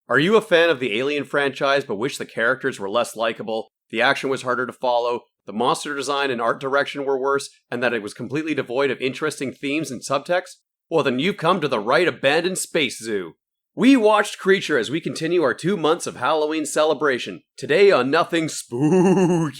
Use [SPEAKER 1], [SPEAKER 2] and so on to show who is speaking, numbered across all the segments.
[SPEAKER 1] Are you a fan of the Alien franchise but wish the characters were less likable, the action was harder to follow, the monster design and art direction were worse, and that it was completely devoid of interesting themes and subtext? Well, then you've come to the right abandoned space zoo. We watched Creature as we continue our 2 months of Halloween celebration. Today on Nothing Spookies.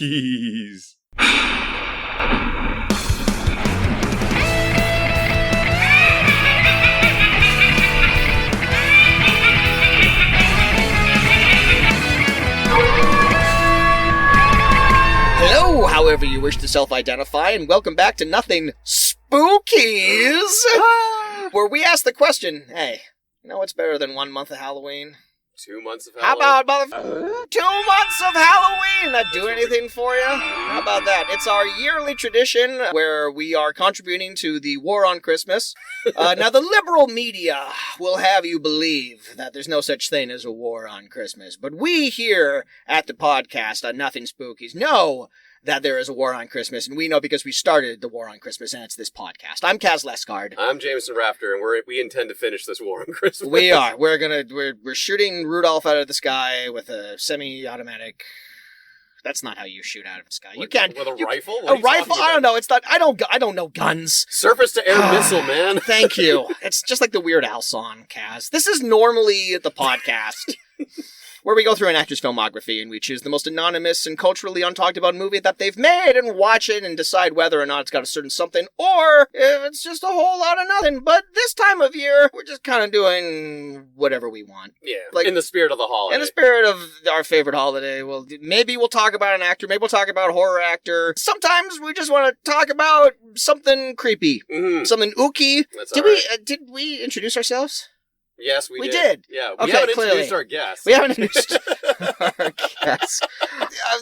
[SPEAKER 2] Hello, however you wish to self-identify, and welcome back to Nothing Spookies, where we ask the question, hey, you know what's better than 1 month of Halloween?
[SPEAKER 1] 2 months of Halloween.
[SPEAKER 2] How about 2 months of Halloween? That do anything for you? How about that? It's our yearly tradition where we are contributing to the war on Christmas. Now, the liberal media will have you believe that there's no such thing as a war on Christmas. But we here at the podcast on Nothing Spookies know that there is a war on Christmas, and we know because we started the war on Christmas, and it's this podcast. I'm Kaz Lescard.
[SPEAKER 1] I'm Jameson Rafter, and we intend to finish this war on Christmas.
[SPEAKER 2] We are. We're shooting Rudolph out of the sky with a semi-automatic. That's not how you shoot out of the sky. You can't
[SPEAKER 1] with a rifle.
[SPEAKER 2] A rifle? I don't know. It's not. I don't know guns.
[SPEAKER 1] Surface to air missile, man.
[SPEAKER 2] Thank you. It's just like the Weird Al song, Kaz. This is normally the podcast where we go through an actor's filmography and we choose the most anonymous and culturally untalked about movie that they've made and watch it and decide whether or not it's got a certain something or if it's just a whole lot of nothing. But this time of year, we're just kind of doing whatever we want.
[SPEAKER 1] Yeah,
[SPEAKER 2] like,
[SPEAKER 1] in the spirit of the holiday.
[SPEAKER 2] In the spirit of our favorite holiday. Well, maybe we'll talk about an actor. Maybe we'll talk about a horror actor. Sometimes we just want to talk about something creepy. Mm-hmm. Something ooky. Did we introduce ourselves?
[SPEAKER 1] Yes, we
[SPEAKER 2] did.
[SPEAKER 1] Yeah, we haven't introduced our guest.
[SPEAKER 2] We haven't introduced our guest.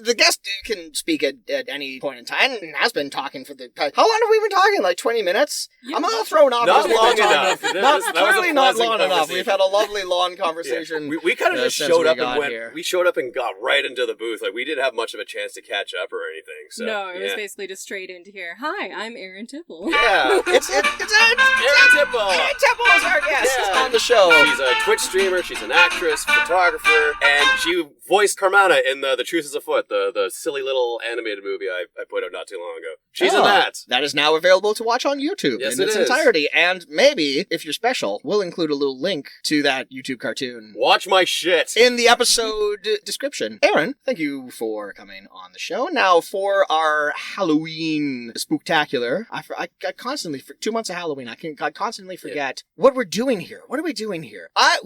[SPEAKER 2] The guest can speak at any point in time and has been talking for the... How long have we been talking? Like 20 minutes? I'm a little thrown off.
[SPEAKER 1] Not long enough.
[SPEAKER 2] Clearly not long enough. We've had a lovely long conversation.
[SPEAKER 1] Yeah. We kind of just showed up and we showed up and got right into the booth. Like, we didn't have much of a chance to catch up or anything. So,
[SPEAKER 3] no, it was basically just straight into here. Hi, I'm Erin Tipple.
[SPEAKER 1] Yeah.
[SPEAKER 2] It's Erin
[SPEAKER 1] Tipple.
[SPEAKER 2] Erin Tipple is our guest on the show.
[SPEAKER 1] She's a Twitch streamer, she's an actress, photographer, and she voiced Carmana in The Truth is Afoot, the silly little animated movie I put out not too long ago. She's in that.
[SPEAKER 2] That is now available to watch on YouTube in its entirety. And maybe, if you're special, we'll include a little link to that YouTube cartoon.
[SPEAKER 1] Watch my shit.
[SPEAKER 2] In the episode description. Erin, thank you for coming on the show. Now, for our Halloween spooktacular, I constantly, for 2 months of Halloween, I constantly forget what we're doing here. What are we doing here? I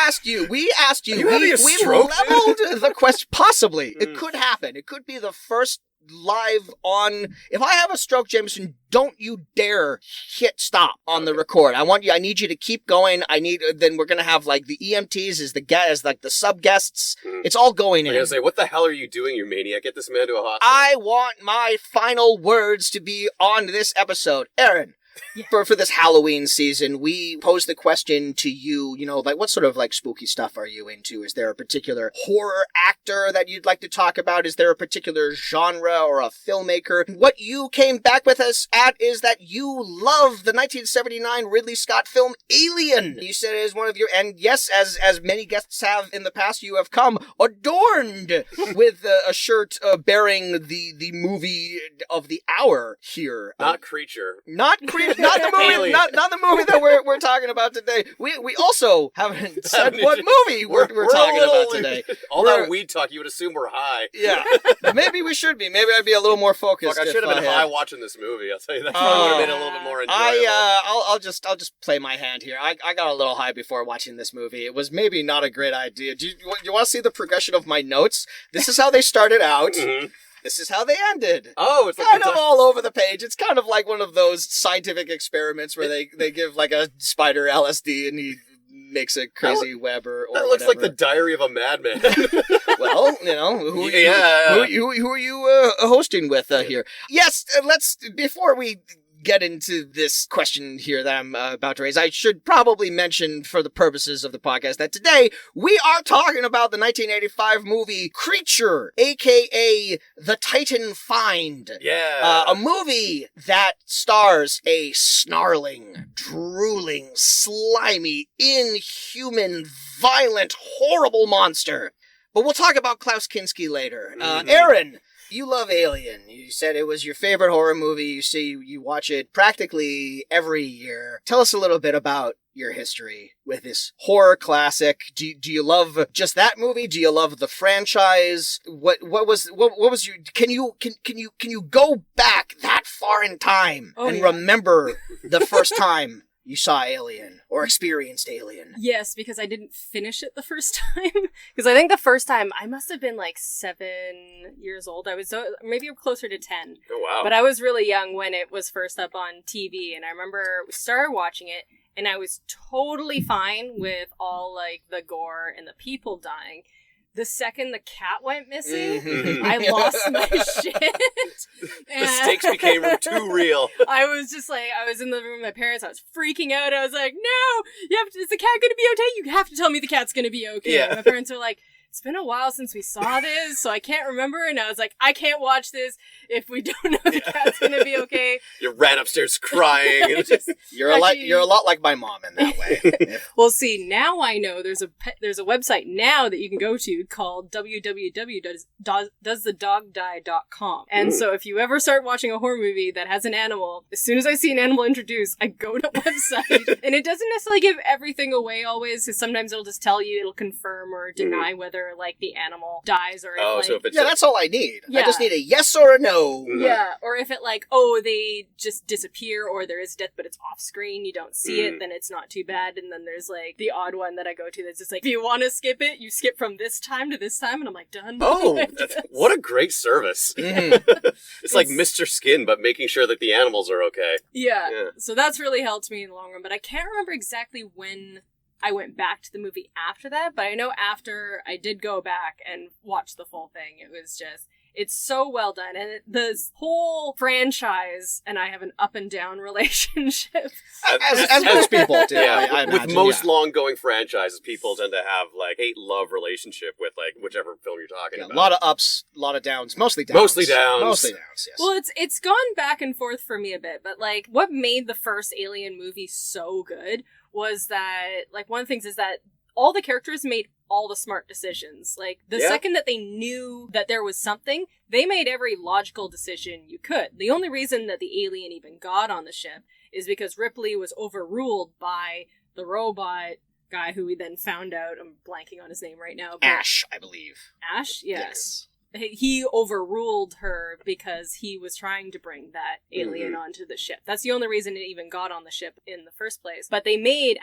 [SPEAKER 2] asked you, we asked you,
[SPEAKER 1] we
[SPEAKER 2] leveled the question, possibly. It could happen. It could be the first live on, if I have a stroke, Jameson, don't you dare hit stop on the record. I need you to keep going. Then we're going to have like the EMTs as like the sub guests. It's all going in.
[SPEAKER 1] I'm going to say, what the hell are you doing, you maniac? Get this man to a hospital.
[SPEAKER 2] I want my final words to be on this episode. Erin. Yeah. For this Halloween season, we pose the question to you, like what sort of like spooky stuff are you into? Is there a particular horror actor that you'd like to talk about? Is there a particular genre or a filmmaker? What you came back with us at is that you love the 1979 Ridley Scott film Alien. You said it is one of your, and yes, as many guests have in the past, you have come adorned with a shirt bearing the movie of the hour here.
[SPEAKER 1] Not Creature.
[SPEAKER 2] Not the movie, not the movie that we're talking about today. We also haven't said what movie we're talking about today.
[SPEAKER 1] All that weed talk, you would assume we're high.
[SPEAKER 2] Yeah, maybe we should be. Maybe I'd be a little more focused.
[SPEAKER 1] Fuck, I should have been high watching this movie. I'll tell you that. Probably would have made it a little bit more enjoyable.
[SPEAKER 2] I'll just play my hand here. I got a little high before watching this movie. It was maybe not a great idea. Do you want to see the progression of my notes? This is how they started out. Mm-hmm. This is how they ended.
[SPEAKER 1] Oh, it's like
[SPEAKER 2] kind of all over the page. It's kind of like one of those scientific experiments where they give like a spider LSD and he makes a crazy web or
[SPEAKER 1] that looks
[SPEAKER 2] whatever.
[SPEAKER 1] Like the Diary of a Madman.
[SPEAKER 2] Well, who are you hosting with here? Yes, let's before we get into this question here that I'm about to raise, I should probably mention for the purposes of the podcast that today we are talking about the 1985 movie Creature, aka The Titan Find.
[SPEAKER 1] Yeah.
[SPEAKER 2] A movie that stars a snarling, drooling, slimy, inhuman, violent, horrible monster. But we'll talk about Klaus Kinski later. Erin, you love Alien. You said it was your favorite horror movie. You say you watch it practically every year. Tell us a little bit about your history with this horror classic. Do you love just that movie? Do you love the franchise? What was your can you go back that far in time and remember the first time you saw Alien or experienced Alien?
[SPEAKER 3] Yes, because I didn't finish it the first time. Because I think the first time I must have been like 7 years old. I was maybe closer to 10.
[SPEAKER 1] Oh, wow.
[SPEAKER 3] But I was really young when it was first up on TV. And I remember we started watching it and I was totally fine with all like the gore and the people dying. The second the cat went missing, I lost my shit.
[SPEAKER 1] The stakes became too real.
[SPEAKER 3] I was just like, I was in the room with my parents. I was freaking out. I was like, no, is the cat going to be okay? You have to tell me the cat's going to be okay.
[SPEAKER 1] Yeah.
[SPEAKER 3] And my parents were like, it's been a while since we saw this, so I can't remember. And I was like, I can't watch this if we don't know the cat's going to be okay.
[SPEAKER 1] You ran upstairs crying.
[SPEAKER 2] You're a lot like my mom in that way.
[SPEAKER 3] Well, see, now I know there's a website now that you can go to called www.doesthedogdie.com. And so if you ever start watching a horror movie that has an animal, as soon as I see an animal introduced, I go to the website. And it doesn't necessarily give everything away always, because sometimes it'll just tell you, it'll confirm or deny whether like the animal dies or if
[SPEAKER 2] that's all I need.
[SPEAKER 3] Yeah.
[SPEAKER 2] I just need a yes or a no.
[SPEAKER 3] Yeah, or if it like, they just disappear or there is death but it's off screen, you don't see it, then it's not too bad. And then there's like the odd one that I go to that's just like, if you want to skip it, you skip from this time to this time, and I'm like, done.
[SPEAKER 1] Oh, what a great service. It's like Mr. Skin, but making sure that the animals are okay.
[SPEAKER 3] Yeah, so that's really helped me in the long run, but I can't remember exactly when I went back to the movie after that, but I know after I did go back and watch the full thing, it was just, it's so well done. And this whole franchise and I have an up and down relationship.
[SPEAKER 2] As most people do.
[SPEAKER 1] Yeah.
[SPEAKER 2] I imagine,
[SPEAKER 1] with most long-going franchises, people tend to have like hate-love relationship with like whichever film you're talking about.
[SPEAKER 2] A lot of ups, a lot of downs. Mostly downs.
[SPEAKER 1] Mostly downs,
[SPEAKER 2] yes.
[SPEAKER 3] Well, it's gone back and forth for me a bit, but like what made the first Alien movie so good was that, like, one of the things is that all the characters made all the smart decisions. Like, the second that they knew that there was something, they made every logical decision you could. The only reason that the alien even got on the ship is because Ripley was overruled by the robot guy who we then found out, I'm blanking on his name right now. But
[SPEAKER 2] Ash, I believe.
[SPEAKER 3] Ash? Yeah.
[SPEAKER 2] Yes.
[SPEAKER 3] He overruled her because he was trying to bring that alien onto the ship. That's the only reason it even got on the ship in the first place. But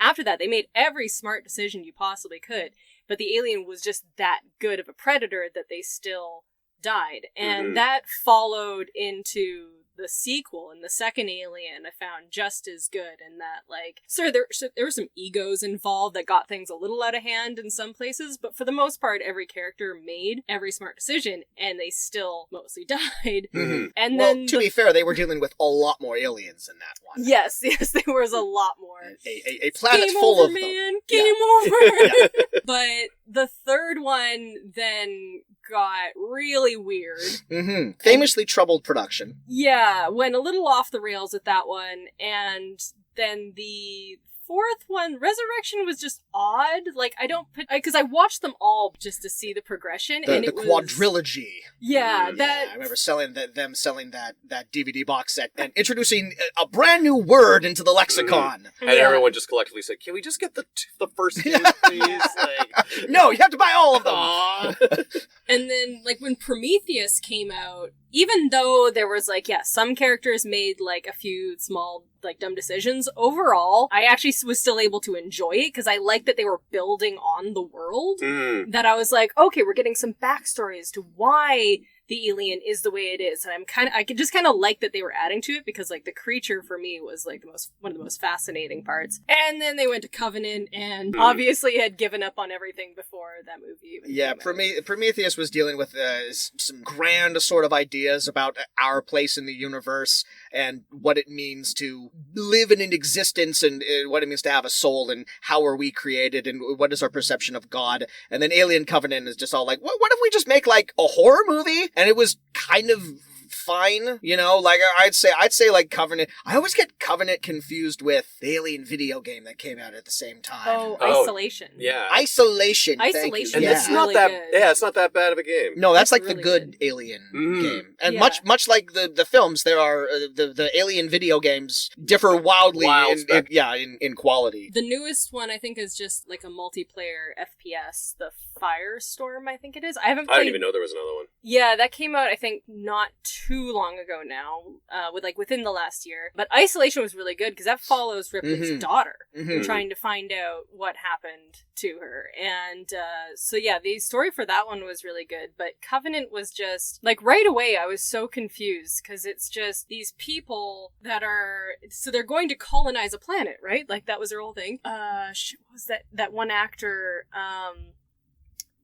[SPEAKER 3] after that, they made every smart decision you possibly could. But the alien was just that good of a predator that they still died. And that followed into the sequel, and the second Alien I found just as good in that, like, there were some egos involved that got things a little out of hand in some places, but for the most part, every character made every smart decision, and they still mostly died. And then,
[SPEAKER 2] to be fair, they were dealing with a lot more aliens in that one.
[SPEAKER 3] Yes, there was a lot more.
[SPEAKER 2] A planet
[SPEAKER 3] Game
[SPEAKER 2] full
[SPEAKER 3] over,
[SPEAKER 2] of
[SPEAKER 3] man.
[SPEAKER 2] them.
[SPEAKER 3] Game over. But the third one then got really weird.
[SPEAKER 2] Famously troubled production.
[SPEAKER 3] Yeah, went a little off the rails with that one, and then the fourth one, Resurrection, was just odd. Like, because I watched them all just to see the progression, and
[SPEAKER 2] the quadrilogy.
[SPEAKER 3] Yeah,
[SPEAKER 2] I remember them selling that DVD box set and introducing a brand new word into the lexicon.
[SPEAKER 1] And everyone just collectively said, "Can we just get the first two, please?" Like,
[SPEAKER 2] no, you have to buy all of them.
[SPEAKER 3] And then, like, when Prometheus came out, even though there was, like, some characters made, like, a few small, like, dumb decisions, overall, I actually was still able to enjoy it, because I liked that they were building on the world. That I was like, okay, we're getting some backstory as to why the alien is the way it is. And I could just kind of like that they were adding to it, because like the creature for me was like one of the most fascinating parts. And then they went to Covenant and obviously had given up on everything before that movie even came out.
[SPEAKER 2] Prometheus was dealing with some grand sort of ideas about our place in the universe and what it means to live in an existence, and what it means to have a soul, and how are we created, and what is our perception of God. And then Alien Covenant is just all like, what if we just make like a horror movie? And it was kind of fine, you know, like I'd say like Covenant. I always get Covenant confused with the Alien video game that came out at the same time.
[SPEAKER 3] Isolation.
[SPEAKER 1] Yeah.
[SPEAKER 2] Isolation.
[SPEAKER 3] And
[SPEAKER 1] it's not that good. Yeah, it's not that bad of a game.
[SPEAKER 2] No, that's like
[SPEAKER 3] really
[SPEAKER 2] the good Alien game. And
[SPEAKER 3] Yeah.
[SPEAKER 2] much like the films, there are the Alien video games differ wildly in quality.
[SPEAKER 3] The newest one, I think, is just like a multiplayer FPS, the Firestorm, I think it is. I didn't
[SPEAKER 1] even know there was another one.
[SPEAKER 3] Yeah, that came out, I think, not too long ago now, within the last year. But Isolation was really good because that follows Ripley's daughter, trying to find out what happened to her. And so yeah, the story for that one was really good. But Covenant was just, like, right away I was so confused because it's just these people that so they're going to colonize a planet, right? Like, that was their whole thing. What was that one actor,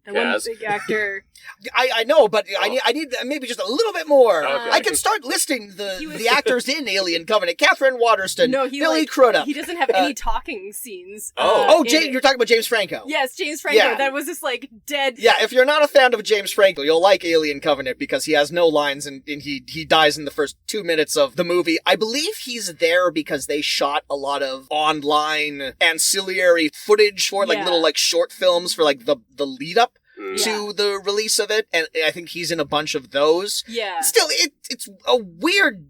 [SPEAKER 3] one big actor.
[SPEAKER 2] I know, but I need maybe just a little bit more.
[SPEAKER 1] Okay.
[SPEAKER 2] I can start listing the actors in Alien Covenant. Catherine Waterston, Billy Crudup.
[SPEAKER 3] He doesn't have any talking scenes.
[SPEAKER 2] You're talking about James Franco.
[SPEAKER 3] Yes, James Franco. Yeah. That was just like dead.
[SPEAKER 2] Yeah, if you're not a fan of James Franco, you'll like Alien Covenant because he has no lines and he dies in the first 2 minutes of the movie. I believe he's there because they shot a lot of online ancillary footage for little like short films for like the lead up to the release of it, and I think he's in a bunch of those. Yeah. Still, it's a weird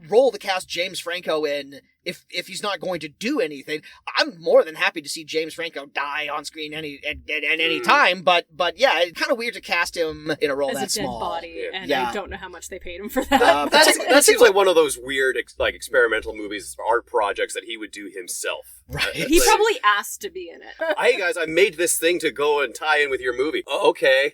[SPEAKER 2] role to cast James Franco in if he's not going to do anything. I'm more than happy to see James Franco die on screen at any time, but yeah, it's kind of weird to cast him in a role that small.
[SPEAKER 3] As a dead body, and I don't know how much they paid him for that.
[SPEAKER 1] That seems like one of those weird, like, experimental movies, art projects that he would do himself.
[SPEAKER 2] Right.
[SPEAKER 3] He probably asked to be in it.
[SPEAKER 1] Hey guys, I made this thing to go and tie in with your movie. Oh, okay.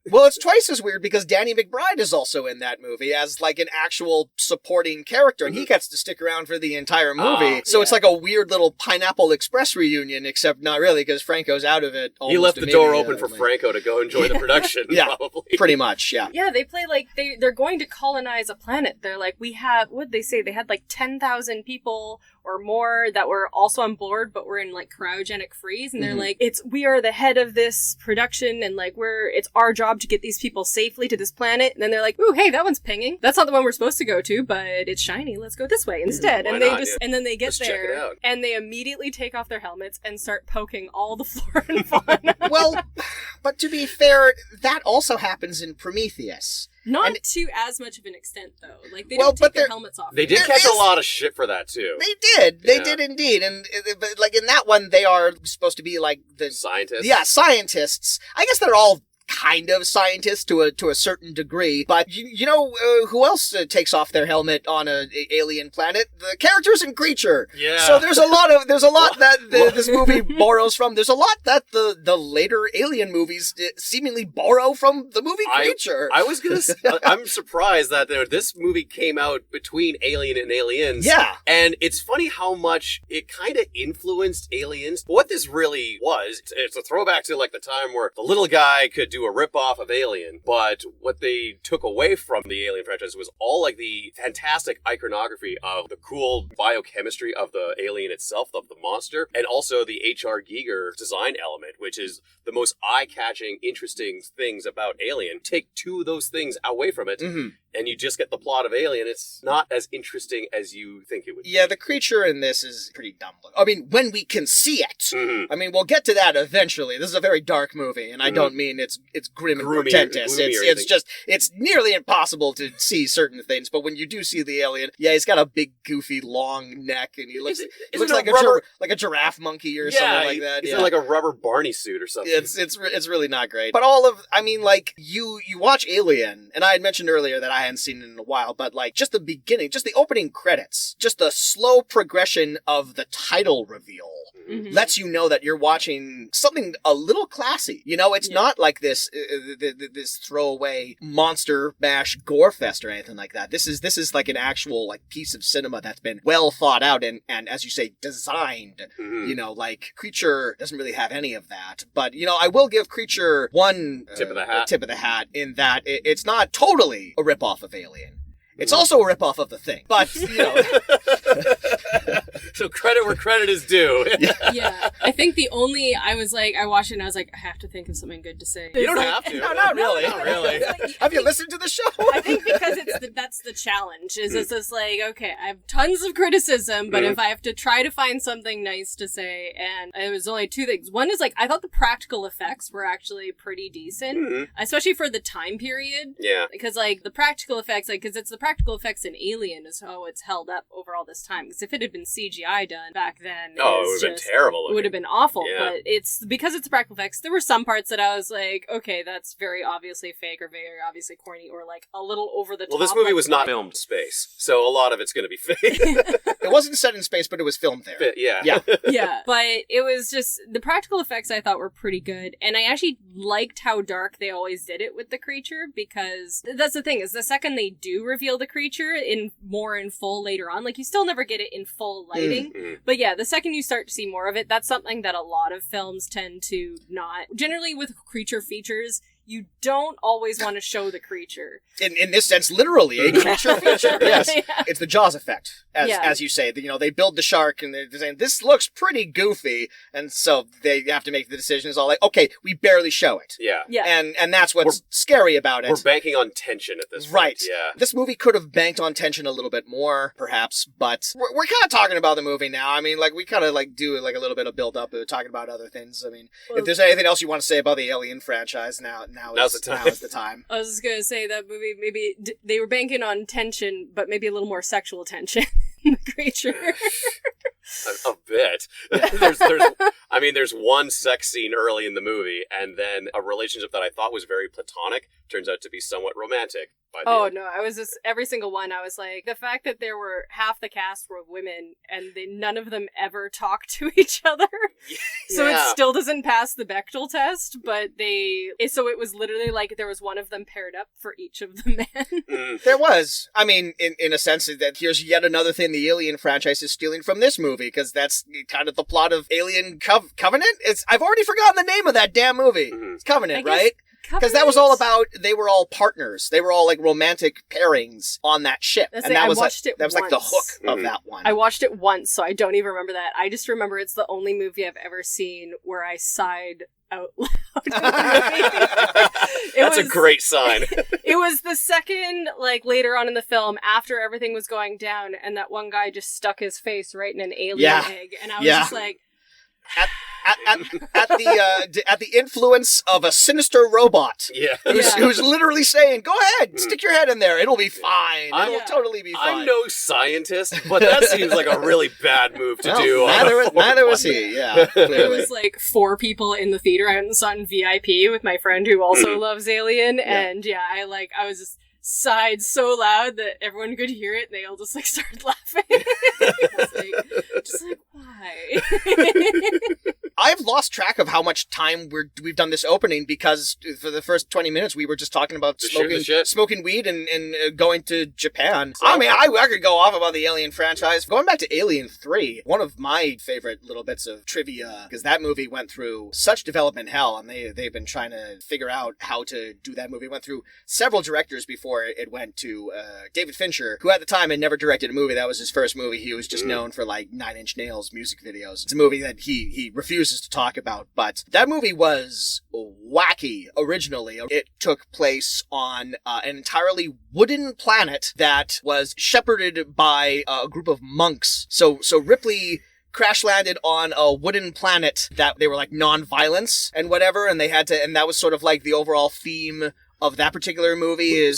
[SPEAKER 2] Well, it's twice as weird because Danny McBride is also in that movie as like an actual supporting character, and he gets to stick around for the entire movie. So it's like a weird little Pineapple Express reunion, except not really because Franco's out of it.
[SPEAKER 1] He left the door open for Franco to go enjoy the production.
[SPEAKER 2] Yeah,
[SPEAKER 1] probably.
[SPEAKER 2] Pretty much. Yeah.
[SPEAKER 3] Yeah, they play like they're going to colonize a planet. They're like, we have, what did they say? They had like 10,000 people or more that were also on board, but were in like cryogenic freeze, and they're like, we are the head of this production, and like it's our job to get these people safely to this planet. And then they're like, ooh, hey, that one's pinging. That's not the one we're supposed to go to, but it's shiny. Let's go this way instead. And and then they get there, and they immediately take off their helmets and start poking all the flora and fauna.
[SPEAKER 2] Well, but to be fair, that also happens in Prometheus.
[SPEAKER 3] Not to as much of an extent, though. Like, they don't take their helmets off.
[SPEAKER 1] They did catch a lot of shit for that, too.
[SPEAKER 2] They did. They did indeed. And, but, like, in that one, they are supposed to be, like, the...
[SPEAKER 1] Scientists?
[SPEAKER 2] Yeah, scientists. I guess they're all kind of scientists to a certain degree, but you know who else takes off their helmet on a alien planet? The characters in Creature. Yeah. So there's a lot that this movie borrows from. There's a lot that the later Alien movies seemingly borrow from the movie Creature.
[SPEAKER 1] I'm surprised that this movie came out between Alien and Aliens.
[SPEAKER 2] Yeah.
[SPEAKER 1] And it's funny how much it kind of influenced Aliens. What this really was, it's a throwback to like the time where the little guy could do a ripoff of Alien, but what they took away from the Alien franchise was all like the fantastic iconography of the cool biochemistry of the alien itself, of the monster, and also the H.R. Giger design element, which is the most eye-catching, interesting things about Alien. Take two of those things away from it, and you just get the plot of Alien. It's not as interesting as you think it would be.
[SPEAKER 2] Yeah, the creature in this is pretty dumb. I mean, when we can see it. I mean, we'll get to that eventually. This is a very dark movie, and I don't mean it's grim and portentous. It's nearly impossible to see certain things, but when you do see the alien, yeah, he's got a big, goofy, long neck, and he looks like a giraffe monkey or something like that.
[SPEAKER 1] He's in like a rubber Barney suit or something.
[SPEAKER 2] It's really not great. But you watch Alien, and I had mentioned earlier that I hadn't seen it in a while, but like just the beginning, just the opening credits, just the slow progression of the title reveal lets you know that you're watching something a little classy. You know, it's not like this this this throwaway monster mash gore fest or anything like that. This is like an actual like piece of cinema that's been well thought out and as you say, designed. You know, like Creature doesn't really have any of that. But, you know, I will give Creature one tip of the hat in that it's not totally a ripoff of Alien. It's also a ripoff of The Thing, but, you know.
[SPEAKER 1] So credit where credit is due.
[SPEAKER 3] Yeah. I think I watched it and I was like, I have to think of something good to say.
[SPEAKER 1] You don't have to.
[SPEAKER 2] No, not really.
[SPEAKER 1] Not really.
[SPEAKER 2] Have you listened to the show?
[SPEAKER 3] I think because that's the challenge, is it's just like, okay, I have tons of criticism, but if I have to try to find something nice to say, and it was only two things. One is like, I thought the practical effects were actually pretty decent, especially for the time period.
[SPEAKER 1] Yeah.
[SPEAKER 3] Because like the practical effects, like, because it's the practical effects in Alien is how it's held up over all this time. Because if it had been CGI done back then,
[SPEAKER 1] it would have been terrible.
[SPEAKER 3] It would have been awful.
[SPEAKER 1] Yeah.
[SPEAKER 3] But it's because it's practical effects. There were some parts that I was like, okay, that's very obviously fake or very obviously corny or like a little over the top.
[SPEAKER 1] Well, this movie was not filmed in space, so a lot of it's going to be fake.
[SPEAKER 2] It wasn't set in space, but it was filmed there.
[SPEAKER 1] Yeah.
[SPEAKER 3] Yeah, but it was just the practical effects I thought were pretty good, and I actually liked how dark they always did it with the creature, because that's the thing, is the second they do reveal the creature in full later on, like you still never get it in full lighting, but yeah, the second you start to see more of it, that's something that a lot of films tend to not. Generally with creature features, you don't always want to show the creature.
[SPEAKER 2] In this sense, literally, a creature feature. Yes.
[SPEAKER 3] Yeah.
[SPEAKER 2] It's the Jaws effect, as you say. You know, they build the shark and they're saying, this looks pretty goofy. And so they have to make the decision. It's all like, okay, we barely show it.
[SPEAKER 1] Yeah.
[SPEAKER 2] And that's what's scary about it.
[SPEAKER 1] We're banking on tension at this point.
[SPEAKER 2] Right.
[SPEAKER 1] Yeah.
[SPEAKER 2] This movie could have banked on tension a little bit more, perhaps, but we're kind of talking about the movie now. I mean, like, we kind of like do like a little bit of build up, talking about other things. I mean, if there's anything else you want to say about the Alien franchise, now's the time.
[SPEAKER 3] I was just going to say that movie, maybe they were banking on tension, but maybe a little more sexual tension in the creature.
[SPEAKER 1] A bit. There's one sex scene early in the movie, and then a relationship that I thought was very platonic turns out to be somewhat romantic.
[SPEAKER 3] No, I was just, every single one, I was like, the fact that there were, half the cast were women, and none of them ever talked to each other. So it still doesn't pass the Bechdel test, but so it was literally like there was one of them paired up for each of the men.
[SPEAKER 2] There was. I mean, in a sense that here's yet another thing the Alien franchise is stealing from this movie, because that's kind of the plot of Alien Covenant. I've already forgotten the name of that damn movie. It's Covenant, right? Because that was all about, they were all partners. They were all like romantic pairings on that ship. That was like the hook of that one.
[SPEAKER 3] I watched it once, so I don't even remember that. I just remember it's the only movie I've ever seen where I sighed out loud.
[SPEAKER 1] That's a great sign.
[SPEAKER 3] It was the second, like, later on in the film, after everything was going down, and that one guy just stuck his face right in an alien egg, and I was just like...
[SPEAKER 2] At the influence of a sinister robot, who's literally saying, "Go ahead, stick your head in there; it'll be fine. It'll totally be fine."
[SPEAKER 1] I'm no scientist, but that seems like a really bad move to do.
[SPEAKER 2] Neither was he. Yeah,
[SPEAKER 3] there was like 4 people in the theater. I went and saw it in VIP with my friend who also loves Alien, and I was just sighed so loud that everyone could hear it, and they all just like started laughing. Why?
[SPEAKER 2] I've lost track of how much time we've done this opening, because for the first 20 minutes we were just talking about smoking weed and going to Japan. I mean, I could go off about the Alien franchise. Going back to Alien 3, one of my favorite little bits of trivia, because that movie went through such development hell, and they've been trying to figure out how to do that movie. It went through several directors before it went to David Fincher, who at the time had never directed a movie. That was his first movie. He was just known for like 9 Inch Nails music videos. It's a movie that he refuses to talk about, but that movie was wacky originally. It took place on an entirely wooden planet that was shepherded by a group of monks. So Ripley crash landed on a wooden planet that they were like non-violence and whatever, and that was sort of like the overall theme of that particular movie.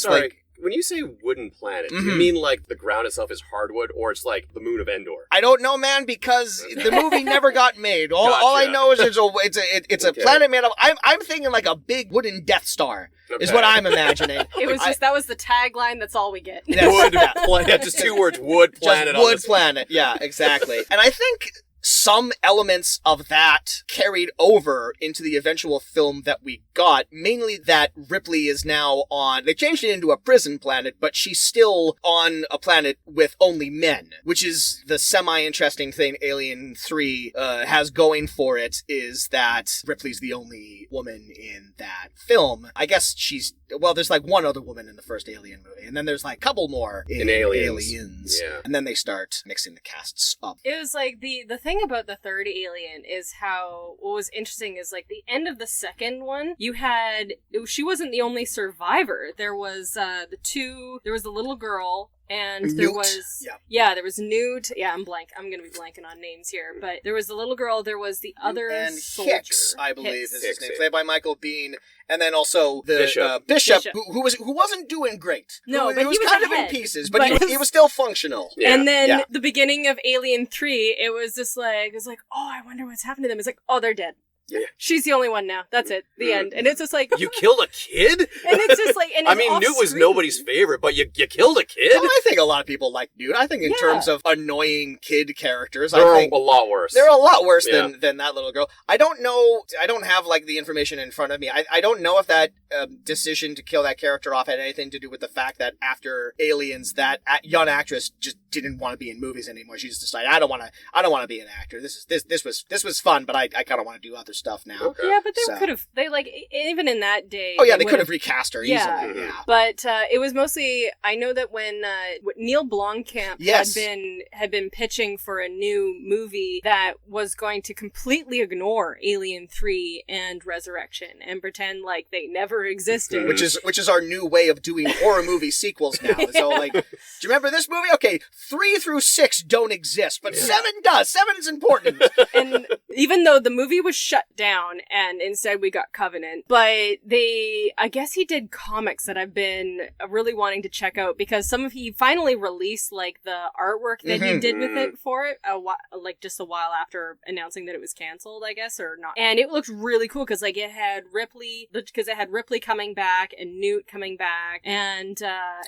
[SPEAKER 1] When you say wooden planet, do you mean like the ground itself is hardwood, or it's like the moon of Endor?
[SPEAKER 2] I don't know, man, because the movie never got made. All I know is it's a planet made of. I'm thinking like a big wooden Death Star is what I'm imagining.
[SPEAKER 3] It was that was the tagline. That's all we get.
[SPEAKER 1] Wood planet. Just 2 words. Wood planet.
[SPEAKER 2] Just wood planet. Yeah, exactly. And I think some elements of that carried over into the eventual film that we got, mainly that Ripley is now on, they changed it into a prison planet, but she's still on a planet with only men, which is the semi-interesting thing Alien 3 has going for it, is that Ripley's the only woman in that film. I guess there's like one other woman in the first Alien movie, and then there's like a couple more in Aliens.
[SPEAKER 1] Yeah.
[SPEAKER 2] And then they start mixing the casts up.
[SPEAKER 3] It was like the thing about the third Alien is how what was interesting is like the end of the second one, she wasn't the only survivor. There was there was the little girl. And there
[SPEAKER 2] Newt.
[SPEAKER 3] was, there was Newt. Yeah, I'm gonna be blanking on names here, but there was the little girl. There was the other
[SPEAKER 2] and
[SPEAKER 3] soldier.
[SPEAKER 2] Hicks, I believe, is his
[SPEAKER 1] Hicks,
[SPEAKER 2] name,
[SPEAKER 1] yeah.
[SPEAKER 2] played by Michael Biehn, and then also the
[SPEAKER 1] Bishop.
[SPEAKER 2] Bishop. Who wasn't doing great.
[SPEAKER 3] No, but
[SPEAKER 2] he was
[SPEAKER 3] he was
[SPEAKER 2] kind of
[SPEAKER 3] ahead.
[SPEAKER 2] in pieces, but he was still functional.
[SPEAKER 1] Yeah.
[SPEAKER 3] And then
[SPEAKER 2] Yeah.
[SPEAKER 3] the beginning of Alien 3, it was like, oh, I wonder what's happened to them. It's like, oh, they're dead.
[SPEAKER 1] Yeah.
[SPEAKER 3] She's the only one now. That's it. The end. And it's just like...
[SPEAKER 1] You killed a kid?
[SPEAKER 3] And it's just like... And
[SPEAKER 1] I
[SPEAKER 3] it's
[SPEAKER 1] mean, Newt was
[SPEAKER 3] off-screen.
[SPEAKER 1] nobody's favorite, but you killed a kid?
[SPEAKER 2] Well, I think a lot of people like Newt. I think in
[SPEAKER 3] Yeah.
[SPEAKER 2] terms of annoying kid characters,
[SPEAKER 1] They're
[SPEAKER 2] I think
[SPEAKER 1] a lot worse.
[SPEAKER 2] they're a lot worse
[SPEAKER 1] Yeah.
[SPEAKER 2] than that little girl. I don't know. I don't have like the information in front of me. I don't know if that decision to kill that character off had anything to do with the fact that after Aliens, that young actress just didn't want to be in movies anymore. She just decided, I don't want to be an actor. This was fun, but I kind of want to do other stuff now.
[SPEAKER 1] Okay.
[SPEAKER 3] Yeah, but they
[SPEAKER 2] So-
[SPEAKER 3] could have... They, like, even in that day...
[SPEAKER 2] Oh yeah, they
[SPEAKER 3] would've-
[SPEAKER 2] could have recast her
[SPEAKER 3] Yeah.
[SPEAKER 2] easily. Yeah.
[SPEAKER 3] But it was mostly, I know that when Neil Blomkamp
[SPEAKER 2] Yes.
[SPEAKER 3] had been pitching for a new movie that was going to completely ignore Alien 3 and Resurrection and pretend like they never existed.
[SPEAKER 2] Which is our new way of doing horror movie sequels now. So like, do you remember this movie? Okay, 3 through 6 don't exist, but 7 does. 7 is important.
[SPEAKER 3] And even though the movie was shut down and instead we got Covenant, but I guess he did comics that I've been really wanting to check out because he finally released like the artwork that he did with it for it, like just a while after announcing that it was canceled, I guess, or not. And it looked really cool because like it had Ripley coming back and Newt coming back, and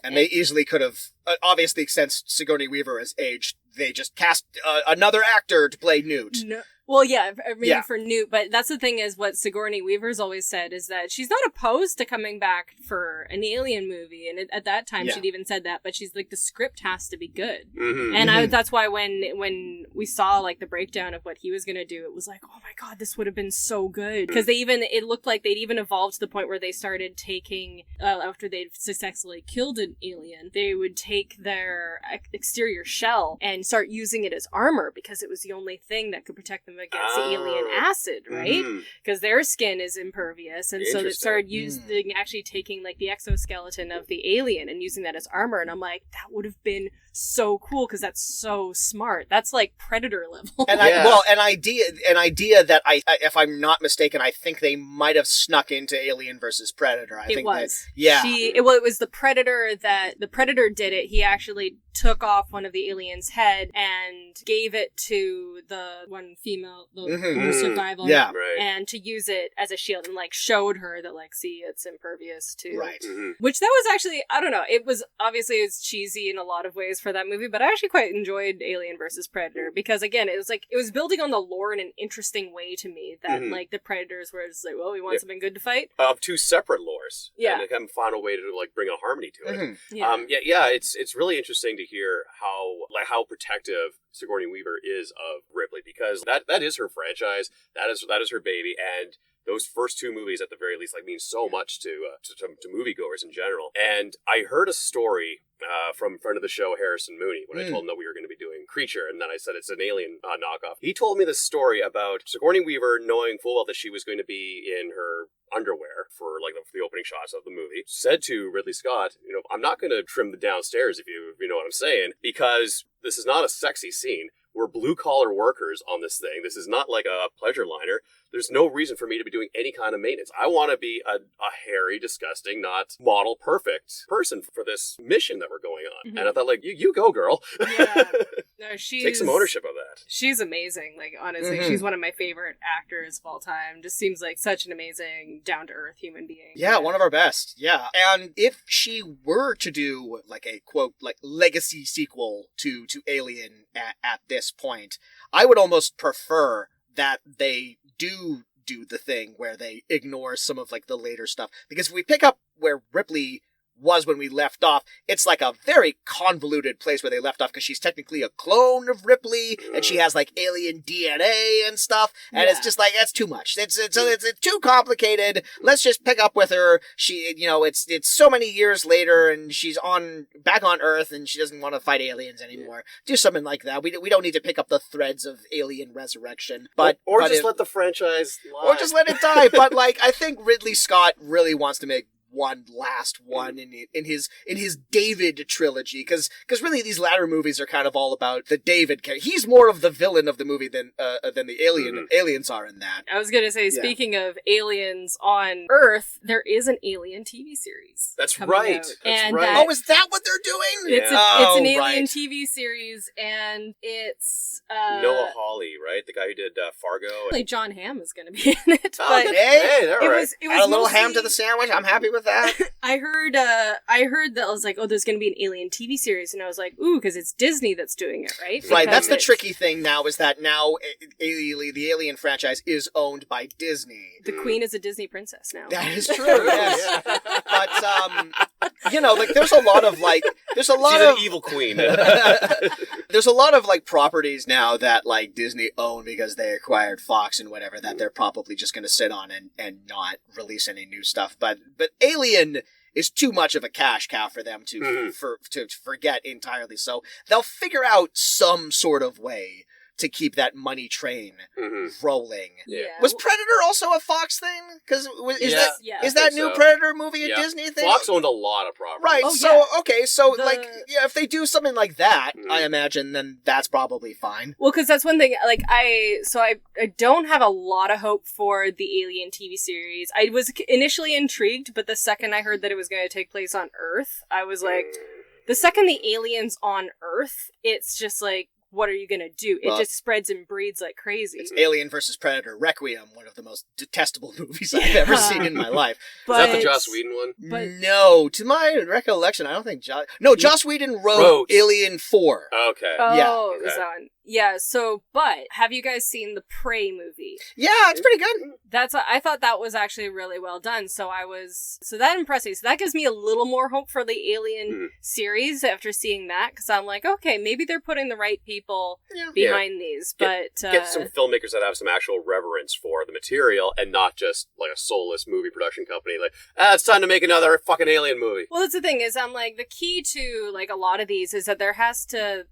[SPEAKER 2] they easily could have, obviously, since Sigourney Weaver has aged, they just cast another actor to play Newt.
[SPEAKER 3] No. Well, yeah, I mean,
[SPEAKER 2] Yeah.
[SPEAKER 3] for Newt, but that's the thing is what Sigourney Weaver's always said is that she's not opposed to coming back for an Alien movie, and at that time
[SPEAKER 2] Yeah.
[SPEAKER 3] she'd even said that, but she's like, the script has to be good.
[SPEAKER 1] Mm-hmm.
[SPEAKER 3] And that's why when we saw like the breakdown of what he was gonna do, it was like, oh my god, this would have been so good. Because it looked like they'd even evolved to the point where they started taking, after they'd successfully killed an alien, they would take their exterior shell and start using it as armor because it was the only thing that could protect them against alien acid, right? Because their skin is impervious, and so they started actually taking like the exoskeleton of the alien and using that as armor, and I'm like, that would have been so cool because that's so smart. That's like Predator level.
[SPEAKER 2] And an idea that if I'm not mistaken, I think they might have snuck into Alien versus Predator.
[SPEAKER 3] It was.
[SPEAKER 2] It
[SPEAKER 3] was the Predator the Predator did it. He actually took off one of the aliens' head and gave it to the one female, the survival,
[SPEAKER 1] Right.
[SPEAKER 3] and to use it as a shield and like showed her that like, see, it's impervious too.
[SPEAKER 2] Right.
[SPEAKER 3] Which that was actually, I don't know, it was obviously cheesy in a lot of ways for that movie, but I actually quite enjoyed Alien versus Predator because again, it was building on the lore in an interesting way to me that like the Predators were just like, well, we want something good to fight.
[SPEAKER 1] Of two separate lores.
[SPEAKER 3] Yeah.
[SPEAKER 1] And they kind of found a way to like bring a harmony to it.
[SPEAKER 3] Yeah.
[SPEAKER 1] It's really interesting to hear how protective Sigourney Weaver is of Ripley because that is her franchise, that is her baby, and those first two movies at the very least like mean so much to moviegoers in general. And I heard a story from a friend of the show, Harrison Mooney, when I told him that we were going to be doing Creature, and then I said it's an Alien knockoff. He told me this story about Sigourney Weaver knowing full well that she was going to be in her underwear for like the opening shots of the movie, said to Ridley Scott, I'm not going to trim the downstairs if you know what I'm saying, because this is not a sexy scene. We're blue-collar workers on this thing. This is not like a pleasure liner. there's no reason for me to be doing any kind of maintenance. I want to be a hairy, disgusting, not model perfect person for this mission that we're going on.
[SPEAKER 3] Mm-hmm.
[SPEAKER 1] And I thought, like, you go, girl.
[SPEAKER 3] Yeah. No,
[SPEAKER 1] Take some ownership of that.
[SPEAKER 3] She's amazing. Like, honestly, she's one of my favorite actors of all time. Just seems like such an amazing, down-to-earth human being.
[SPEAKER 2] Yeah, one of our best. Yeah. And if she were to do, like, a, quote, like, legacy sequel to Alien at this point, I would almost prefer that they do the thing where they ignore some of, like, the later stuff. Because if we pick up where Ripley was when we left off, it's like a very convoluted place where they left off, because she's technically a clone of Ripley, and she has like alien DNA and stuff, and it's just like, that's too much. It's too complicated. Let's just pick up with her. She, it's so many years later, and she's back on Earth, and she doesn't want to fight aliens anymore. Do something like that. We don't need to pick up the threads of alien resurrection, but
[SPEAKER 1] let the franchise lie.
[SPEAKER 2] or just let it die. But like, I think Ridley Scott really wants to make one last one in his David trilogy, because really these latter movies are kind of all about the David character. He's more of the villain of the movie than the aliens are in that.
[SPEAKER 3] I was gonna say, speaking of aliens on Earth, there is an Alien TV series.
[SPEAKER 1] That's right.
[SPEAKER 2] Oh, is that what they're doing?
[SPEAKER 3] It's an Alien TV series, and it's
[SPEAKER 1] Noah Hawley, right? The guy who did Fargo.
[SPEAKER 3] Like John Hamm is going to be in it.
[SPEAKER 2] Oh,
[SPEAKER 3] but
[SPEAKER 2] hey,
[SPEAKER 3] it was
[SPEAKER 2] add a little ham to the sandwich. I'm happy with that.
[SPEAKER 3] I heard that I was like, oh, there's going to be an Alien TV series, and I was like, ooh, because it's Disney that's doing it, right?
[SPEAKER 2] Right. That's the tricky thing now, is that now the Alien franchise is owned by Disney.
[SPEAKER 3] The Queen is a Disney princess now.
[SPEAKER 2] That is true. Yes. But like there's a lot
[SPEAKER 1] She's
[SPEAKER 2] of
[SPEAKER 1] an evil queen.
[SPEAKER 2] There's a lot of like properties now that like Disney own because they acquired Fox and whatever, that they're probably just going to sit on and not release any new stuff. But Alien is too much of a cash cow for them to forget entirely. So they'll figure out some sort of way to keep that money train rolling.
[SPEAKER 3] Yeah.
[SPEAKER 2] Was Predator also a Fox thing? Because is that new
[SPEAKER 1] so.
[SPEAKER 2] Predator movie a Disney thing?
[SPEAKER 1] Fox owned a lot of property.
[SPEAKER 2] Right.
[SPEAKER 3] Oh,
[SPEAKER 2] so
[SPEAKER 3] yeah.
[SPEAKER 2] okay. So if they do something like that, I imagine then that's probably fine.
[SPEAKER 3] Well, because that's one thing. Like I don't have a lot of hope for the Alien TV series. I was initially intrigued, but the second I heard that it was going to take place on Earth, I was like, the second the aliens on Earth, it's just like, what are you going to do? It just spreads and breeds like crazy.
[SPEAKER 2] It's Alien vs. Predator Requiem, one of the most detestable movies I've ever seen in my life.
[SPEAKER 1] Is that the Joss Whedon one?
[SPEAKER 2] No, to my recollection, I don't think Joss Whedon wrote Alien 4.
[SPEAKER 1] Okay.
[SPEAKER 3] Oh, it was that one. Yeah, but have you guys seen the Prey movie?
[SPEAKER 2] Yeah, it's pretty good.
[SPEAKER 3] I thought that was actually really well done. So that impressed me. So that gives me a little more hope for the Alien series after seeing that, because I'm like, okay, maybe they're putting the right people behind these. But
[SPEAKER 1] get some filmmakers that have some actual reverence for the material and not just like a soulless movie production company. Like, it's time to make another fucking Alien movie.
[SPEAKER 3] Well, that's the thing, is I'm like, the key to like a lot of these is that there has to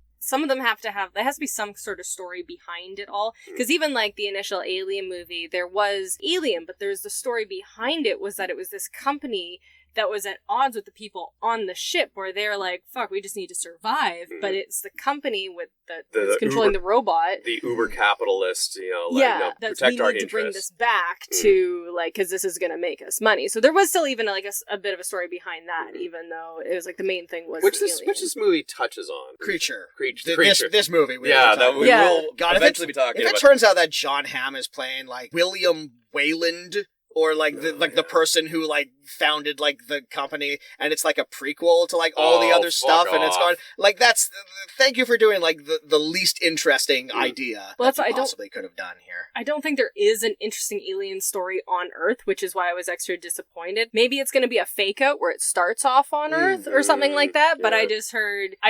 [SPEAKER 3] be some sort of story behind it all. Because even like the initial Alien movie, there was Alien, but there's the story behind it was that it was this company that was at odds with the people on the ship, where they're like, fuck, we just need to survive. But it's the company that's controlling the robot.
[SPEAKER 1] The uber capitalist,
[SPEAKER 3] that
[SPEAKER 1] protect
[SPEAKER 3] we
[SPEAKER 1] our
[SPEAKER 3] need to bring
[SPEAKER 1] interests.
[SPEAKER 3] this back to, like, because this is going to make us money. So there was still even like a bit of a story behind that, even though it was like the main thing was
[SPEAKER 1] which this movie touches on.
[SPEAKER 2] Creature.
[SPEAKER 1] Creature.
[SPEAKER 2] This movie.
[SPEAKER 1] We will eventually be talking
[SPEAKER 2] about. If it turns out that John Hamm is playing like William Wayland, or like the person who like founded like the company, and it's like a prequel to like all the other stuff, and it's gone like, that's thank you for doing like the least interesting idea that you possibly could have done here.
[SPEAKER 3] I don't think there is an interesting alien story on Earth, which is why I was extra disappointed. Maybe it's going to be a fake out where it starts off on Earth or something like that, but I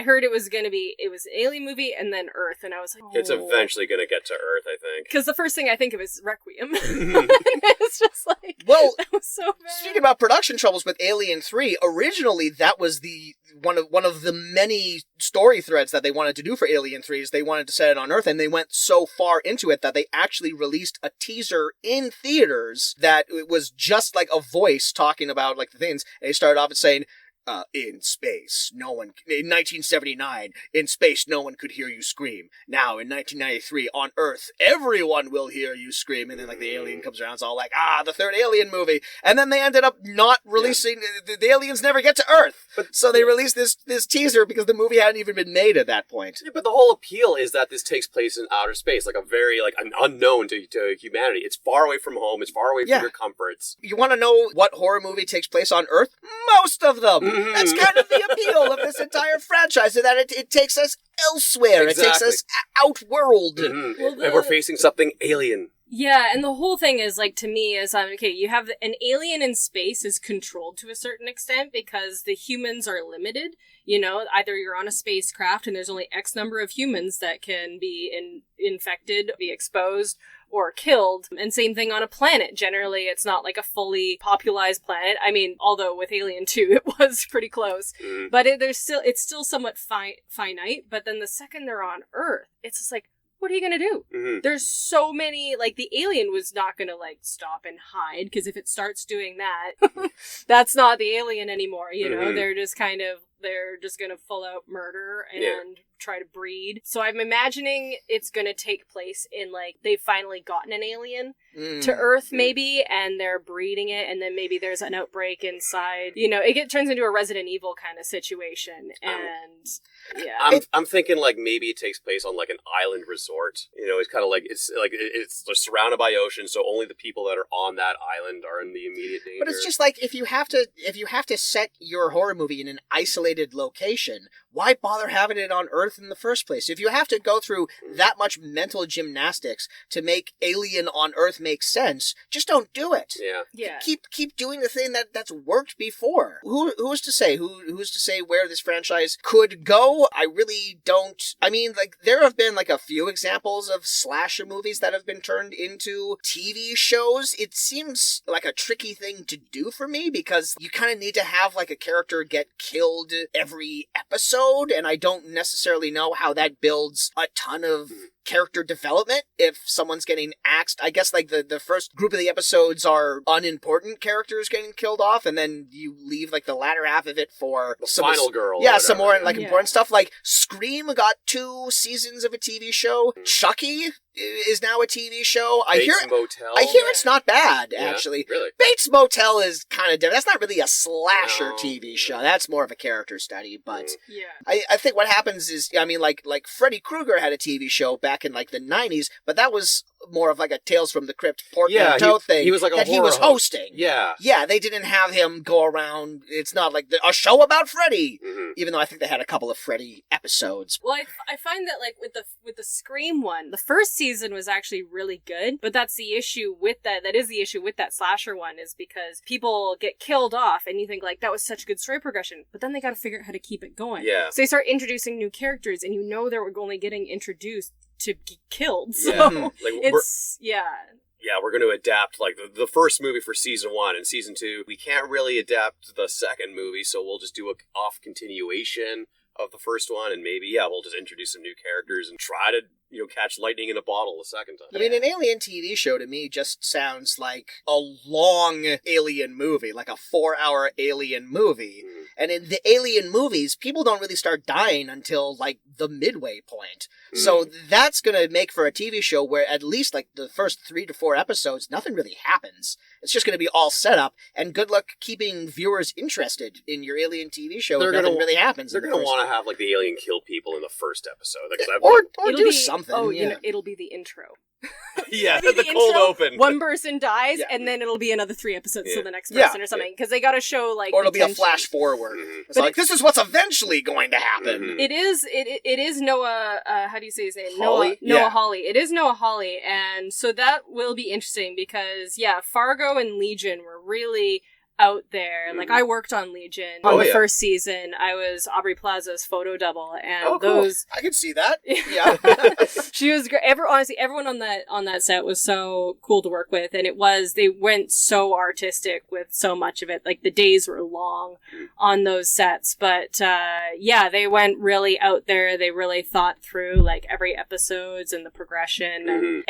[SPEAKER 3] heard it was an alien movie and then Earth, and I was like,
[SPEAKER 1] it's eventually going to get to Earth, I think.
[SPEAKER 3] Because the first thing I think of is Requiem. It's just like, that was so bad.
[SPEAKER 2] Speaking about production troubles with Alien 3, originally that was one of the many story threads that they wanted to do for Alien 3, is they wanted to set it on Earth, and they went so far into it that they actually released a teaser in theaters that it was just like a voice talking about like the things, and they started off saying, in space, no one, in 1979, in space, no one could hear you scream. Now, in 1993, on Earth, everyone will hear you scream. And then, like, the alien comes around, it's all like, the third Alien movie. And then they ended up not releasing, the aliens never get to Earth. So they released this teaser because the movie hadn't even been made at that point.
[SPEAKER 1] Yeah, but the whole appeal is that this takes place in outer space, like a very, like, an unknown to humanity. It's far away from home, it's far away from your comforts.
[SPEAKER 2] You want to know what horror movie takes place on Earth? Most of them! Mm-hmm. That's kind of the appeal of this entire franchise, that it takes us elsewhere. Exactly. It takes us outworld.
[SPEAKER 1] Mm-hmm. Well, and we're facing something alien.
[SPEAKER 3] Yeah, and the whole thing is, like, to me, is, okay, you have an alien in space is controlled to a certain extent because the humans are limited. You know, either you're on a spacecraft and there's only X number of humans that can be infected, be exposed, or killed. And same thing on a planet. Generally, it's not like a fully popularized planet. I mean, although with Alien 2, it was pretty close. But it's still somewhat finite. But then the second they're on Earth, it's just like, what are you going to do? Mm-hmm. There's so many, like, the alien was not going to, like, stop and hide, because if it starts doing that, that's not the alien anymore, you know? They're just kind of, they're just going to full out murder and try to breed. So I'm imagining it's going to take place in, like, they've finally gotten an alien to Earth, maybe, and they're breeding it, and then maybe there's an outbreak inside. You know, it turns into a Resident Evil kind of situation, and yeah.
[SPEAKER 1] I'm thinking, like, maybe it takes place on, like, an island resort. You know, it's kind of like, it's surrounded by ocean, so only the people that are on that island are in the immediate danger.
[SPEAKER 2] But it's just like, if you have to set your horror movie in an isolated location, why bother having it on Earth in the first place? If you have to go through that much mental gymnastics to make Alien on Earth make sense, just don't do it.
[SPEAKER 3] Yeah.
[SPEAKER 2] Keep doing the thing that's worked before. Who's to say? Who's to say where this franchise could go? I really don't. I mean, like, there have been, like, a few examples of slasher movies that have been turned into TV shows. It seems like a tricky thing to do for me, because you kind of need to have, like, a character get killed every episode, and I don't necessarily know how that builds a ton of character development if someone's getting axed. I guess, like, the first group of the episodes are unimportant characters getting killed off, and then you leave, like, the latter half of it for
[SPEAKER 1] the final girl.
[SPEAKER 2] Yeah, some more, like, important stuff. Like, Scream got 2 seasons of a TV show. Chucky is now a TV show.
[SPEAKER 1] Bates Motel.
[SPEAKER 2] I hear it's not bad, actually.
[SPEAKER 1] Really?
[SPEAKER 2] Bates Motel is kind of different. That's not really a slasher TV show. That's more of a character study, but I think what happens is, I mean, like Freddy Krueger had a TV show back in, like, the 90s, but that was more of, like, a Tales from the Crypt portmanteau thing.
[SPEAKER 1] He was like a
[SPEAKER 2] that he was hosting. Yeah, they didn't have him go around. It's not like a show about Freddy, even though I think they had a couple of Freddy episodes.
[SPEAKER 3] Well, I find that, like, with the Scream one, the first season was actually really good, but that's the issue with that is the issue with that slasher one, is because people get killed off and you think, like, that was such good story progression, but then they gotta figure out how to keep it going. So they start introducing new characters, and you know they're only getting introduced to get killed, so
[SPEAKER 1] like,
[SPEAKER 3] it's
[SPEAKER 1] we're going to adapt, like, the first movie for season 1 and season 2. We can't really adapt the second movie, so we'll just do a off continuation of the first one, and maybe, we'll just introduce some new characters and try to, you know, catch lightning in a bottle a second time.
[SPEAKER 2] I mean, an Alien TV show to me just sounds like a long Alien movie, like a 4-hour Alien movie. And in the Alien movies, people don't really start dying until, like, the midway point. So that's going to make for a TV show where at least, like, the first 3 to 4 episodes, nothing really happens. It's just going to be all set up, and good luck keeping viewers interested in your Alien TV show if nothing really happens.
[SPEAKER 1] They're going to want to have, like, the alien kill people in the first episode. Like,
[SPEAKER 2] or do something.
[SPEAKER 3] Oh, you know, it'll be the intro.
[SPEAKER 1] The cold open.
[SPEAKER 3] One person dies, and then it'll be another 3 episodes till the next person or something, because they got to show, like,
[SPEAKER 2] or it'll be a flash forward. It's like, this is what's eventually going to happen.
[SPEAKER 3] It is Noah. How do you say his name?
[SPEAKER 2] Hawley?
[SPEAKER 3] Noah Hawley. It is Noah Hawley, and so that will be interesting because Fargo and Legion were really out there. Like, I worked on Legion on the first season. I was Aubrey Plaza's photo double, and those
[SPEAKER 2] I can see that.
[SPEAKER 3] she was great. Honestly, everyone on that set was so cool to work with, and they went so artistic with so much of it. Like, the days were long on those sets, but they went really out there. They really thought through, like, every episodes and the progression, and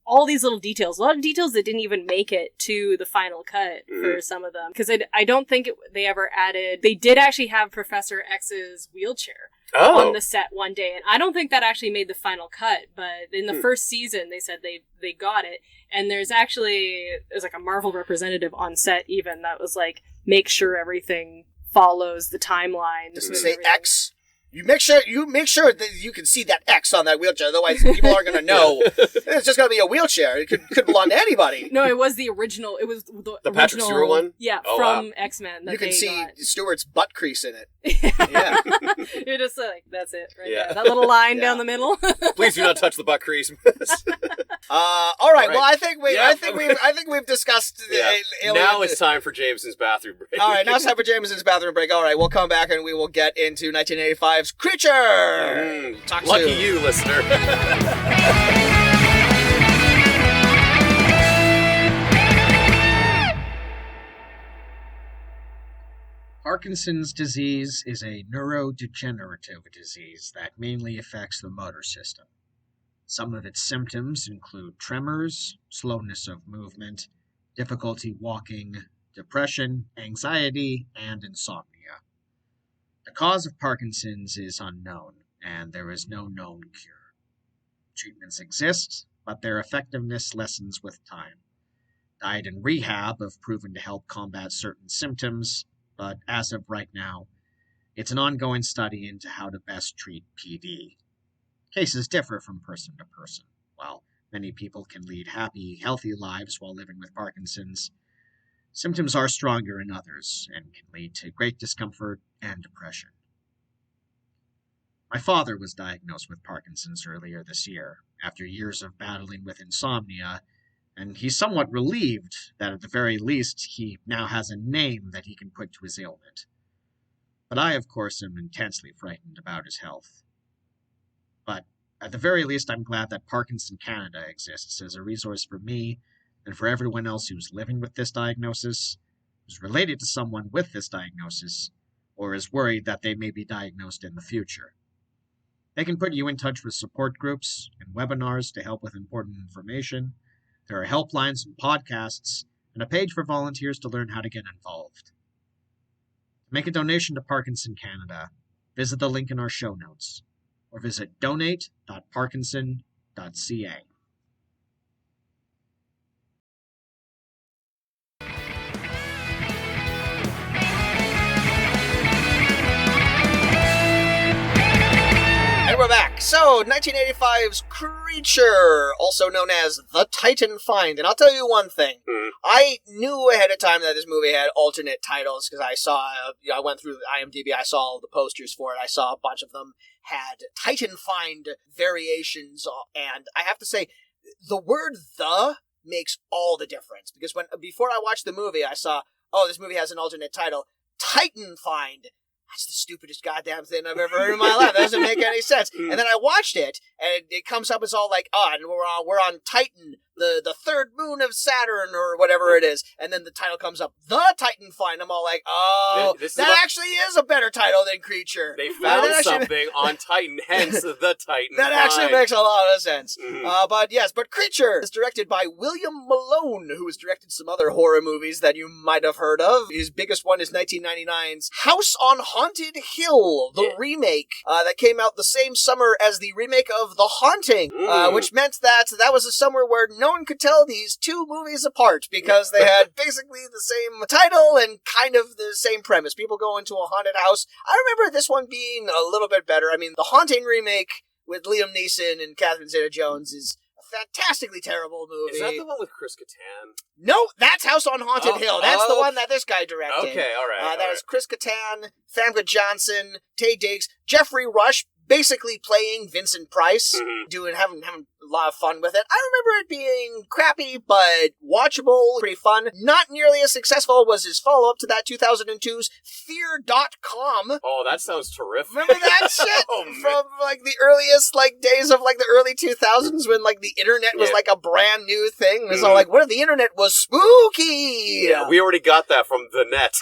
[SPEAKER 3] all these little details. A lot of details that didn't even make it to the final cut for some of them. Because I don't think they ever added... They did actually have Professor X's wheelchair on the set one day. And I don't think that actually made the final cut. But in the first season, they said they got it. And there's like a Marvel representative on set even that was like, make sure everything follows the timeline.
[SPEAKER 2] Does it say X? You make sure that you can see that X on that wheelchair. Otherwise, people aren't going to know. It's just going to be a wheelchair. It could belong to anybody.
[SPEAKER 3] No, it was the original. It was the
[SPEAKER 1] Patrick
[SPEAKER 3] original,
[SPEAKER 1] Stewart one?
[SPEAKER 3] Yeah, from X-Men.
[SPEAKER 2] You can see Stewart's butt crease in it.
[SPEAKER 3] Yeah. You're just like, that's it right there. That little line down the middle.
[SPEAKER 1] Please do not touch the butt crease.
[SPEAKER 2] All right. Well, I think we've discussed Alien.
[SPEAKER 1] Now it's time for Jameson's bathroom break.
[SPEAKER 2] All right, now it's time for Jameson's bathroom break. All right, we'll come back and we will get into 1985's Creature. Talk
[SPEAKER 1] Lucky
[SPEAKER 2] soon.
[SPEAKER 1] you, listener.
[SPEAKER 4] Parkinson's disease is a neurodegenerative disease that mainly affects the motor system. Some of its symptoms include tremors, slowness of movement, difficulty walking, depression, anxiety, and insomnia. The cause of Parkinson's is unknown, and there is no known cure. Treatments exist, but their effectiveness lessens with time. Diet and rehab have proven to help combat certain symptoms, but as of right now, it's an ongoing study into how to best treat PD. Cases differ from person to person. While many people can lead happy, healthy lives while living with Parkinson's, symptoms are stronger in others and can lead to great discomfort and depression. My father was diagnosed with Parkinson's earlier this year, after years of battling with insomnia, and he's somewhat relieved that at the very least he now has a name that he can put to his ailment. But I, of course, am intensely frightened about his health. But at the very least, I'm glad that Parkinson Canada exists as a resource for me and for everyone else who's living with this diagnosis, who's related to someone with this diagnosis, or is worried that they may be diagnosed in the future. They can put you in touch with support groups and webinars to help with important information. There are helplines and podcasts, and a page for volunteers to learn how to get involved. To make a donation to Parkinson Canada, visit the link in our show notes, or visit donate.parkinson.ca.
[SPEAKER 2] And we're back. So, 1985's Creature, also known as The Titan Find. And I'll tell you one thing. I knew ahead of time that this movie had alternate titles because I went through IMDb, I saw all the posters for it. I saw a bunch of them had Titan Find variations. And I have to say, the word "the" makes all the difference. Because before I watched the movie, I saw, this movie has an alternate title, Titan Find. That's the stupidest goddamn thing I've ever heard in my life. That doesn't make any sense. And then I watched it, and it comes up as all like, and we're on Titan, the third moon of Saturn, or whatever it is. And then the title comes up, The Titan Find. I'm all like, that actually is a better title than Creature.
[SPEAKER 1] They found something on Titan, hence The Titan
[SPEAKER 2] That
[SPEAKER 1] Find.
[SPEAKER 2] actually makes a lot of sense. But Creature is directed by William Malone, who has directed some other horror movies that you might have heard of. His biggest one is 1999's House on Haunted Hill, the remake that came out the same summer as the remake of The Haunting, which meant that was a summer where no one could tell these two movies apart because they had basically the same title and kind of the same premise. People go into a haunted house. I remember this one being a little bit better. I mean, The Haunting remake with Liam Neeson and Catherine Zeta-Jones is a fantastically terrible movie.
[SPEAKER 1] Is that the one with Chris Kattan?
[SPEAKER 2] No, that's House on Haunted Hill. That's the one that this guy directed.
[SPEAKER 1] Okay, all right.
[SPEAKER 2] That is Chris Kattan, Famke Johnson, Taye Diggs, Jeffrey Rush, basically playing Vincent Price, having a lot of fun with it. I remember it being crappy, but watchable, pretty fun. Not nearly as successful was his follow-up to that 2002's Fear.com.
[SPEAKER 1] Oh, that sounds terrific.
[SPEAKER 2] Remember that shit? From, the earliest, days of, the early 2000s when, the internet was, a brand new thing. It was all what if the internet was spooky?
[SPEAKER 1] Yeah, we already got that from the net.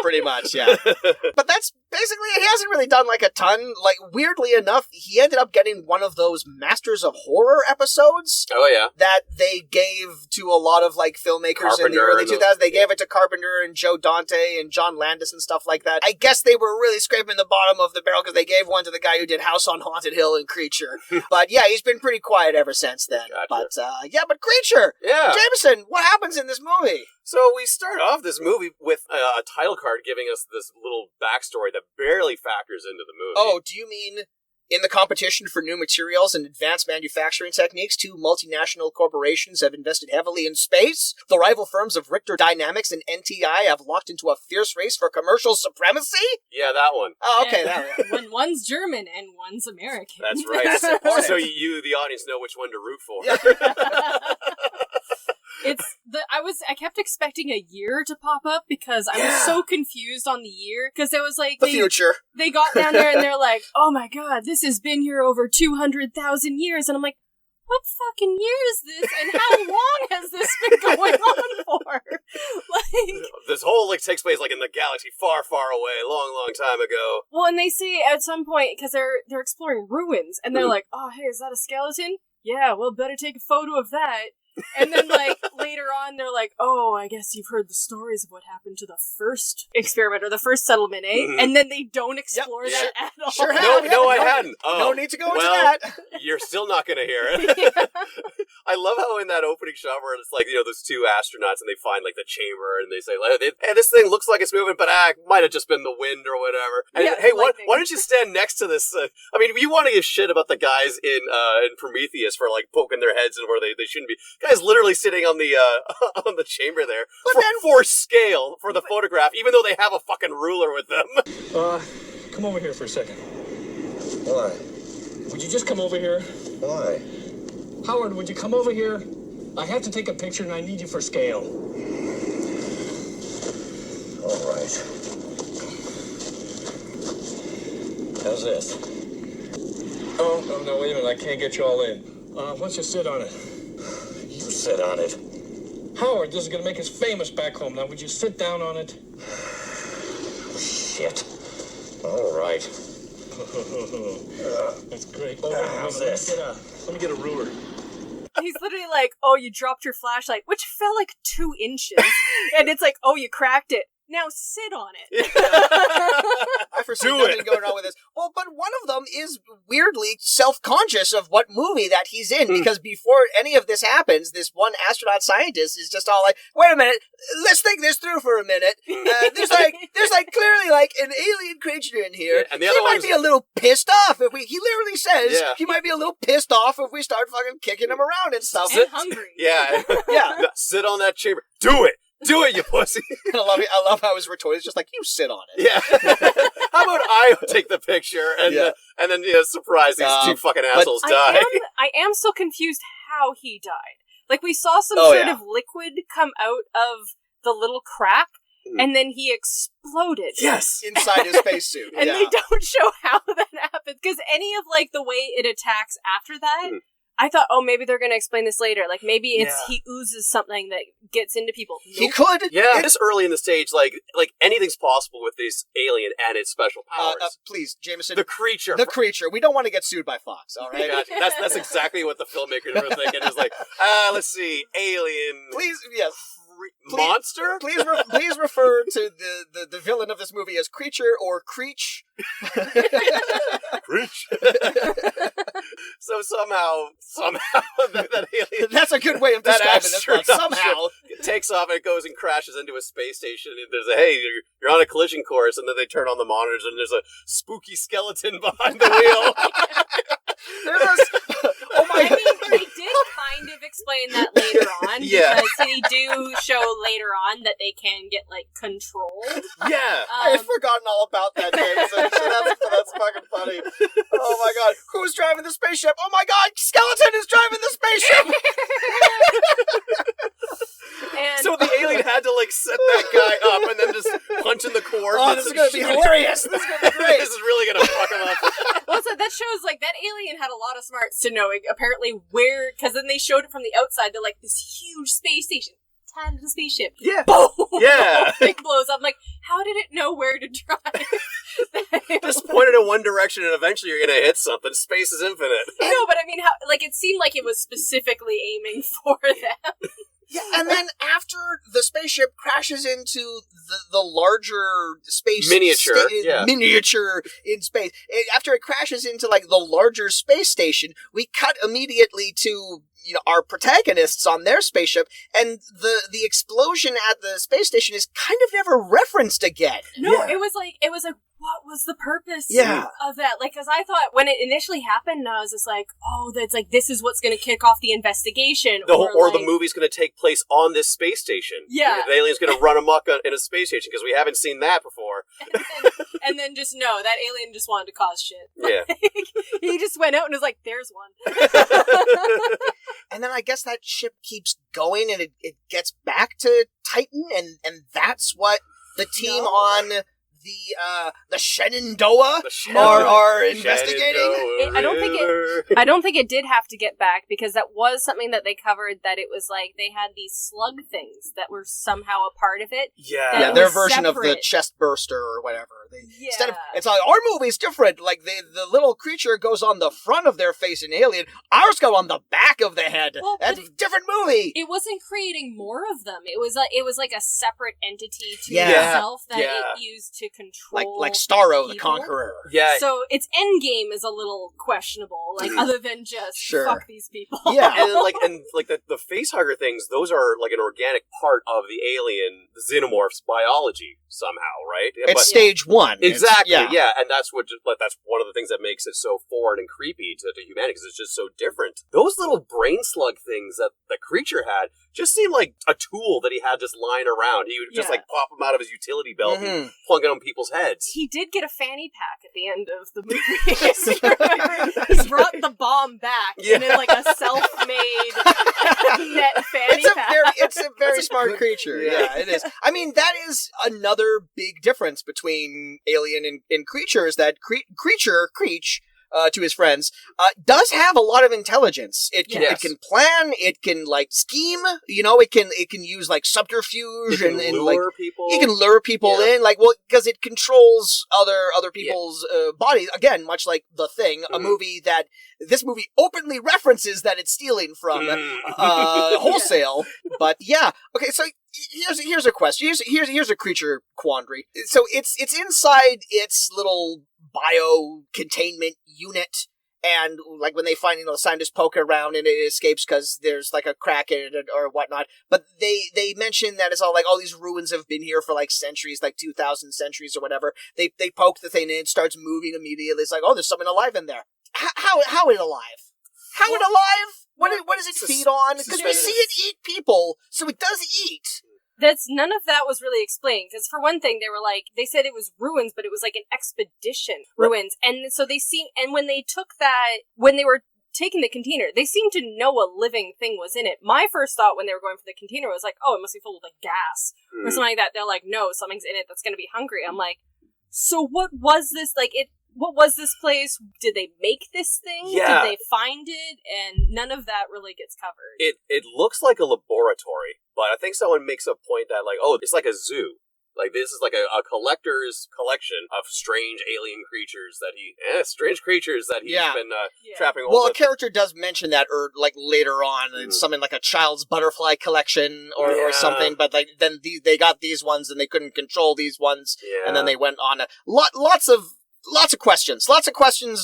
[SPEAKER 2] Pretty much, yeah. But that's basically, he hasn't really done like a ton. Like, weirdly enough, he ended up getting one of those Masters of Horror episodes.
[SPEAKER 1] Oh, yeah.
[SPEAKER 2] That they gave to a lot of like filmmakers in the early 2000s. They gave it to Carpenter and Joe Dante and John Landis and stuff like that. I guess they were really scraping the bottom of the barrel because they gave one to the guy who did House on Haunted Hill and Creature. But yeah, he's been pretty quiet ever since then.
[SPEAKER 1] Gotcha.
[SPEAKER 2] But Creature!
[SPEAKER 1] Yeah.
[SPEAKER 2] Jameson, what happens in this movie?
[SPEAKER 1] So we start off this movie with a title card giving us this little backstory that barely factors into the movie.
[SPEAKER 2] Oh, do you mean in the competition for new materials and advanced manufacturing techniques, two multinational corporations have invested heavily in space? The rival firms of Richter Dynamics and NTI have locked into a fierce race for commercial supremacy?
[SPEAKER 1] Yeah, that one.
[SPEAKER 2] Oh, okay, that one.
[SPEAKER 3] When one's German and one's American.
[SPEAKER 1] That's right. So you, the audience, know which one to root for.
[SPEAKER 2] Yeah.
[SPEAKER 3] I kept expecting a year to pop up because I was so confused on the year, because it was like
[SPEAKER 2] the future.
[SPEAKER 3] They got down there and they're like, "Oh my god, this has been here over 200,000 years," and I'm like, what fucking year is this, and how long has this been going on for? Like,
[SPEAKER 1] this whole takes place in the galaxy far, far away, long time ago.
[SPEAKER 3] Well, and they say at some point, because they're exploring ruins, and they're like, "Oh, hey, is that a skeleton? Yeah, well, better take a photo of that." And then, later on, they're like, "Oh, I guess you've heard the stories of what happened to the first experiment, or the first settlement, eh?"
[SPEAKER 1] Mm-hmm.
[SPEAKER 3] And then they don't explore that at all.
[SPEAKER 2] Sure
[SPEAKER 1] No, I hadn't. Oh,
[SPEAKER 2] no need to go into that.
[SPEAKER 1] You're still not going to hear it.
[SPEAKER 3] Yeah.
[SPEAKER 1] I love how in that opening shot where it's those two astronauts and they find the chamber and they say, "Hey, this thing looks like it's moving, but it might have just been the wind or whatever." And hey, why don't you stand next to this? You want to give shit about the guys in Prometheus for poking their heads in where they shouldn't be. Guy's literally sitting on the on the chamber there for scale for the photograph, even though they have a fucking ruler with them.
[SPEAKER 5] Come over here for a second.
[SPEAKER 6] Why?
[SPEAKER 5] Would you just come over here?
[SPEAKER 6] Why?
[SPEAKER 5] Howard, would you come over here? I have to take a picture and I need you for scale.
[SPEAKER 6] All right. How's this?
[SPEAKER 5] Oh, no, wait a minute. I can't get you all in. Why don't you sit on it?
[SPEAKER 6] You sit on it.
[SPEAKER 5] Howard, this is going to make us famous back home. Now, would you sit down on it?
[SPEAKER 6] Shit. All right.
[SPEAKER 5] That's great.
[SPEAKER 6] How's this?
[SPEAKER 5] Let me get a ruler.
[SPEAKER 3] He's literally like, "Oh, you dropped your flashlight," which fell 2 inches. And it's like, "Oh, you cracked it. Now sit on it."
[SPEAKER 2] I foresee nothing going on with this. Well, but one of them is weirdly self-conscious of what movie that he's in, because before any of this happens, this one astronaut scientist is just all like, "Wait a minute, let's think this through for a minute. There's clearly an alien creature in here.
[SPEAKER 1] Yeah, and the
[SPEAKER 2] he
[SPEAKER 1] other
[SPEAKER 2] might be a little pissed off if he literally says he might be a little pissed off if we start fucking kicking him around and stuff.
[SPEAKER 3] And hungry.
[SPEAKER 1] Yeah.
[SPEAKER 2] Yeah.
[SPEAKER 1] Sit on that chamber. Do it. Do it, you pussy.
[SPEAKER 2] I love how his retort is just like, "You sit on it."
[SPEAKER 1] Yeah. How about I take the picture and then surprise these two fucking assholes die.
[SPEAKER 3] I am so confused how he died. We saw some sort of liquid come out of the little crack, and then he exploded.
[SPEAKER 1] Yes.
[SPEAKER 2] Inside his spacesuit.
[SPEAKER 3] And they don't show how that happened, because any of the way it attacks after that, I thought, oh, maybe they're going to explain this later. Maybe it's he oozes something that gets into people. Nope.
[SPEAKER 2] He could.
[SPEAKER 1] Yeah, this early in the stage, anything's possible with this alien and its special powers.
[SPEAKER 2] Please, Jameson.
[SPEAKER 1] The creature.
[SPEAKER 2] The creature. We don't want to get sued by Fox, all right?
[SPEAKER 1] Gotcha. That's exactly what the filmmakers were thinking. It's let's see, alien.
[SPEAKER 2] Please, yes.
[SPEAKER 1] Monster?
[SPEAKER 2] Please refer to the villain of this movie as Creature or Creech.
[SPEAKER 1] Creech. So somehow that alien.
[SPEAKER 2] That's a good way of describing this one. Somehow
[SPEAKER 1] it takes off and it goes and crashes into a space station. And there's hey, you're on a collision course, and then they turn on the monitors, and there's a spooky skeleton behind the wheel.
[SPEAKER 2] Oh my God.
[SPEAKER 3] They did kind of explain that later on, because they do show later on that they can get controlled.
[SPEAKER 1] Yeah,
[SPEAKER 2] I had forgotten all about that, Jameson. So that's fucking funny. Oh my God, who's driving the spaceship? Oh my God, Skeleton is driving the spaceship.
[SPEAKER 3] And
[SPEAKER 1] so the alien had to set that guy up and then just punch in the cord.
[SPEAKER 2] Oh, this is gonna be hilarious. This is gonna be great.
[SPEAKER 1] This is really gonna fuck him up.
[SPEAKER 3] Well, so that shows that alien had a lot of smarts to know apparently where, because then they showed it from the outside to this huge space station. Time of the spaceship.
[SPEAKER 1] Yeah.
[SPEAKER 3] Boom!
[SPEAKER 1] Yeah.
[SPEAKER 3] It blows up. I'm like, how how did it know where to drive?
[SPEAKER 1] Just point it in one direction and eventually you're going to hit something. Space is infinite.
[SPEAKER 3] No, but I mean, it seemed like it was specifically aiming for them.
[SPEAKER 2] Yeah, and then after the spaceship crashes into the larger space miniature in space, after it crashes into like the larger space station, we cut immediately to our protagonists on their spaceship, and the explosion at the space station is kind of never referenced again.
[SPEAKER 3] No, it was like what was the purpose of that? Like, because I thought when it initially happened, I was just like, oh, that's like, this is what's going to kick off the investigation.
[SPEAKER 1] Or the movie's going to take place on this space station.
[SPEAKER 3] Yeah.
[SPEAKER 1] The alien's going to run amok in a space station, because we haven't seen that before.
[SPEAKER 3] and then just, no, that alien just wanted to cause shit.
[SPEAKER 1] Yeah.
[SPEAKER 3] He just went out and was like, there's one.
[SPEAKER 2] And then I guess that ship keeps going, and it gets back to Titan, and that's what the team on the Shenandoah are investigating.
[SPEAKER 3] I don't think it did have to get back, because that was something that they covered, that it was like they had these slug things that were somehow a part of it.
[SPEAKER 2] Yeah, their version of the chest burster or whatever. Instead of, it's like, our movie's different. Like the little creature goes on the front of their face in Alien. Ours go on the back of the head. Well, that's a different movie.
[SPEAKER 3] It wasn't creating more of them. It was like a separate entity to itself that it used to control.
[SPEAKER 2] Like Starro, the Conqueror.
[SPEAKER 1] Yeah.
[SPEAKER 3] So its end game is a little questionable. Like, other than just fuck these people.
[SPEAKER 2] Yeah.
[SPEAKER 1] and the facehugger things, those are like an organic part of the alien, the xenomorph's biology somehow, right?
[SPEAKER 2] It's stage one.
[SPEAKER 1] Exactly. Yeah. And that's one of the things that makes it so foreign and creepy to humanity, because it's just so different. Those little brain slug things that the creature had just seemed like a tool that he had just lying around. He would just like pop them out of his utility belt and plunk it on people's heads.
[SPEAKER 3] He did get a fanny pack at the end of the movie. He brought the bomb back in like a self-made net fanny pack.
[SPEAKER 2] It's a very smart creature. Yeah, it is. I mean, that is another big difference between Alien and Creature, is that Creech, to his friends, does have a lot of intelligence. It can plan, it can like scheme, it can use like subterfuge and lure people. It can lure people in, because it controls other people's bodies. Again, much like The Thing, a movie that this movie openly references that it's stealing from wholesale. But okay, so here's a question. Here's a creature quandary. So it's inside its little bio containment unit, and like when they find the scientists poke around and it escapes because there's like a crack in it or whatnot. But they mention that it's all like, all these ruins have been here for like centuries, like 2,000 centuries or whatever. They poke the thing and it starts moving immediately. It's like, oh, there's something alive in there. How it alive? How it alive? What does it feed on? Because we see it eat people, so it does eat.
[SPEAKER 3] None of that was really explained, because for one thing, they said it was ruins, but it was like an expedition ruins. And so and when they were taking the container, they seemed to know a living thing was in it. My first thought when they were going for the container was like, oh, it must be full of like gas or something like that. They're like, no, something's in it that's going to be hungry. I'm like, so what was this? What was this place? Did they make this thing?
[SPEAKER 1] Yeah.
[SPEAKER 3] Did they find it? And none of that really gets covered.
[SPEAKER 1] It looks like a laboratory, but I think someone makes a point that like, oh, it's like a zoo. Like, this is like a collector's collection of strange alien creatures that he's been trapping all.
[SPEAKER 2] Well, a character does mention that, or like later on, it's something like a child's butterfly collection or something. But like then they got these ones and they couldn't control these ones, and then they went on lots of questions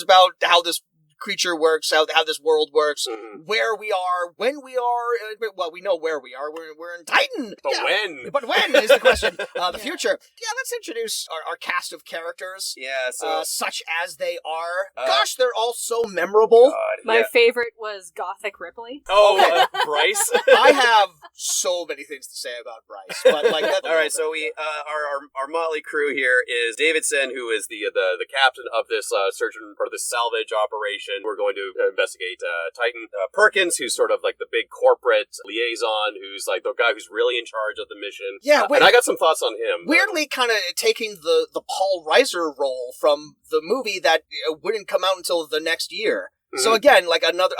[SPEAKER 2] about how this creature works, how this world works, where we are, when we are. Well, we know where we are. We're in Titan.
[SPEAKER 1] But when?
[SPEAKER 2] But when is the question? The future. Yeah, let's introduce our cast of characters.
[SPEAKER 1] Yeah, so
[SPEAKER 2] such as they are. Gosh, they're all so memorable.
[SPEAKER 1] God,
[SPEAKER 3] My favorite was Gothic Ripley.
[SPEAKER 1] Oh, Bryce.
[SPEAKER 2] I have so many things to say about Bryce, but like that.
[SPEAKER 1] All right, so we our motley crew here is Davidson, who is the captain of this search or this salvage operation. We're going to investigate Titan. Perkins, who's sort of like the big corporate liaison, who's like the guy who's really in charge of the mission.
[SPEAKER 2] Yeah,
[SPEAKER 1] and I got some thoughts on him.
[SPEAKER 2] Weirdly, kind of taking the Paul Reiser role from the movie that wouldn't come out until the next year. So again, like another.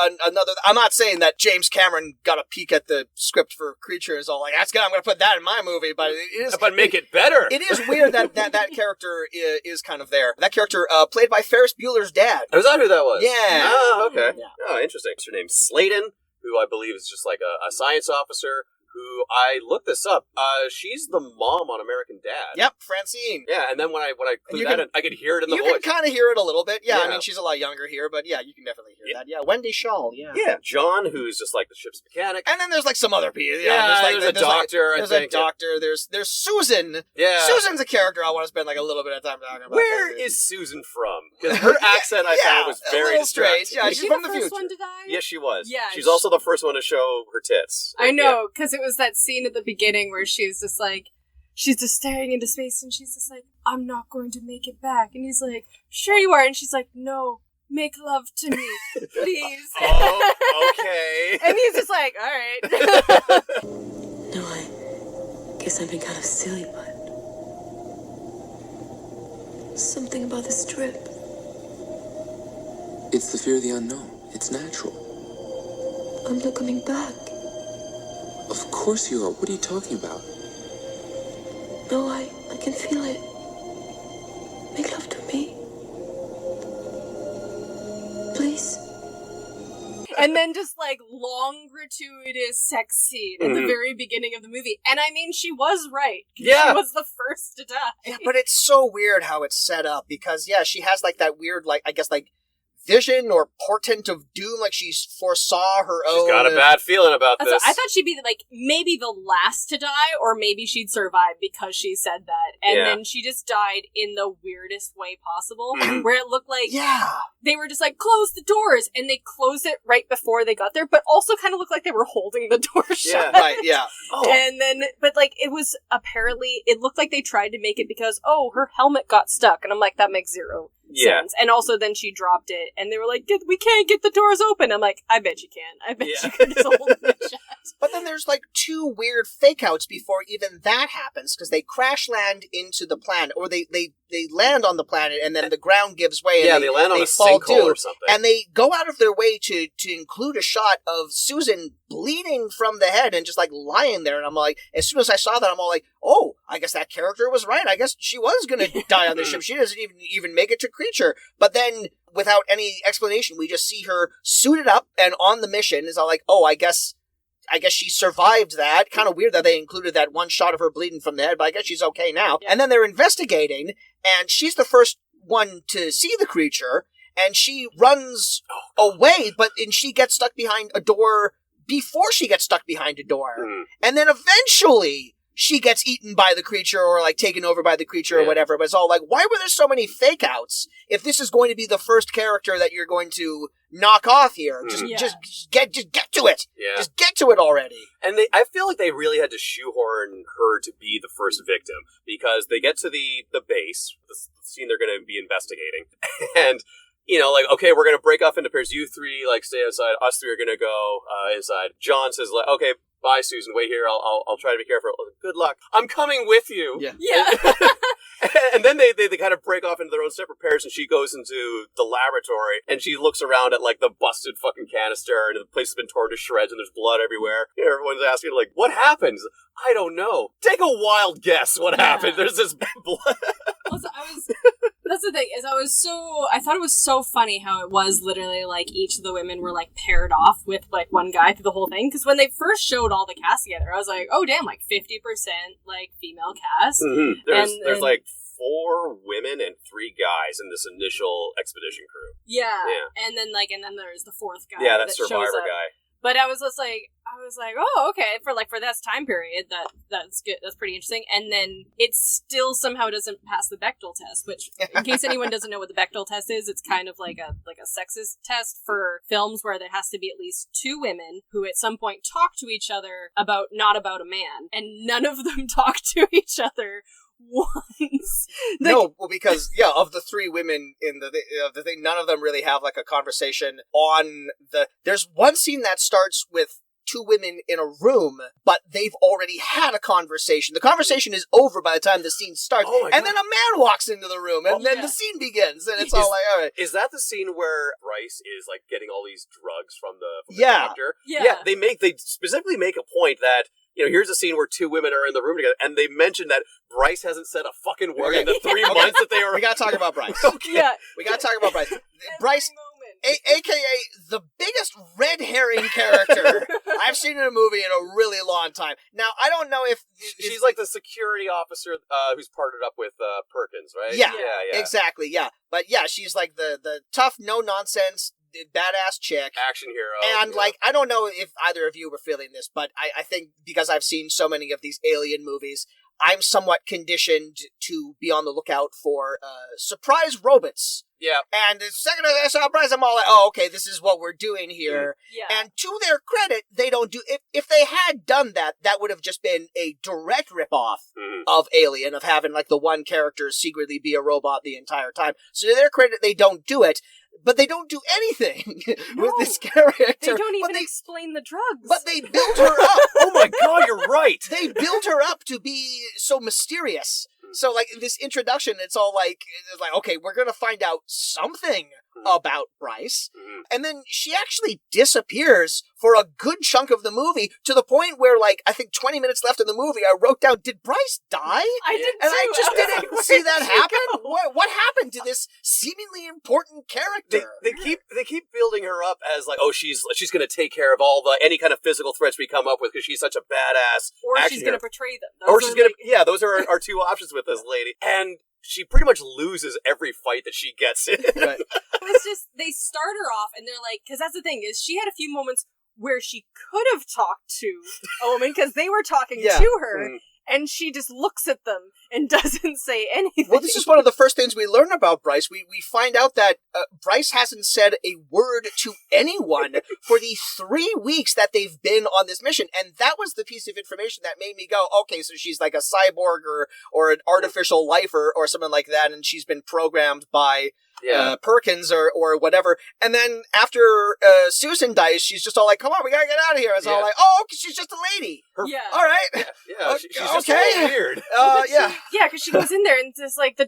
[SPEAKER 2] I'm not saying that James Cameron got a peek at the script for Creature is all like, that's good. I'm going to put that in my movie, but it is.
[SPEAKER 1] But make it better.
[SPEAKER 2] It is weird that character is kind of there. That character, played by Ferris Bueller's dad.
[SPEAKER 1] Was that who that was?
[SPEAKER 2] Yeah.
[SPEAKER 1] Oh, okay.
[SPEAKER 2] Yeah.
[SPEAKER 1] Oh, interesting. Her name's Sladen, who I believe is just like a science officer. Who I looked this up. She's the mom on American Dad.
[SPEAKER 2] Yep, Francine.
[SPEAKER 1] Yeah, and then when I clued that in, I could hear it in the voice.
[SPEAKER 2] You can kind of hear it a little bit. Yeah,
[SPEAKER 1] Yeah.
[SPEAKER 2] I mean, she's a lot younger here, but yeah, you can definitely hear that. Yeah, Wendy Shaw, yeah.
[SPEAKER 1] Yeah, John, who's just like the ship's mechanic.
[SPEAKER 2] And then there's like some other people.
[SPEAKER 1] Yeah, there's a doctor,
[SPEAKER 2] There's
[SPEAKER 1] I think.
[SPEAKER 2] a doctor. There's Susan.
[SPEAKER 1] Yeah.
[SPEAKER 2] Susan's a character I want to spend like a little bit of time talking about.
[SPEAKER 1] Where is Susan from? Because her accent I found was
[SPEAKER 2] a
[SPEAKER 1] very
[SPEAKER 2] little strange.
[SPEAKER 1] distracting.
[SPEAKER 2] Yeah,
[SPEAKER 3] Was
[SPEAKER 2] she's
[SPEAKER 3] she
[SPEAKER 2] from
[SPEAKER 3] the
[SPEAKER 2] the
[SPEAKER 3] first
[SPEAKER 2] future.
[SPEAKER 3] one to die?
[SPEAKER 1] Yes, she was.
[SPEAKER 3] Yeah,
[SPEAKER 1] She's also the first one to show her tits.
[SPEAKER 3] I know, because it was that scene at the beginning where she's just like, she's just staring into space and she's just like, I'm not going to make it back. And he's like, sure you are. And she's like, no, make love to me, please.
[SPEAKER 1] Oh, okay.
[SPEAKER 3] And he's just like, all right.
[SPEAKER 7] No, I guess I've been kind of silly, but something about this trip.
[SPEAKER 8] It's the fear of the unknown. It's natural.
[SPEAKER 7] I'm not coming back.
[SPEAKER 8] Of course you are. What are you talking about?
[SPEAKER 7] No, I can feel it. Make love to me. Please.
[SPEAKER 3] And then just like long gratuitous sex scene at the very beginning of the movie. And I mean, she was right. 'Cause
[SPEAKER 1] Yeah.
[SPEAKER 3] She was the first to die.
[SPEAKER 2] Yeah, but it's so weird how it's set up because, yeah, she has like that weird, like, I guess, like, vision or portent of doom, like she foresaw her own.
[SPEAKER 1] She's got a bad feeling about
[SPEAKER 3] So
[SPEAKER 1] this.
[SPEAKER 3] I thought she'd be like maybe the last to die, or maybe she'd survive because she said that. And
[SPEAKER 1] Yeah.
[SPEAKER 3] then she just died in the weirdest way possible, where it looked like
[SPEAKER 2] Yeah.
[SPEAKER 3] they were just like, close the doors, and they closed it right before they got there, but also kind of looked like they were holding the door shut.
[SPEAKER 2] Right, yeah.
[SPEAKER 1] Oh.
[SPEAKER 3] And then, but like, it was apparently, it looked like they tried to make it because, oh, her helmet got stuck. And I'm like, that makes zero
[SPEAKER 1] Yeah.
[SPEAKER 3] sense. And also then she dropped it, and they were like, we can't get the doors open. I'm like, I bet you can. I bet
[SPEAKER 1] Yeah.
[SPEAKER 3] you could just hold it shut.
[SPEAKER 2] But then there's like two weird fake outs before even that happens, because they crash land into the planet, or they land on the planet, and then the ground gives way.
[SPEAKER 1] Yeah,
[SPEAKER 2] and
[SPEAKER 1] they land on a
[SPEAKER 2] fall
[SPEAKER 1] sinkhole
[SPEAKER 2] due,
[SPEAKER 1] or something.
[SPEAKER 2] And they go out of their way to include a shot of Susan bleeding from the head and just like lying there. And I'm like, as soon as I saw that, I'm all like, oh, I guess that character was right. I guess she was going to die on the ship. She doesn't even make it to Creature. But then, without any explanation, we just see her suited up and on the mission. Is all like, oh, I guess she survived that. Kind of weird that they included that one shot of her bleeding from the head, but I guess she's okay now.
[SPEAKER 3] Yeah.
[SPEAKER 2] And then they're investigating, and she's the first one to see the creature, and she runs away, and she gets stuck behind a door before she gets stuck behind a door. And then eventually she gets eaten by the creature, or like taken over by the creature, or whatever. But it's all like, why were there so many fake outs if this is going to be the first character that you're going to knock off here? Just get to it.
[SPEAKER 1] Yeah.
[SPEAKER 2] Just get to it already.
[SPEAKER 1] And I feel like they really had to shoehorn her to be the first victim, because they get to the base, the scene they're going to be investigating, and, you know, like, okay, we're going to break off into pairs. You three, like, stay outside. Us three are going to go inside. John says, like, okay, bye, Susan. Wait here. I'll try to be careful. Good luck. I'm coming with you.
[SPEAKER 2] Yeah.
[SPEAKER 3] Yeah.
[SPEAKER 1] And then they kind of break off into their own separate pairs, and she goes into the laboratory, and she looks around at, like, the busted fucking canister, and the place has been torn to shreds, and there's blood everywhere. You know, everyone's asking, like, what happened? I don't know. Take a wild guess what happened. There's this blood.
[SPEAKER 3] Also, that's the thing, is I thought it was so funny how it was literally like each of the women were like paired off with like one guy through the whole thing. Because when they first showed all the cast together, I was like, oh damn, like 50% like female cast.
[SPEAKER 1] Mm-hmm. There's
[SPEAKER 3] and
[SPEAKER 1] like 4 women and 3 guys in this initial expedition crew.
[SPEAKER 3] Yeah. And then there's the 4th guy.
[SPEAKER 1] Yeah, that
[SPEAKER 3] shows
[SPEAKER 1] survivor
[SPEAKER 3] up.
[SPEAKER 1] guy.
[SPEAKER 3] But I was like, oh, okay, for this time period, that's good. That's pretty interesting. And then it still somehow doesn't pass the Bechdel test, which, in case anyone doesn't know what the Bechdel test is, it's kind of like a sexist test for films where there has to be at least 2 women who at some point talk to each other not about a man, and none of them talk to each other once.
[SPEAKER 2] No, well, because of the 3 women in the thing, none of them really have like a conversation on the. There's one scene that starts with two women in a room, but they've already had a conversation. The conversation is over by the time the scene starts, and then a man walks into the room, and then the scene begins, and it's all like, all right.
[SPEAKER 1] Is that the scene where Bryce is like getting all these drugs from the doctor?
[SPEAKER 3] Yeah.
[SPEAKER 1] They specifically make a point that, you know, here's a scene where two women are in the room together, and they mention that Bryce hasn't said a fucking word in the 3 months that they were.
[SPEAKER 2] We gotta talk about Bryce.
[SPEAKER 1] Okay.
[SPEAKER 3] Yeah.
[SPEAKER 2] We gotta talk about Bryce. Bryce, AKA the biggest red herring character I've seen in a movie in a really long time. Now, I don't know if...
[SPEAKER 1] She's like the security officer who's partnered up with Perkins, right?
[SPEAKER 2] Yeah, exactly, yeah. But yeah, she's like the tough, no-nonsense, badass chick.
[SPEAKER 1] Action hero.
[SPEAKER 2] And like, I don't know if either of you were feeling this, but I think because I've seen so many of these alien movies, I'm somewhat conditioned to be on the lookout for surprise robots.
[SPEAKER 1] Yeah.
[SPEAKER 2] And the second I saw Bryce, I'm all like, oh, okay, this is what we're doing here.
[SPEAKER 3] Yeah.
[SPEAKER 2] And to their credit, they don't do... If they had done that, that would have just been a direct ripoff of Alien, of having like the one character secretly be a robot the entire time. So to their credit, they don't do it. But they don't do anything with this character.
[SPEAKER 3] They don't even explain the drugs.
[SPEAKER 2] But they build her up.
[SPEAKER 1] Oh my god, you're right.
[SPEAKER 2] They build her up to be so mysterious. So, like, in this introduction, it's like, okay, we're going to find out something about Bryce. And then she actually disappears for a good chunk of the movie, to the point where, like, I think 20 minutes left in the movie, I wrote down, did Bryce die?
[SPEAKER 3] I did
[SPEAKER 2] And
[SPEAKER 3] too.
[SPEAKER 2] I just didn't see that happen. What happened to this seemingly important character?
[SPEAKER 1] They keep building her up as like, oh, she's going to take care of any kind of physical threats we come up with because she's such a badass.
[SPEAKER 3] Or
[SPEAKER 1] action
[SPEAKER 3] she's going to
[SPEAKER 1] hero.
[SPEAKER 3] portray them.
[SPEAKER 1] Those are our two options with this lady. And she pretty much loses every fight that she gets in.
[SPEAKER 2] Right.
[SPEAKER 3] It's just, they start her off and they're like, because that's the thing, is she had a few moments where she could have talked to a woman because they were talking to her. And she just looks at them and doesn't say anything.
[SPEAKER 2] Well, this is one of the first things we learn about Bryce. We find out that Bryce hasn't said a word to anyone for the 3 weeks that they've been on this mission. And that was the piece of information that made me go, okay, so she's like a cyborg or an artificial lifer or something like that, and she's been programmed by Perkins or whatever. And then after Susan dies, she's just all like, come on, we gotta get out of here. It's all like, oh, okay, she's just a lady. All right.
[SPEAKER 1] Yeah, she's just a little weird.
[SPEAKER 3] Yeah, because she goes in there and just like the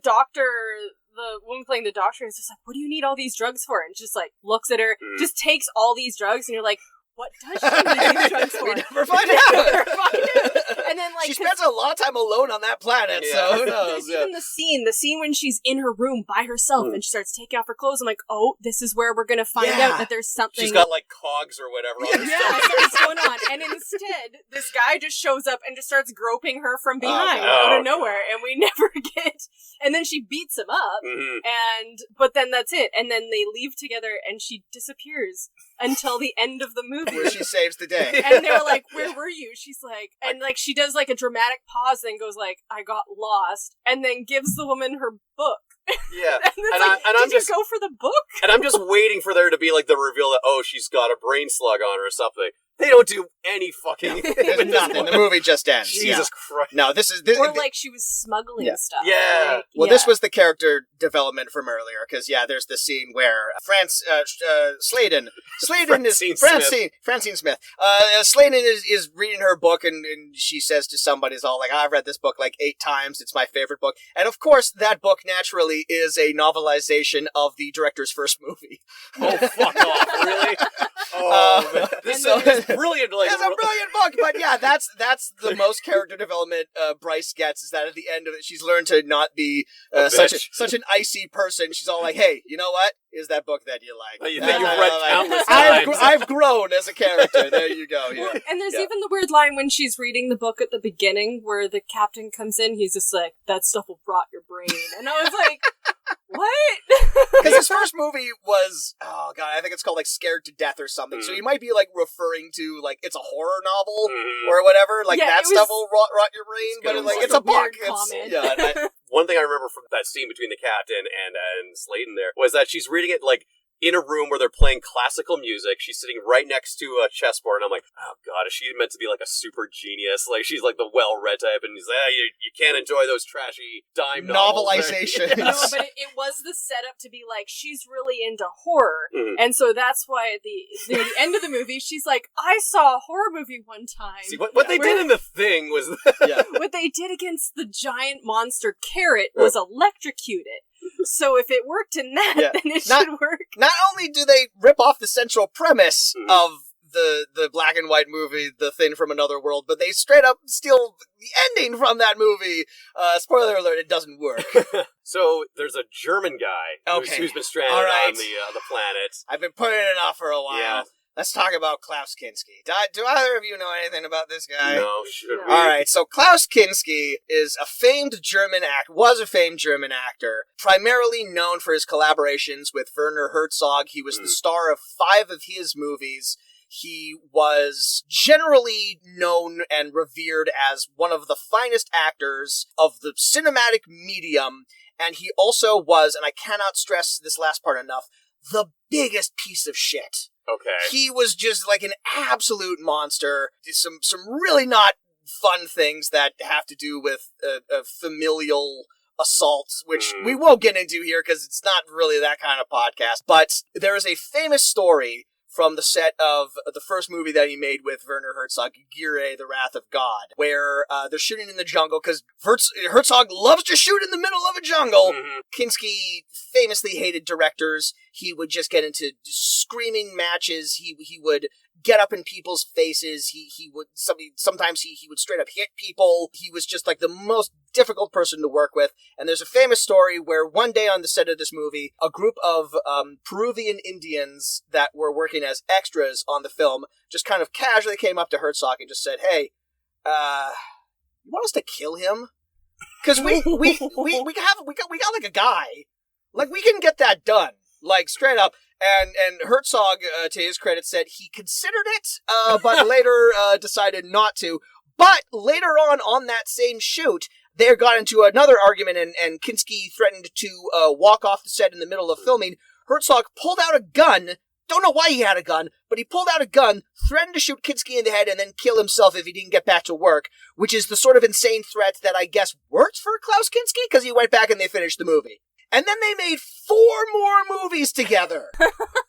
[SPEAKER 3] woman playing the doctor is just like, what do you need all these drugs for? And just like looks at her, just takes all these drugs, and you're like, what does she need these drugs for?
[SPEAKER 2] We never find out.
[SPEAKER 3] And then like
[SPEAKER 2] she spends a lot of time alone on that planet, so who knows?
[SPEAKER 3] Even the scene when she's in her room by herself and she starts taking off her clothes, I'm like, oh, this is where we're gonna find out that there's something.
[SPEAKER 1] She's got like cogs or whatever on her
[SPEAKER 3] something's going on. And instead, this guy just shows up and just starts groping her from behind out of nowhere, and we never get. And then she beats him up, but then that's it. And then they leave together, and she disappears until the end of the movie,
[SPEAKER 2] where she saves the day.
[SPEAKER 3] And they're like, where were you? She's like, and like she does like a dramatic pause, then goes like, I got lost, and then gives the woman her book.
[SPEAKER 1] Yeah.
[SPEAKER 3] Did you go for the book?
[SPEAKER 1] And I'm just waiting for there to be like the reveal that, oh, she's got a brain slug on her or something. They don't do any fucking...
[SPEAKER 2] There's nothing. The movie just ends.
[SPEAKER 1] Jesus Christ.
[SPEAKER 2] No, this is...
[SPEAKER 3] Or like she was smuggling stuff.
[SPEAKER 1] Yeah.
[SPEAKER 3] Like,
[SPEAKER 2] well, this was the character development from earlier, because, there's the scene where Francine Smith. Sladen is reading her book, and she says to somebody, all like, I've read this book like 8 times. It's my favorite book. And of course, that book naturally is a novelization of the director's first movie.
[SPEAKER 1] Oh, fuck off. Really? Oh, man. This is brilliant. Like,
[SPEAKER 2] it's a brilliant book, but that's the most character development Bryce gets, is that at the end of it, she's learned to not be such an icy person. She's all like, hey, you know what? Is that book that you like?
[SPEAKER 1] You've read countless times.
[SPEAKER 2] I've grown as a character. There you go. Yeah.
[SPEAKER 3] Well, and there's even the weird line when she's reading the book at the beginning where the captain comes in. He's just like, that stuff will rot your brain. And I was like, what?
[SPEAKER 2] Because his first movie was, oh god, I think it's called like Scared to Death or something. So you might be like referring to like it's a horror novel or whatever. Like that stuff will rot your brain, but it's a book.
[SPEAKER 1] One thing I remember from that scene between the captain and Sladen there was that she's reading it like in a room where they're playing classical music. She's sitting right next to a chessboard, and I'm like, oh god, is she meant to be like a super genius? Like, she's like the well-read type, and he's like, you can't enjoy those trashy dime novels.
[SPEAKER 2] Novelization.
[SPEAKER 3] No, but it was the setup to be like, she's really into horror. And so that's why at the end of the movie, she's like, I saw a horror movie one time.
[SPEAKER 1] See, what they did in The Thing was...
[SPEAKER 3] What they did against the giant monster carrot was electrocute it. So if it worked in that, then it should work.
[SPEAKER 2] Not only do they rip off the central premise of the black and white movie, The Thing from Another World, but they straight up steal the ending from that movie. Spoiler alert, it doesn't work.
[SPEAKER 1] So there's a German guy who's been stranded on the planet.
[SPEAKER 2] I've been putting it off for a while.
[SPEAKER 1] Yeah.
[SPEAKER 2] Let's talk about Klaus Kinski. Do either of you know anything about this guy?
[SPEAKER 1] No, should we?
[SPEAKER 2] All right, so Klaus Kinski was a famed German actor, primarily known for his collaborations with Werner Herzog. He was the star of 5 of his movies. He was generally known and revered as one of the finest actors of the cinematic medium, and he also was, and I cannot stress this last part enough, the biggest piece of shit.
[SPEAKER 1] Okay.
[SPEAKER 2] He was just like an absolute monster. Some really not fun things that have to do with familial assault, which we won't get into here because it's not really that kind of podcast. But there is a famous story from the set of the first movie that he made with Werner Herzog, Gire, The Wrath of God, where they're shooting in the jungle, because Herzog loves to shoot in the middle of a jungle. Kinski famously hated directors. He would just get into screaming matches. He would get up in people's faces. He would sometimes he would straight up hit people. He was just like the most difficult person to work with. And there's a famous story where one day on the set of this movie, a group of Peruvian Indians that were working as extras on the film just kind of casually came up to Herzog and just said, "Hey, you want us to kill him? Because we got like a guy, like we can get that done, like straight up." And Herzog, to his credit, said he considered it, but later decided not to. But later on that same shoot, they got into another argument, and Kinski threatened to walk off the set in the middle of filming. Herzog pulled out a gun. Don't know why he had a gun, but he pulled out a gun, threatened to shoot Kinski in the head, and then kill himself if he didn't get back to work, which is the sort of insane threat that I guess worked for Klaus Kinski, because he went back and they finished the movie. And then they made 4 more movies together.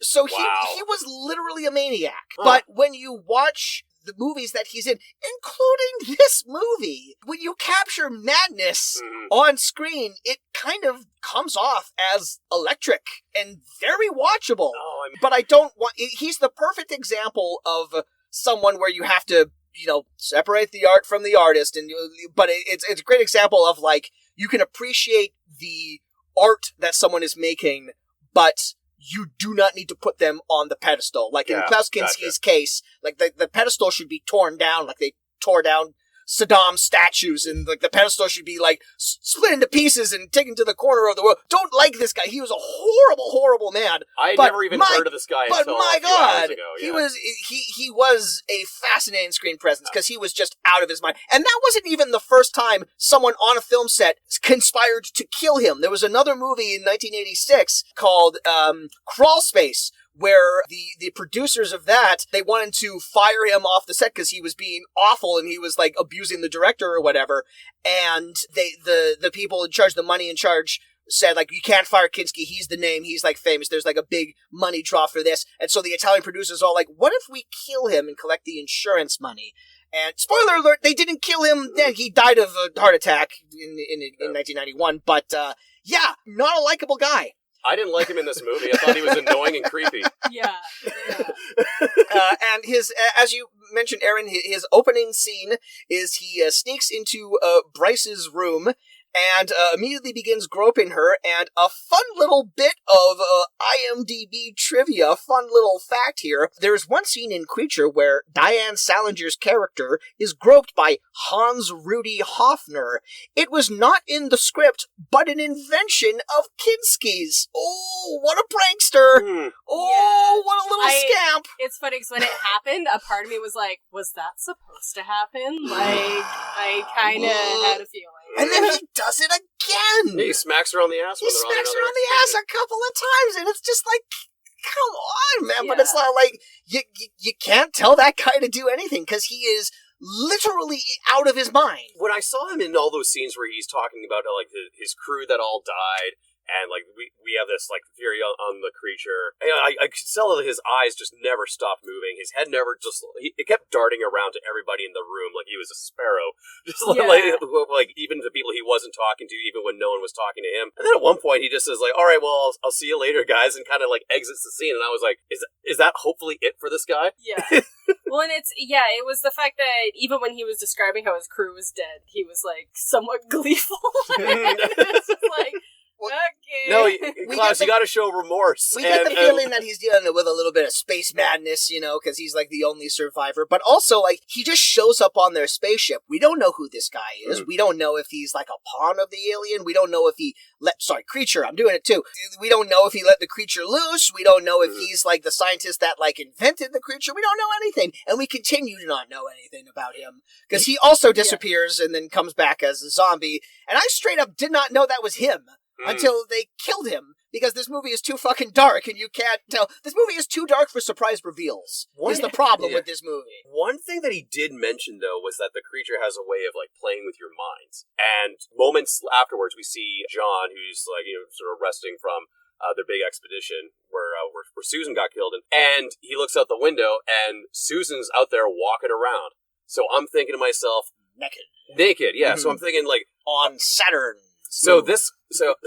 [SPEAKER 2] So he was literally a maniac. But when you watch the movies that he's in, including this movie, when you capture madness on screen, it kind of comes off as electric and very watchable. But I don't want... He's the perfect example of someone where you have to, separate the art from the artist. But it's a great example of, like, you can appreciate the art that someone is making, but you do not need to put them on the pedestal. Like in Klaus Kinski's case, like the pedestal should be torn down, like they tore down Saddam statues, and like the pedestal should be like split into pieces and taken to the corner of the world. Don't like this guy. He was a horrible, horrible man.
[SPEAKER 1] I had never even heard of this guy until a few hours ago. Yeah.
[SPEAKER 2] He was a fascinating screen presence because he was just out of his mind. And that wasn't even the first time someone on a film set conspired to kill him. There was another movie in 1986 called Crawl Space, where the producers of that, they wanted to fire him off the set because he was being awful and he was like abusing the director or whatever. And the people in charge, the money in charge, said like, you can't fire Kinski. He's the name. He's like famous. There's like a big money draw for this. And so the Italian producers all like, what if we kill him and collect the insurance money? And spoiler alert, they didn't kill him. Then he died of a heart attack in 1991. But not a likable guy.
[SPEAKER 1] I didn't like him in this movie. I thought he was annoying and creepy.
[SPEAKER 3] Yeah.
[SPEAKER 2] And his, as you mentioned, Erin, his opening scene is he sneaks into Bryce's room and immediately begins groping her. And a fun little bit of IMDb trivia, fun little fact here. There's one scene in Creature where Diane Salinger's character is groped by Hans Rudy Hoffner. It was not in the script, but an invention of Kinski's. Oh, what a prankster. What a little scamp.
[SPEAKER 3] It's funny because when it happened, a part of me was like, was that supposed to happen? Like, I kind of had a feeling.
[SPEAKER 2] And then he does it again.
[SPEAKER 1] He smacks her on the ass.
[SPEAKER 2] He smacks her on the ass a couple of times, and it's just like, come on, man. But
[SPEAKER 3] Yeah.
[SPEAKER 2] it's not like you can't tell that guy to do anything because he is literally out of his mind.
[SPEAKER 1] When I saw him in all those scenes where he's talking about like his crew that all died, and like we have this like theory on the creature, and I could tell that his eyes just never stopped moving. His head never it kept darting around to everybody in the room like he was a sparrow, just like even the people he wasn't talking to, even when no one was talking to him. And then at one point he just says like, "All right, well I'll see you later, guys," and kind of like exits the scene. And I was like, is that hopefully it for this guy?
[SPEAKER 3] Yeah. Well, and it was the fact that even when he was describing how his crew was dead, he was like somewhat gleeful. It's just like, okay.
[SPEAKER 1] No, Klaus, you got to show remorse.
[SPEAKER 2] We get the feeling that he's dealing with a little bit of space madness, because he's like the only survivor. But also, like, he just shows up on their spaceship. We don't know who this guy is. We don't know if he's like a pawn of the alien. We don't know if he creature. I'm doing it too. We don't know if he let the creature loose. We don't know if he's like the scientist that like invented the creature. We don't know anything, and we continue to not know anything about him because he also disappears and then comes back as a zombie. And I straight up did not know that was him. Until they killed him, because this movie is too fucking dark, and you can't tell. This movie is too dark for surprise reveals, is the problem with this movie.
[SPEAKER 1] One thing that he did mention, though, was that the creature has a way of, like, playing with your minds. And moments afterwards, we see John, who's, like, sort of resting from their big expedition where Susan got killed, and he looks out the window, and Susan's out there walking around. So I'm thinking to myself... Naked, yeah. Mm-hmm. So I'm thinking, like...
[SPEAKER 2] On Saturn.
[SPEAKER 1] So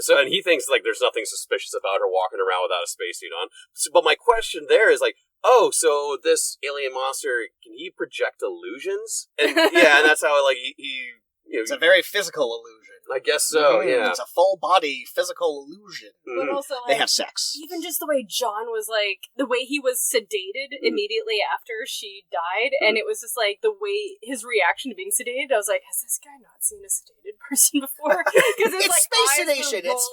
[SPEAKER 1] and he thinks like there's nothing suspicious about her walking around without a spacesuit on. But my question there is like, oh, so this alien monster, can he project illusions? And and that's how like he
[SPEAKER 2] it's a very physical illusion.
[SPEAKER 1] I guess so. Yeah,
[SPEAKER 2] it's a full body physical illusion.
[SPEAKER 3] But also, like,
[SPEAKER 2] they have sex.
[SPEAKER 3] Even just the way John was like, the way he was sedated immediately after she died, and it was just like the way his reaction to being sedated. I was like, has this guy not seen a sedated person before? Because
[SPEAKER 2] it's
[SPEAKER 3] like
[SPEAKER 2] space sedation. It's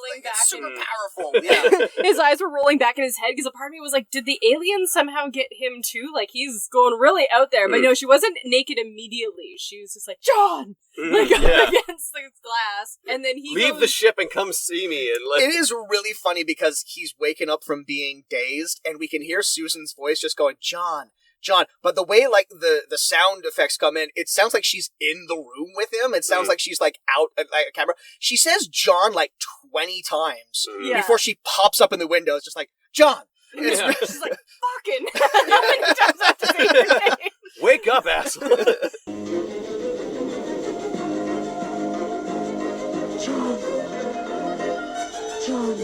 [SPEAKER 2] super powerful. Yeah,
[SPEAKER 3] his eyes were rolling back in his head because a part of me was like, did the alien somehow get him too? Like he's going really out there, but no, she wasn't naked immediately. She was just like John, like against the glass. And then he
[SPEAKER 1] leave the ship and come see me. And
[SPEAKER 2] it is really funny because he's waking up from being dazed, and we can hear Susan's voice just going, John. But the way like the sound effects come in, it sounds like she's in the room with him. It sounds like she's like out at like a camera. She says John like 20 times before she pops up in the window. It's just like John.
[SPEAKER 3] She's like fucking. How many times I have to say your name?
[SPEAKER 1] Wake up, asshole.
[SPEAKER 7] John.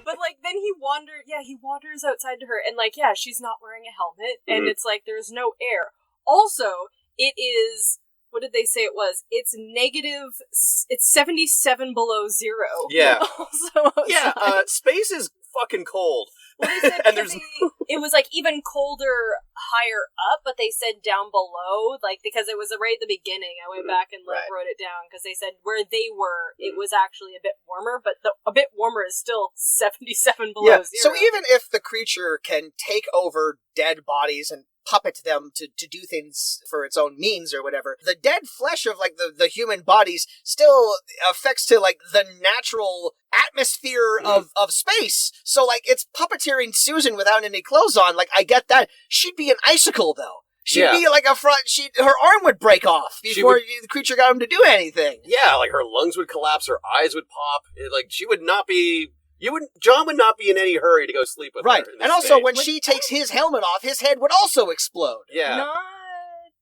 [SPEAKER 3] But like then he wanders outside to her, and like she's not wearing a helmet, and it's like there's no air. Also, it is, what did they say it was? It's negative. It's 77 below zero.
[SPEAKER 1] Yeah.
[SPEAKER 3] Also outside.
[SPEAKER 1] Space is fucking cold.
[SPEAKER 3] Well, they said it was like even colder higher up, but they said down below, like because it was right at the beginning. I went back and wrote it down because they said where they were, it was actually a bit warmer, but a bit warmer is still 77 below zero.
[SPEAKER 2] So even if the creature can take over dead bodies and puppet them to do things for its own means or whatever, the dead flesh of like the human bodies still affects to like the natural atmosphere of space. So like it's puppeteering Susan without any clothes on. Like I get that. She'd be an icicle though. She'd be like her arm would break off before the creature got him to do anything.
[SPEAKER 1] Yeah, like her lungs would collapse, her eyes would pop. Like she would not be... John would not be in any hurry to go sleep with her.
[SPEAKER 2] Right. And also, when she takes his helmet off, his head would also explode.
[SPEAKER 1] Yeah.
[SPEAKER 3] Not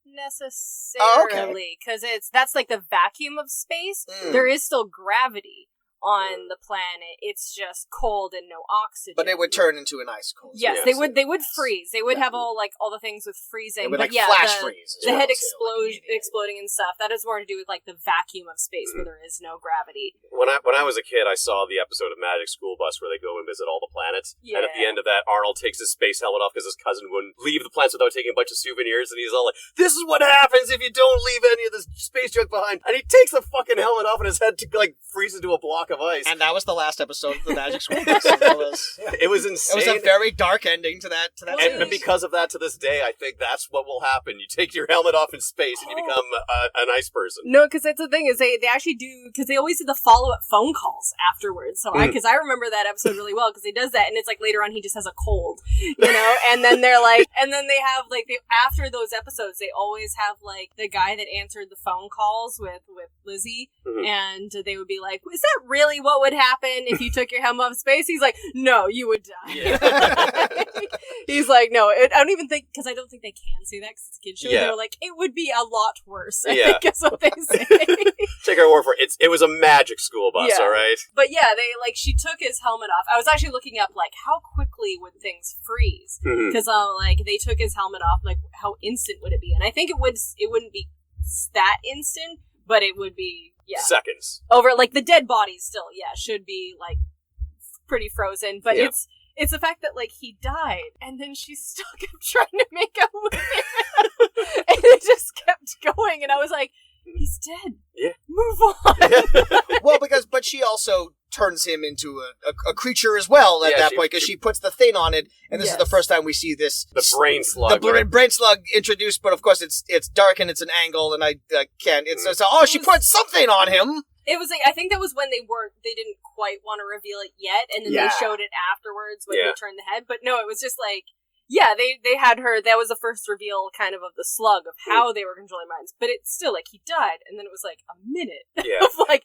[SPEAKER 3] necessarily, because that's like the vacuum of space. There is still gravity on the planet. It's just cold and no oxygen.
[SPEAKER 2] But it would turn into an icicle.
[SPEAKER 3] Yes, they would freeze. They would have all the things with freezing.
[SPEAKER 2] But
[SPEAKER 3] flash
[SPEAKER 2] freeze.
[SPEAKER 3] The head exploding and stuff. That has more to do with like the vacuum of space where there is no gravity.
[SPEAKER 1] When I was a kid, I saw the episode of Magic School Bus where they go and visit all the planets. Yeah. And at the end of that, Arnold takes his space helmet off because his cousin wouldn't leave the planets without taking a bunch of souvenirs. And he's all like, "This is what happens if you don't leave any of this space junk behind." And he takes the fucking helmet off, and his head like freezes to a block of of ice.
[SPEAKER 2] And that was the last episode of the Magic School Bus.
[SPEAKER 1] It was insane.
[SPEAKER 2] It was a very dark ending to that.
[SPEAKER 1] And because of that, to this day, I think that's what will happen. You take your helmet off in space and you become an ice person.
[SPEAKER 3] No, because that's the thing is they actually do, because they always do the follow-up phone calls afterwards. So because I remember that episode really well, because he does that, and it's like later on he just has a cold, you know, and then they're like, and then they have like, after those episodes, they always have like the guy that answered the phone calls with Lizzie, and they would be like, is that really what would happen if you took your helmet off in space? He's like, no, you would die. Yeah. He's like, no, I don't even think, because I don't think they can say that because it's a kid's show. Yeah. They're like, it would be a lot worse, I think is what they say.
[SPEAKER 1] Take our word for it. It was a magic school bus, all right?
[SPEAKER 3] But yeah, she took his helmet off. I was actually looking up, like, how quickly would things freeze? Because, they took his helmet off, like, how instant would it be? And I think it wouldn't be that instant, but it would be,
[SPEAKER 1] seconds.
[SPEAKER 3] Over, like, the dead bodies still, should be, like, pretty frozen. But it's the fact that, like, he died, and then she still kept trying to make out with him. And it just kept going, and I was like, he's dead.
[SPEAKER 1] Yeah.
[SPEAKER 3] Move on.
[SPEAKER 2] Well, but she also turns him into a creature as well at that point, because she puts the thing on it, and this is the first time we see this...
[SPEAKER 1] The brain slug.
[SPEAKER 2] The brain slug introduced, but of course it's dark and it's an angle, and I can't... she put something on him!
[SPEAKER 3] It was like, I think that was when they didn't quite want to reveal it yet, and then they showed it afterwards when they turned the head, but no, it was just like... Yeah, they had her, that was the first reveal kind of the slug of how they were controlling minds, but it's still like he died, and then it was like a minute of like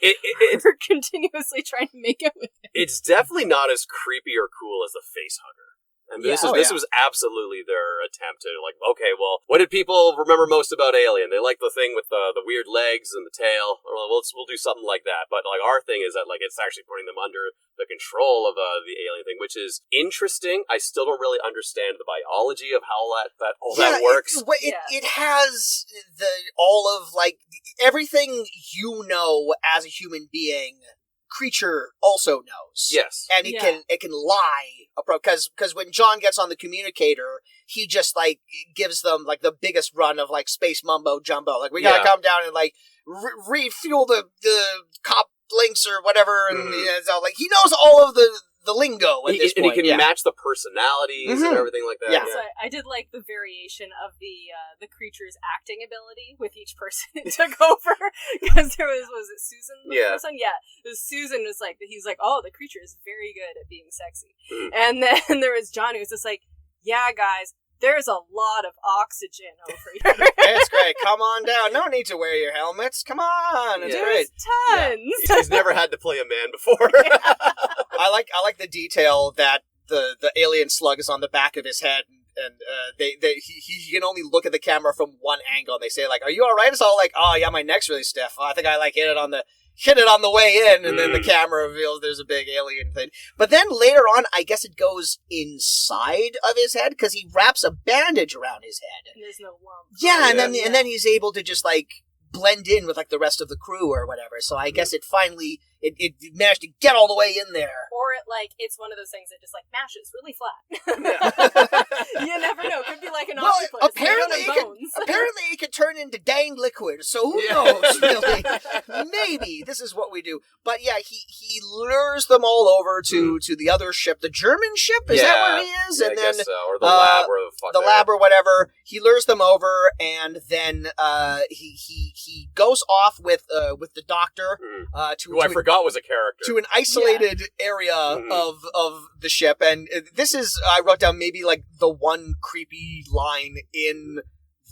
[SPEAKER 3] her continuously trying to make it with him.
[SPEAKER 1] It's definitely not as creepy or cool as the face hugger. And this was absolutely their attempt to, like, okay, well, what did people remember most about Alien? They like the thing with the weird legs and the tail. Well, we'll do something like that. But, like, our thing is that, like, it's actually putting them under the control of the alien thing, which is interesting. I still don't really understand the biology of how that works.
[SPEAKER 2] It has all of, like, everything you know as a human being... creature also knows.
[SPEAKER 1] Yes.
[SPEAKER 2] And it can lie, because when John gets on the communicator, he just, like, gives them, like, the biggest run of, like, space mumbo jumbo. Like, we gotta come down and, like, refuel the cop links or whatever, and so, like, he knows all of the lingo at this point.
[SPEAKER 1] And he can match the personalities and everything like that.
[SPEAKER 3] Yeah. So I did like the variation of the creature's acting ability with each person it took over. Because there was it Susan the first one? Yeah. Susan was like, he's like, oh, the creature is very good at being sexy. And then there was John who was just like, yeah, guys, there's a lot of oxygen over here.
[SPEAKER 2] It's great. Come on down. No need to wear your helmets. Come on. It's great.
[SPEAKER 3] Tons.
[SPEAKER 1] Yeah. He's never had to play a man before.
[SPEAKER 2] I like the detail that the alien slug is on the back of his head, and he can only look at the camera from one angle, and they say, like, are you all right? It's all like, oh yeah, my neck's really stiff. I think I like hit it on the way in, and then the camera reveals there's a big alien thing. But then later on, I guess it goes inside of his head, because he wraps a bandage around his head.
[SPEAKER 3] And there's no lump.
[SPEAKER 2] Yeah, and then he's able to just, like, blend in with, like, the rest of the crew or whatever. So I guess it finally, it managed to get all the way in there.
[SPEAKER 3] Or it's one of those things that just, like, mashes really flat. You never know. It could be like an octopus.
[SPEAKER 2] Apparently it could turn into dang liquid, so who knows, really? Maybe this is what we do. But yeah, he lures them all over to the other ship, the German ship, is that what he is?
[SPEAKER 1] And then, so. Or the lab, or
[SPEAKER 2] the lab or whatever. He lures them over, and then he goes off with the doctor
[SPEAKER 1] who I forgot was a character,
[SPEAKER 2] to an isolated area of the ship. And this is, I wrote down, maybe like the one creepy line in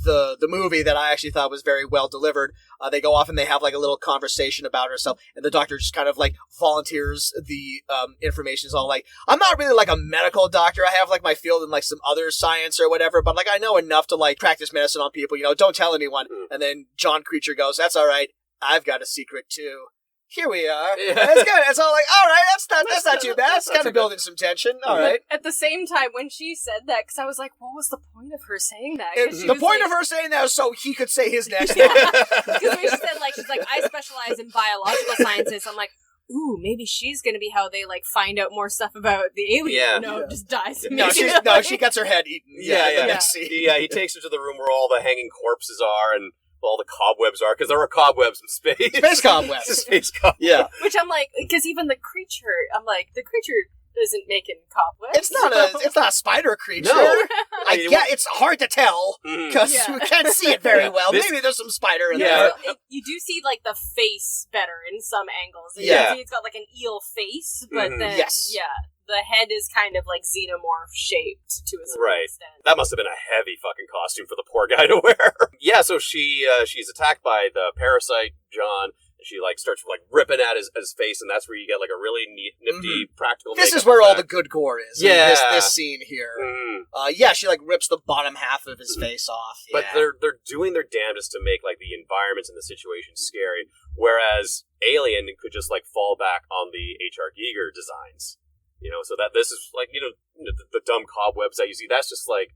[SPEAKER 2] the movie that I actually thought was very well delivered. They go off and they have like a little conversation about herself, and the doctor just kind of like volunteers the information. Is all like, I'm not really like a medical doctor. I have like my field in like some other science or whatever, but like I know enough to like practice medicine on people, don't tell anyone. And then John Creature goes, that's all right, I've got a secret too. Here we are. Yeah. It's good. It's all like, all right, that's not too bad. It's kind of building some tension. All right.
[SPEAKER 3] At the same time, when she said that, because I was like, what was the point of her saying that?
[SPEAKER 2] The point of her saying that was so he could say his next
[SPEAKER 3] line. Because when she said, like, she's like, I specialize in biological sciences. I'm like, ooh, maybe she's gonna be how they like find out more stuff about the alien.
[SPEAKER 1] Yeah.
[SPEAKER 3] No, just dies.
[SPEAKER 2] No, she gets her head eaten.
[SPEAKER 1] Yeah. He takes her to the room where all the hanging corpses are, and all the cobwebs are, because there are cobwebs in space.
[SPEAKER 2] Space cobwebs.
[SPEAKER 1] Space cobwebs.
[SPEAKER 2] Yeah.
[SPEAKER 3] Which I'm like, because even the creature, I'm like, the creature isn't making cobwebs.
[SPEAKER 2] It's not a spider creature.
[SPEAKER 1] No.
[SPEAKER 2] It's hard to tell because we can't see it very well. Maybe there's some spider in there.
[SPEAKER 3] You do see like the face better in some angles. You
[SPEAKER 2] Yeah.
[SPEAKER 3] can see it's got like an eel face, but then the head is kind of like xenomorph shaped to a certain extent.
[SPEAKER 1] That must have been a heavy fucking costume for the poor guy to wear. Yeah, so she's attacked by the parasite, John. She like starts like ripping at his face, and that's where you get like a really neat, nifty, practical.
[SPEAKER 2] This is where all the good gore is.
[SPEAKER 1] Yeah,
[SPEAKER 2] this scene here. She like rips the bottom half of his face off.
[SPEAKER 1] But they're doing their damnedest to make like the environments and the situation scary, whereas Alien could just like fall back on the H.R. Giger designs. You know, so that this is like the dumb cobwebs that you see. That's just like.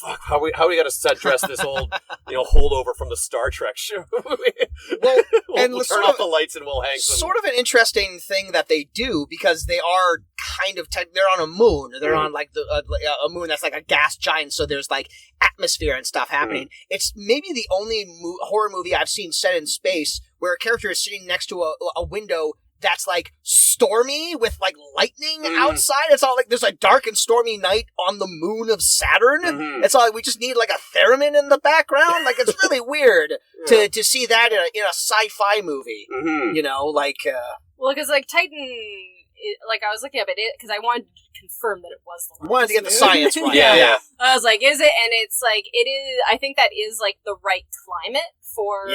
[SPEAKER 1] Fuck, how we gotta set dress this old, holdover from the Star Trek show. we'll turn off the lights and we'll hang some...
[SPEAKER 2] Sort of an interesting thing that they do, because they are kind of... they're on a moon. They're on, like, a moon that's like a gas giant, so there's, like, atmosphere and stuff happening. It's maybe the only horror movie I've seen set in space where a character is sitting next to a window that's like stormy with like lightning outside. It's all like there's a dark and stormy night on the moon of Saturn. It's all like we just need like a theremin in the background. Like it's really weird to see that in a sci-fi movie.
[SPEAKER 3] Well, because like Titan, I was looking up at it because I wanted to confirm that it was the.
[SPEAKER 2] I wanted to get the science right.
[SPEAKER 3] Yeah. I was like, is it? And it's like it is. I think that is like the right climate for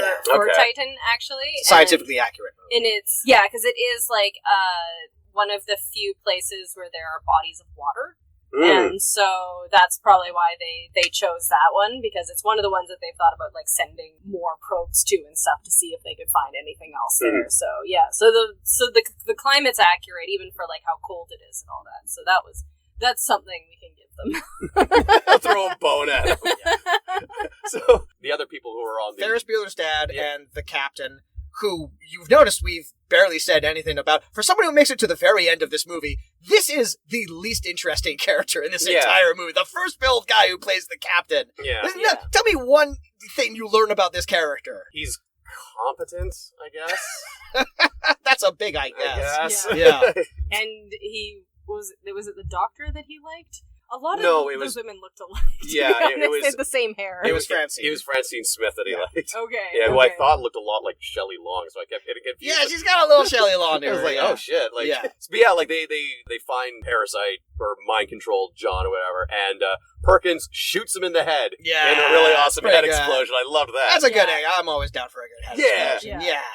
[SPEAKER 3] Titan, actually.
[SPEAKER 2] Scientifically accurate.
[SPEAKER 3] And it's because it is like one of the few places where there are bodies of water. And so that's probably why they chose that one, because it's one of the ones that they've thought about like sending more probes to and stuff to see if they could find anything else there. So so the climate's accurate even for like how cold it is and all that. So that's something we can give them.
[SPEAKER 1] I'll throw a bone at them. So the other people who are on the
[SPEAKER 2] Ferris Bueller's dad and the captain, who you've noticed we've barely said anything about. For somebody who makes it to the very end of this movie, this is the least interesting character in this entire movie. The first build guy who plays the captain. Tell me one thing you learn about this character.
[SPEAKER 1] He's competent, I guess.
[SPEAKER 2] That's a big I guess.
[SPEAKER 3] Yeah. And was it the doctor that he liked? A lot of those women looked alike.
[SPEAKER 1] Yeah, it was...
[SPEAKER 3] They had the same hair.
[SPEAKER 2] It was Francine.
[SPEAKER 1] It was Francine Smith that he liked.
[SPEAKER 3] Okay.
[SPEAKER 1] Yeah, who I thought looked a lot like Shelley Long, so I kept getting confused.
[SPEAKER 2] Yeah, she's got a little Shelley Long to her.
[SPEAKER 1] I was like, oh shit. Like, but yeah, like they find Parasite or mind-controlled John or whatever, and Perkins shoots him in the head in a really awesome head explosion. I loved that.
[SPEAKER 2] That's a good egg. I'm always down for a good head explosion. Yeah.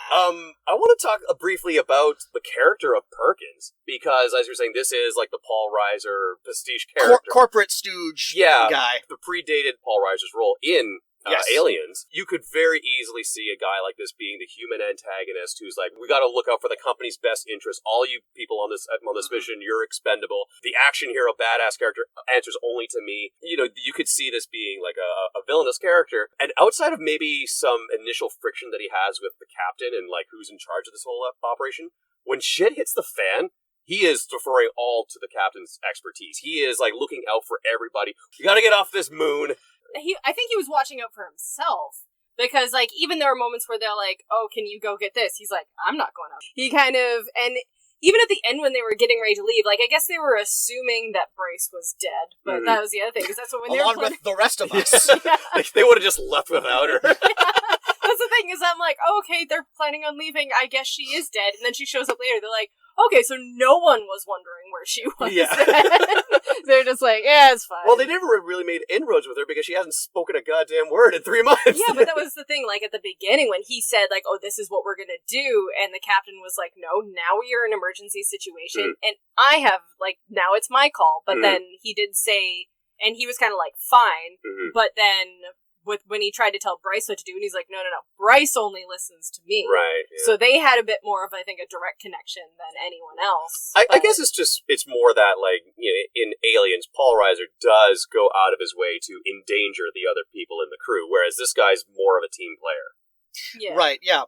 [SPEAKER 1] I want to talk briefly about the character of Perkins, because as you're saying, this is like the Paul Reiser pastiche character.
[SPEAKER 2] Corporate stooge guy.
[SPEAKER 1] The predated Paul Reiser's role in Aliens. You could very easily see a guy like this being the human antagonist who's like, we got to look out for the company's best interest. All you people on this mission, you're expendable. The action hero, badass character answers only to me. You know, you could see this being like a villainous character. And outside of maybe some initial friction that he has with the captain and like who's in charge of this whole operation, when shit hits the fan, he is deferring all to the captain's expertise. He is like looking out for everybody. You got to get off this moon.
[SPEAKER 3] I think he was watching out for himself, because like even there were moments where they're like, "Oh, can you go get this?" He's like, "I'm not going out." He kind of, and even at the end when they were getting ready to leave, like I guess they were assuming that Bryce was dead, but that was the other thing, because that's what when they were
[SPEAKER 2] with the rest of us,
[SPEAKER 1] they would have just left without her.
[SPEAKER 3] That's the thing, is I'm like, oh, okay, they're planning on leaving. I guess she is dead, and then she shows up later. They're like, okay, so no one was wondering where she was. They're just like, yeah, it's fine.
[SPEAKER 1] Well, they never really made inroads with her because she hasn't spoken a goddamn word in 3 months.
[SPEAKER 3] Yeah, but that was the thing, like, at the beginning when he said, like, oh, this is what we're gonna do, and the captain was like, no, now you're in an emergency situation, and I have, like, now it's my call, but then he did say, and he was kind of like, fine, but then when he tried to tell Bryce what to do, and he's like, no, Bryce only listens to me.
[SPEAKER 1] Right. Yeah.
[SPEAKER 3] So they had a bit more of, I think, a direct connection than anyone else.
[SPEAKER 1] I guess it's more that, like, you know, in Aliens, Paul Reiser does go out of his way to endanger the other people in the crew, whereas this guy's more of a team player.
[SPEAKER 3] Yeah.
[SPEAKER 2] Right, yeah.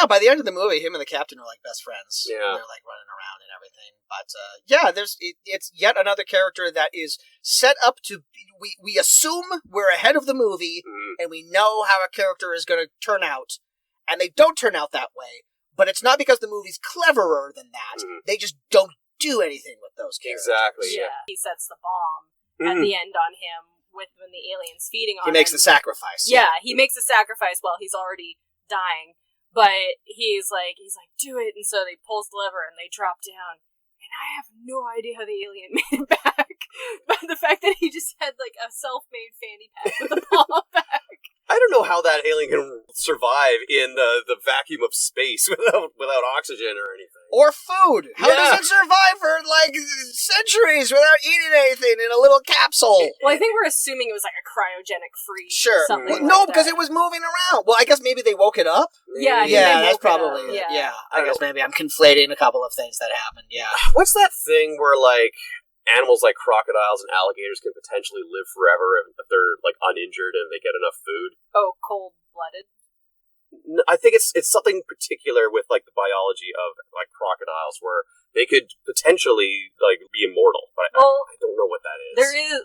[SPEAKER 2] By the end of the movie, him and the captain are like best friends.
[SPEAKER 1] Yeah.
[SPEAKER 2] They're like running around and everything. But, it's yet another character that is set up to, we assume we're ahead of the movie, and we know how a character is going to turn out, and they don't turn out that way, but it's not because the movie's cleverer than that. They just don't do anything with those characters.
[SPEAKER 1] Exactly.
[SPEAKER 3] Yeah. He sets the bomb at the end on him when the alien's feeding on him.
[SPEAKER 2] He makes the sacrifice.
[SPEAKER 3] Yeah, he makes the sacrifice while he's already dying. But he's like, do it. And so he pulls the lever and they drop down. And I have no idea how the alien made it back. But the fact that he just had like a self-made fanny pack with a bomb back.
[SPEAKER 1] I don't know how that alien can survive in the vacuum of space without oxygen or anything.
[SPEAKER 2] Or food. How does it survive for like centuries without eating anything in a little capsule?
[SPEAKER 3] Well, I think we're assuming it was like a cryogenic freeze.
[SPEAKER 2] Sure.
[SPEAKER 3] Something
[SPEAKER 2] No,
[SPEAKER 3] like
[SPEAKER 2] because
[SPEAKER 3] that.
[SPEAKER 2] it was moving around. Well, I guess maybe they woke it up.
[SPEAKER 3] Yeah,
[SPEAKER 2] Yeah,
[SPEAKER 3] they
[SPEAKER 2] that's
[SPEAKER 3] woke it up.
[SPEAKER 2] probably it.
[SPEAKER 3] Yeah.
[SPEAKER 2] Yeah. I guess maybe I'm conflating a couple of things that happened. Yeah.
[SPEAKER 1] What's that thing where, like, animals like crocodiles and alligators can potentially live forever if they're, like, uninjured and they get enough food?
[SPEAKER 3] Oh, cold-blooded?
[SPEAKER 1] I think it's something particular with, like, the biology of, like, crocodiles where they could potentially, like, be immortal. But I don't know what that is.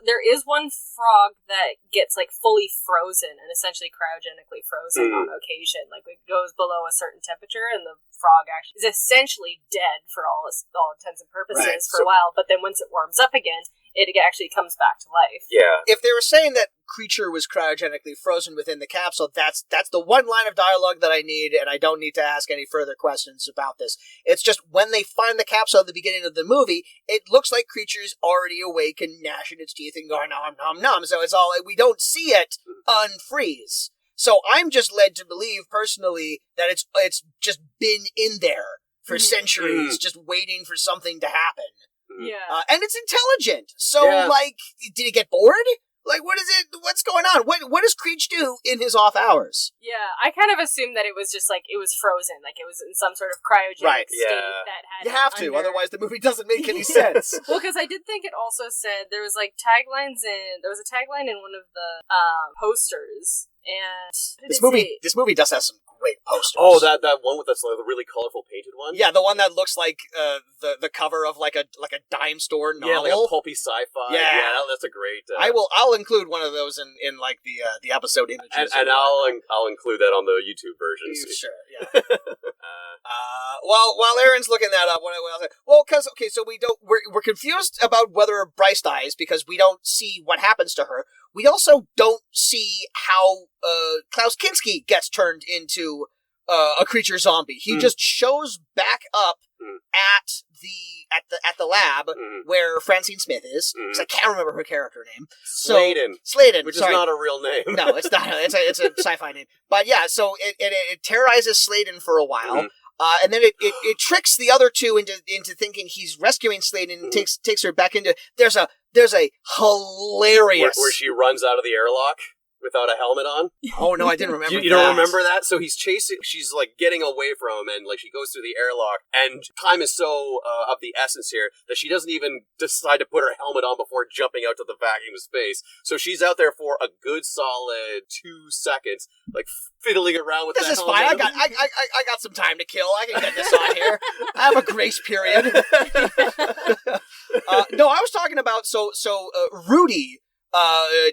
[SPEAKER 3] There is one frog that gets, like, fully frozen and essentially cryogenically frozen on occasion. Like, it goes below a certain temperature and the frog actually is essentially dead for all intents and purposes for a while, but then once it warms up again, it actually comes back to life.
[SPEAKER 1] Yeah.
[SPEAKER 2] If they were saying that creature was cryogenically frozen within the capsule, that's the one line of dialogue that I need, and I don't need to ask any further questions about this. It's just when they find the capsule at the beginning of the movie, it looks like creature's already awake and gnashing its teeth and going nom nom nom. So it's all, we don't see it unfreeze. So I'm just led to believe personally that it's just been in there for centuries, just waiting for something to happen.
[SPEAKER 3] Yeah.
[SPEAKER 2] And it's intelligent. So, like, did he get bored? Like, what is it? What's going on? What does Creech do in his off hours?
[SPEAKER 3] Yeah, I kind of assumed that it was just like, it was frozen. Like, it was in some sort of cryogenic state that had
[SPEAKER 2] You have to, otherwise the movie doesn't make any sense.
[SPEAKER 3] Well, because I did think it also said, there was like there was a tagline in one of the posters. And
[SPEAKER 2] this movie does have some great posters.
[SPEAKER 1] Oh, that one with the really colorful painted one.
[SPEAKER 2] Yeah, the one that looks like the cover of like a dime store novel.
[SPEAKER 1] Yeah, like a pulpy sci-fi. Yeah, that's a great.
[SPEAKER 2] I'll include one of those in like the episode images,
[SPEAKER 1] and I'll include that on the YouTube version.
[SPEAKER 2] Sure. Yeah. While Erin's looking that up, so we're confused about whether Bryce dies because we don't see what happens to her. We also don't see how Klaus Kinski gets turned into a creature zombie. He just shows back up at the lab where Francine Smith is. Because I can't remember her character name.
[SPEAKER 1] Sladen,
[SPEAKER 2] which
[SPEAKER 1] is not a real name.
[SPEAKER 2] No, it's not. It's a sci-fi name. But yeah, so it terrorizes Sladen for a while. And then it tricks the other two into thinking he's rescuing Sladen and takes her back into. There's a hilarious
[SPEAKER 1] where she runs out of the airlock without a helmet on.
[SPEAKER 2] Oh no, I didn't remember.
[SPEAKER 1] You don't remember that? So he's chasing. She's like getting away from him, and like she goes through the airlock. And time is so of the essence here that she doesn't even decide to put her helmet on before jumping out to the vacuum of space. So she's out there for a good solid 2 seconds, like fiddling around with.
[SPEAKER 2] This is
[SPEAKER 1] helmet.
[SPEAKER 2] fine. I got some time to kill. I can get this on here. I have a grace period. No, I was talking about Rudy.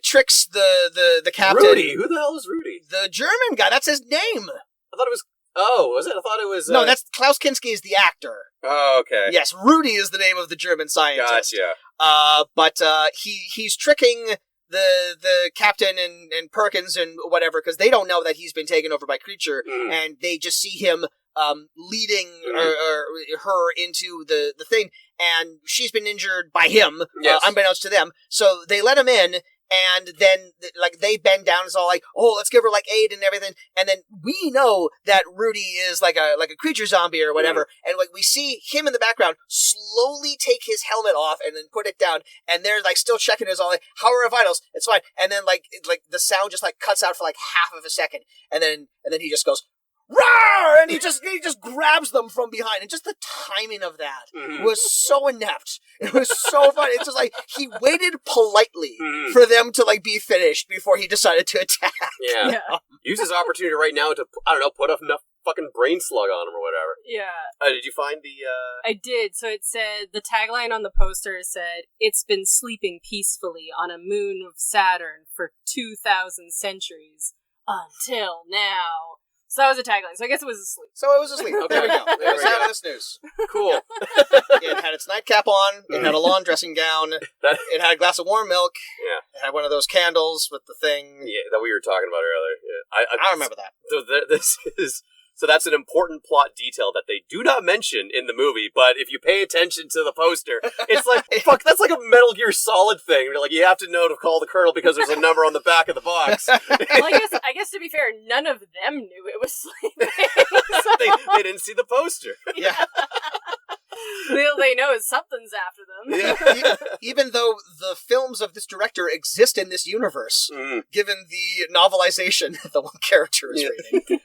[SPEAKER 2] Tricks the captain.
[SPEAKER 1] Rudy? Who the hell is Rudy?
[SPEAKER 2] The German guy. That's his name.
[SPEAKER 1] I thought it was. Oh, was it? I thought it was.
[SPEAKER 2] No, that's Klaus Kinski is the actor.
[SPEAKER 1] Oh, okay.
[SPEAKER 2] Yes, Rudy is the name of the German scientist.
[SPEAKER 1] Gotcha.
[SPEAKER 2] But he's tricking the captain and Perkins and whatever because they don't know that he's been taken over by Creature, and they just see him leading her into the thing, and she's been injured by him, unbeknownst to them. So they let him in, and then like they bend down. It's all like, oh, let's give her like aid and everything. And then we know that Rudy is like a creature zombie or whatever, and like we see him in the background slowly take his helmet off and then put it down, and they're like still checking his all like, how are her vitals? It's fine. And then like the sound just like cuts out for like half of a second, and then he just goes, "Roar!" And he just grabs them from behind, and just the timing of that was so inept. It was so funny. It's just like he waited politely for them to like be finished before he decided to attack.
[SPEAKER 1] Yeah. Use his opportunity right now to put enough fucking brain slug on him or whatever.
[SPEAKER 3] Yeah.
[SPEAKER 1] Did you find the...
[SPEAKER 3] I did. So it said, the tagline on the poster said, "It's been sleeping peacefully on a moon of Saturn for 2,000 centuries until now." So that was a tagline. So I guess it was asleep.
[SPEAKER 2] So it was asleep.
[SPEAKER 1] Okay.
[SPEAKER 2] There we go.
[SPEAKER 1] There
[SPEAKER 2] It was
[SPEAKER 1] we go.
[SPEAKER 2] having the snooze.
[SPEAKER 1] Cool.
[SPEAKER 2] It had its nightcap on. It had a lawn dressing gown. It had a glass of warm milk.
[SPEAKER 1] Yeah.
[SPEAKER 2] It had one of those candles with the thing.
[SPEAKER 1] Yeah, that we were talking about earlier. Yeah.
[SPEAKER 2] I remember that.
[SPEAKER 1] This is... So that's an important plot detail that they do not mention in the movie, but if you pay attention to the poster, it's like, fuck, that's like a Metal Gear Solid thing. You're like, you have to know to call the colonel because there's a number on the back of the box.
[SPEAKER 3] Well, I guess to be fair, none of them knew it was sleeping.
[SPEAKER 1] they didn't see the poster.
[SPEAKER 2] Yeah.
[SPEAKER 3] All they know is something's after them.
[SPEAKER 1] Yeah.
[SPEAKER 2] Even though the films of this director exist in this universe, given the novelization that the one character is reading.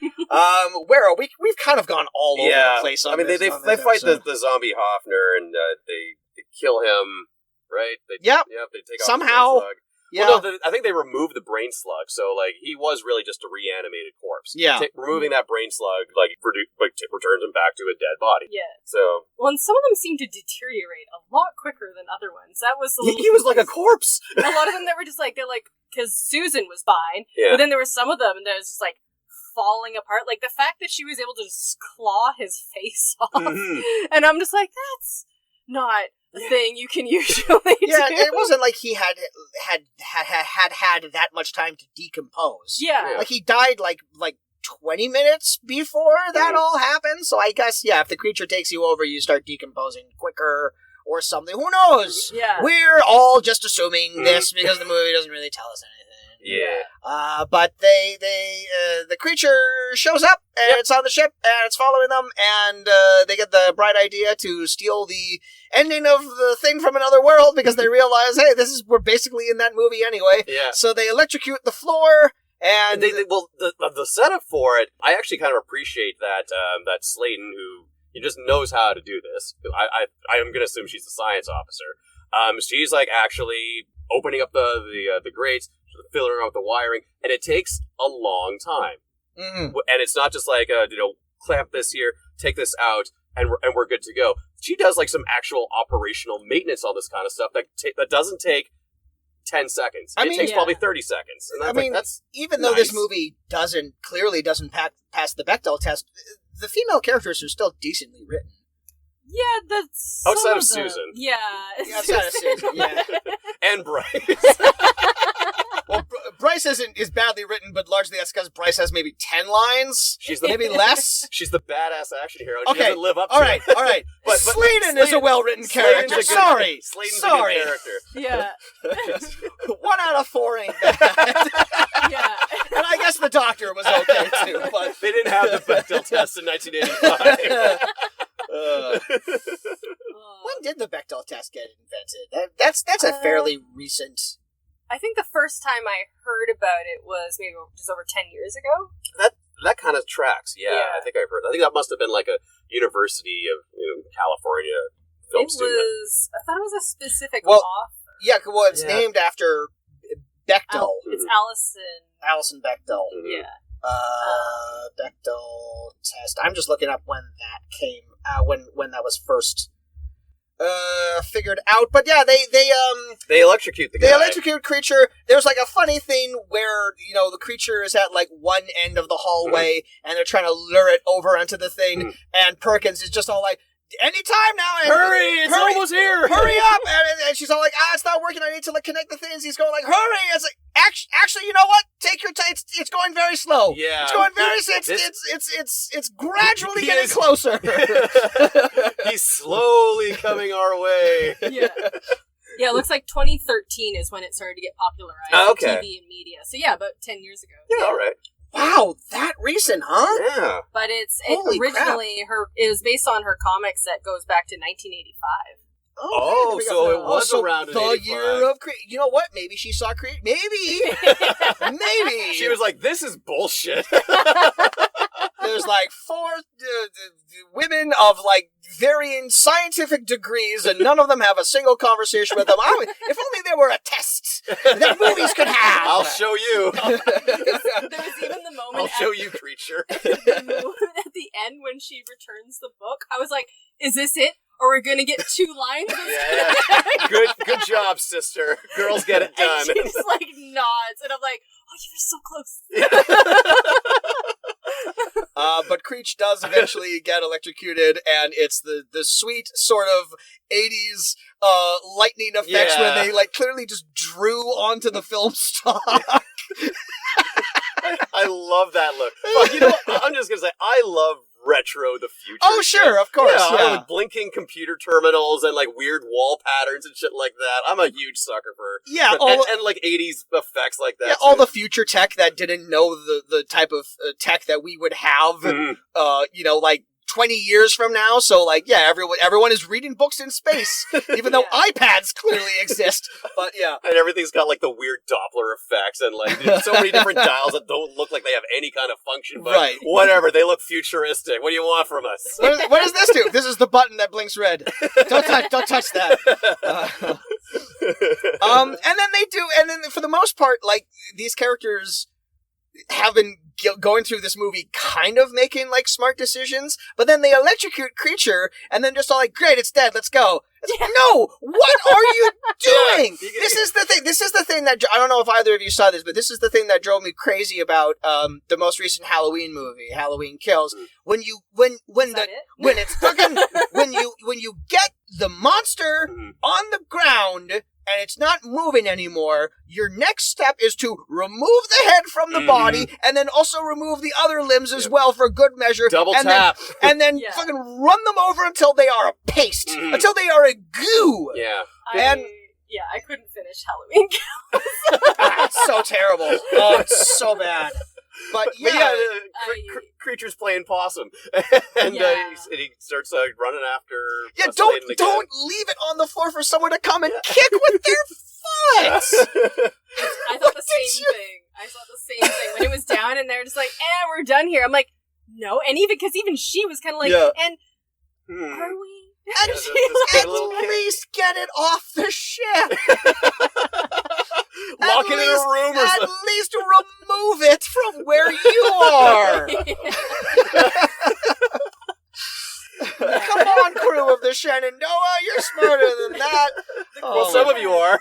[SPEAKER 2] Where are we? We've kind of gone all over the place on this.
[SPEAKER 1] They fight the zombie Hoffner and they kill him, right?
[SPEAKER 2] Yep.
[SPEAKER 1] They take
[SPEAKER 2] Somehow.
[SPEAKER 1] off the brain slug.
[SPEAKER 2] Yeah.
[SPEAKER 1] Well, no, I think they removed the brain slug, so like he was really just a reanimated corpse.
[SPEAKER 2] Yeah.
[SPEAKER 1] Removing that brain slug returns him back to a dead body.
[SPEAKER 3] Yeah.
[SPEAKER 1] So.
[SPEAKER 3] Well, and some of them seem to deteriorate a lot quicker than other ones. That was
[SPEAKER 1] He was like a corpse.
[SPEAKER 3] A lot of them that were just like because Susan was fine,
[SPEAKER 1] yeah.
[SPEAKER 3] But then there were some of them that was just like falling apart. Like the fact that she was able to just claw his face off, and I'm just like, that's not a thing you can usually do.
[SPEAKER 2] It wasn't like he had that much time to decompose.
[SPEAKER 3] Yeah.
[SPEAKER 2] Like he died like 20 minutes before that all happened. So I guess if the creature takes you over, you start decomposing quicker or something. Who knows?
[SPEAKER 3] Yeah.
[SPEAKER 2] We're all just assuming this because the movie doesn't really tell us anything.
[SPEAKER 1] Yeah.
[SPEAKER 2] But the creature shows up and it's on the ship and it's following them and they get the bright idea to steal the ending of the thing from another world because they realize, hey, we're basically in that movie anyway.
[SPEAKER 1] Yeah.
[SPEAKER 2] So they electrocute the floor and
[SPEAKER 1] the setup for it, I actually kind of appreciate that Slayton, who he just knows how to do this. I am going to assume she's the science officer. She's like actually opening up the grates, filling around with the wiring, and it takes a long time.
[SPEAKER 2] Mm-hmm.
[SPEAKER 1] And it's not just like clamp this here, take this out, and we're good to go. She does like some actual operational maintenance on this kind of stuff that doesn't take 10 seconds. It takes probably 30 seconds. And that's
[SPEAKER 2] even though this movie clearly doesn't pass the Bechdel test, the female characters are still decently written.
[SPEAKER 3] Yeah, that's
[SPEAKER 1] outside of Susan.
[SPEAKER 3] Yeah,
[SPEAKER 2] outside of Susan. Yeah,
[SPEAKER 1] and Bryce.
[SPEAKER 2] Well, Bryce is badly written, but largely that's because Bryce has maybe 10 lines.
[SPEAKER 1] She's
[SPEAKER 2] maybe less.
[SPEAKER 1] She's the badass action hero.
[SPEAKER 2] Okay,
[SPEAKER 1] she doesn't live up to
[SPEAKER 2] it. All right.
[SPEAKER 1] But
[SPEAKER 2] Slayton is a well-written character.
[SPEAKER 1] Slayton's
[SPEAKER 2] Sorry.
[SPEAKER 1] a good character.
[SPEAKER 3] Yeah.
[SPEAKER 2] 1 out of 4 ain't bad.
[SPEAKER 3] Yeah.
[SPEAKER 2] And I guess the Doctor was okay too, but
[SPEAKER 1] they didn't have the Bechdel test in 1985.
[SPEAKER 2] When did the Bechdel test get invented? That's a fairly recent.
[SPEAKER 3] I think the first time I heard about it was maybe just over 10 years ago.
[SPEAKER 1] That kind of tracks. Yeah, I think I've heard. I think that must have been like a University of California film student.
[SPEAKER 3] I thought it was a specific
[SPEAKER 2] author. Yeah, well, it's named after Bechdel.
[SPEAKER 3] It's Alison
[SPEAKER 2] Bechdel.
[SPEAKER 1] Mm-hmm.
[SPEAKER 3] Yeah.
[SPEAKER 2] Bechdel test. I'm just looking up when that came out, when that was first figured out. But yeah,
[SPEAKER 1] they electrocute the guy.
[SPEAKER 2] They electrocute creature. There's like a funny thing where the creature is at like one end of the hallway and they're trying to lure it over onto the thing, and Perkins is just all like, anytime now, and
[SPEAKER 1] hurry, it's almost here.
[SPEAKER 2] Hurry up! And she's all like, it's not working. I need to connect the things. He's going like, hurry! It's like, actually, you know what? Take your time. It's going very slow.
[SPEAKER 1] Yeah,
[SPEAKER 2] it's going very. It's gradually getting closer.
[SPEAKER 1] He's slowly coming our way.
[SPEAKER 3] Yeah. Yeah, it looks like 2013 is when it started to get popularized on TV and media. So yeah, about 10 years ago.
[SPEAKER 1] Yeah, all right.
[SPEAKER 2] Wow, that recent, huh?
[SPEAKER 1] Yeah.
[SPEAKER 3] But it was based on her comics that goes back to 1985.
[SPEAKER 1] Oh, so it was around
[SPEAKER 2] the year of Creed. You know what? Maybe she saw Creed. Maybe. Maybe.
[SPEAKER 1] She was like, this is bullshit.
[SPEAKER 2] there's like 4 women of like varying scientific degrees, and none of them have a single conversation with them. If only there were a test that movies could have.
[SPEAKER 1] I'll show you.
[SPEAKER 3] There was even the moment
[SPEAKER 1] I'll show you, creature.
[SPEAKER 3] at the end when she returns the book. I was like, is this it? Or we're gonna get 2 lines?
[SPEAKER 1] Yeah. Good job, sister. Girls get it done.
[SPEAKER 3] And she just like nods, and I'm like, oh, you were so close.
[SPEAKER 2] But Creech does eventually get electrocuted, and it's the sweet sort of 80s lightning effects where they like clearly just drew onto the film stock.
[SPEAKER 1] I love that look. But you know, I'm just gonna say, I love retro the future.
[SPEAKER 2] Oh, sure, of course. Yeah.
[SPEAKER 1] With blinking computer terminals and like weird wall patterns and shit like that. I'm a huge sucker for. And like 80s effects like that.
[SPEAKER 2] Yeah, all the future tech that didn't know the type of tech that we would have. Like 20 years from now. So like, yeah, everyone is reading books in space, even though iPads clearly exist. But yeah.
[SPEAKER 1] And everything's got like the weird Doppler effects and like there's so many different dials that don't look like they have any kind of function, but whatever, they look futuristic. What do you want from us?
[SPEAKER 2] What does this do? This is the button that blinks red. Don't touch that. And then for the most part, like these characters have been going through this movie kind of making like smart decisions, but then they electrocute Creature and then just all like, great, it's dead, let's go. No! What are you doing? This is the thing that, I don't know if either of you saw this, but this is the thing that drove me crazy about the most recent Halloween movie, Halloween Kills. When you get the monster on the ground and it's not moving anymore, your next step is to remove the head from the body and then also remove the other limbs as well for good measure.
[SPEAKER 1] Double tap.
[SPEAKER 2] And then fucking run them over until they are a paste, until they are a goo.
[SPEAKER 1] Yeah.
[SPEAKER 3] I couldn't finish Halloween Kills.
[SPEAKER 2] It's so terrible. Oh, it's so bad. But
[SPEAKER 1] Creature's playing possum, and he starts running after.
[SPEAKER 2] Yeah, don't leave it on the floor for someone to come and kick with their foot.
[SPEAKER 3] I thought the same thing. When it was down, and they're just like, we're done here." I'm like, "No," and because even she was kind of like, "Are we?"
[SPEAKER 2] At least get it off the ship.
[SPEAKER 1] Lock it in a room or something.
[SPEAKER 2] At least remove it from where you are. Come on, crew of the Shenandoah, you're smarter than that.
[SPEAKER 1] Well, some of you are.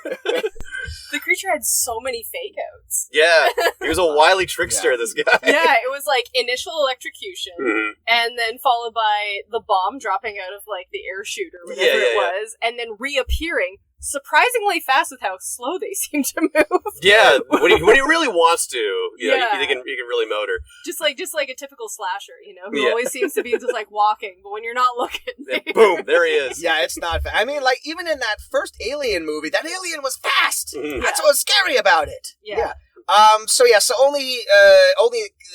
[SPEAKER 3] The Creature had so many fake outs.
[SPEAKER 1] Yeah, he was a wily trickster, this guy.
[SPEAKER 3] Yeah, it was like initial electrocution, and then followed by the bomb dropping out of like the air chute or whatever it was, and then reappearing surprisingly fast with how slow they seem to move.
[SPEAKER 1] Yeah, when he really wants to, you can really motor.
[SPEAKER 3] Just like a typical slasher, who always seems to be just like walking, but when you're not looking,
[SPEAKER 1] boom, there he is.
[SPEAKER 2] Yeah, it's not fast. I mean, like even in that first Alien movie, that alien was fast. That's what was scary about it.
[SPEAKER 3] Yeah.
[SPEAKER 2] So only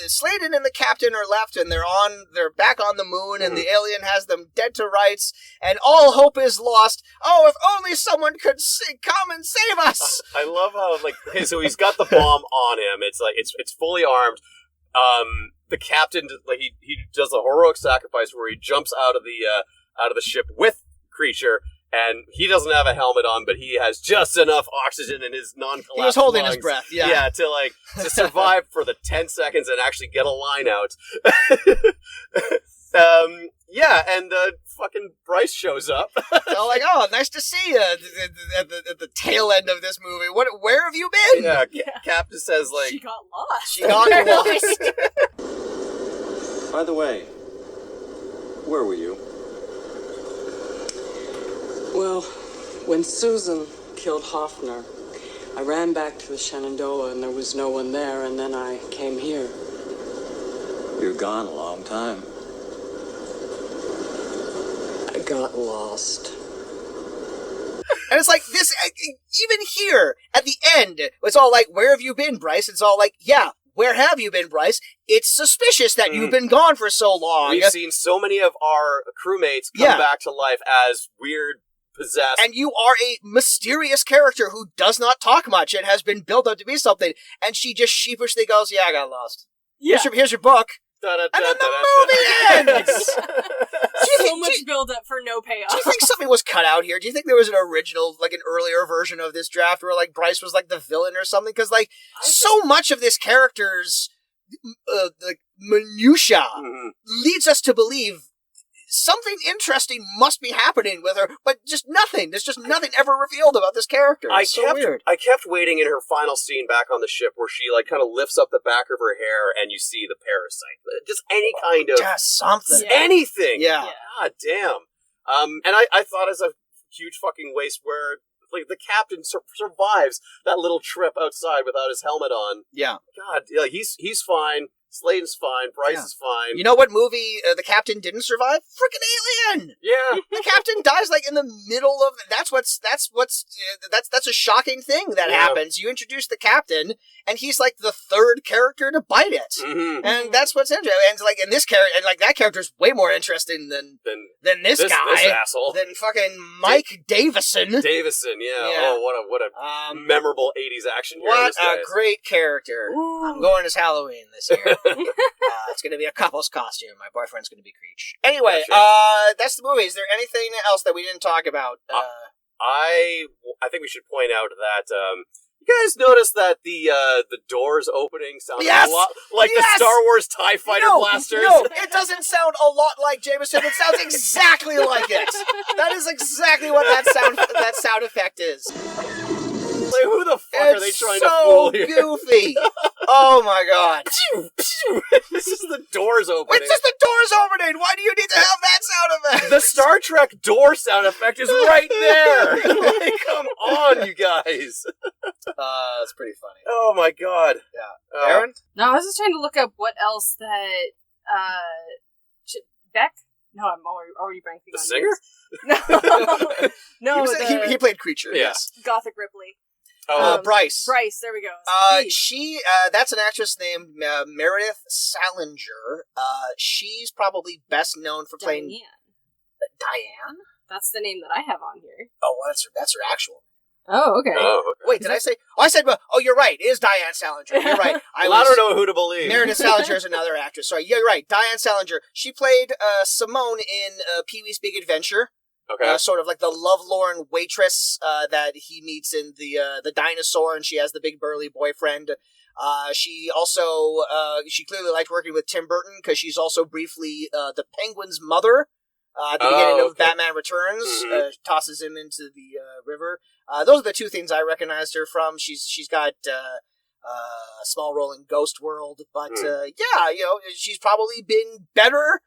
[SPEAKER 2] Sladen and the captain are left, and they're back on the moon, and the alien has them dead to rights, and all hope is lost. Oh, if only someone could come and save us!
[SPEAKER 1] I love how so he's got the bomb on him. It's like it's fully armed. The captain he does a heroic sacrifice where he jumps out of the ship with Creature. And he doesn't have a helmet on, but he has just enough oxygen in his non-collapsed
[SPEAKER 2] He was holding
[SPEAKER 1] lungs,
[SPEAKER 2] his breath,
[SPEAKER 1] to survive for the 10 seconds and actually get a line out. And fucking Bryce shows up.
[SPEAKER 2] They're like, "Oh, nice to see you at the tail end of this movie. Where have you been?"
[SPEAKER 1] Yeah, Captain says
[SPEAKER 3] she got lost.
[SPEAKER 2] She got lost.
[SPEAKER 9] By the way, where were you?
[SPEAKER 10] Well, when Susan killed Hoffner, I ran back to the Shenandoah and there was no one there, and then I came here.
[SPEAKER 9] You're gone a long time.
[SPEAKER 10] I got lost.
[SPEAKER 2] And it's like this, even here, at the end, it's all like, "Where have you been, Bryce?" It's all like, "Yeah, where have you been, Bryce? It's suspicious that you've been gone for so long."
[SPEAKER 1] We've seen so many of our crewmates come back to life as weird, possessed.
[SPEAKER 2] And you are a mysterious character who does not talk much and has been built up to be something. And she just sheepishly goes, "Yeah, I got lost.
[SPEAKER 3] Yeah.
[SPEAKER 2] Here's your book. And then the movie ends!
[SPEAKER 3] So much build-up for no payoff.
[SPEAKER 2] Do you think something was cut out here? Do you think there was an original, like an earlier version of this draft where like Bryce was like the villain or something? Because like so much of this character's like minutia leads us to believe something interesting must be happening with her, but just nothing. There's just nothing ever revealed about this character. It's so weird.
[SPEAKER 1] I kept waiting in her final scene back on the ship where she like kind of lifts up the back of her hair and you see the parasite. Just any kind of
[SPEAKER 2] just something,
[SPEAKER 1] anything.
[SPEAKER 2] Yeah.
[SPEAKER 1] God damn. And I thought as a huge fucking waste where like the captain survives that little trip outside without his helmet on.
[SPEAKER 2] Yeah.
[SPEAKER 1] God, like he's fine. Sladen's fine. Bryce is fine.
[SPEAKER 2] You know what movie the captain didn't survive? Frickin' Alien.
[SPEAKER 1] Yeah,
[SPEAKER 2] the captain dies like in the middle of. That's a shocking thing that happens. You introduce the captain, and he's like the third character to bite it, and that's what's interesting. And like in this character, and like that character's way more interesting than this guy,
[SPEAKER 1] this asshole,
[SPEAKER 2] than fucking Mike Davison.
[SPEAKER 1] Yeah. Oh, what a memorable '80s action hero.
[SPEAKER 2] What a great character. Ooh. I'm going as Halloween this year. It's going to be a couple's costume. My boyfriend's going to be Creech. Anyway, that's the movie. Is there anything else that we didn't talk about?
[SPEAKER 1] I think we should point out that you guys noticed that the doors opening sounded a lot like the Star Wars TIE Fighter blasters.
[SPEAKER 2] No, it doesn't sound a lot like Jameson. It sounds exactly like it. That is exactly what that sound effect is.
[SPEAKER 1] Like, who the fuck are they trying to fool here?
[SPEAKER 2] It's so goofy. Oh my god.
[SPEAKER 1] This is the doors opening.
[SPEAKER 2] It's just the doors opening. Why do you need to have that sound effect?
[SPEAKER 1] The Star Trek door sound effect is right there. Like, come on, you guys.
[SPEAKER 2] That's pretty funny.
[SPEAKER 1] Oh my god.
[SPEAKER 2] Yeah. Erin?
[SPEAKER 3] No, I was just trying to look up what else that Beck? No, I'm already blanking on
[SPEAKER 1] the singer?
[SPEAKER 3] No.
[SPEAKER 2] He played Creature.
[SPEAKER 1] Yes.
[SPEAKER 3] Gothic Ripley.
[SPEAKER 2] Bryce.
[SPEAKER 3] Bryce, there we go.
[SPEAKER 2] That's an actress named Meredith Salinger. She's probably best known for playing Diane?
[SPEAKER 3] That's the name that I have on here.
[SPEAKER 2] Oh, well, that's her actual.
[SPEAKER 3] Oh, okay.
[SPEAKER 2] Wait, did I say? Oh, I said. Oh, you're right. It is Diane Salinger. You're right.
[SPEAKER 1] I don't know who to believe.
[SPEAKER 2] Meredith Salinger is another actress. Sorry, you're right. Diane Salinger. She played Simone in Pee-wee's Big Adventure.
[SPEAKER 1] Okay.
[SPEAKER 2] Sort of like the lovelorn waitress that he meets in the dinosaur, and she has the big burly boyfriend. She also she clearly liked working with Tim Burton because she's also briefly the Penguin's mother. At the beginning of Batman Returns, tosses him into the river. Those are the two things I recognized her from. She's got a small role in Ghost World, but she's probably been better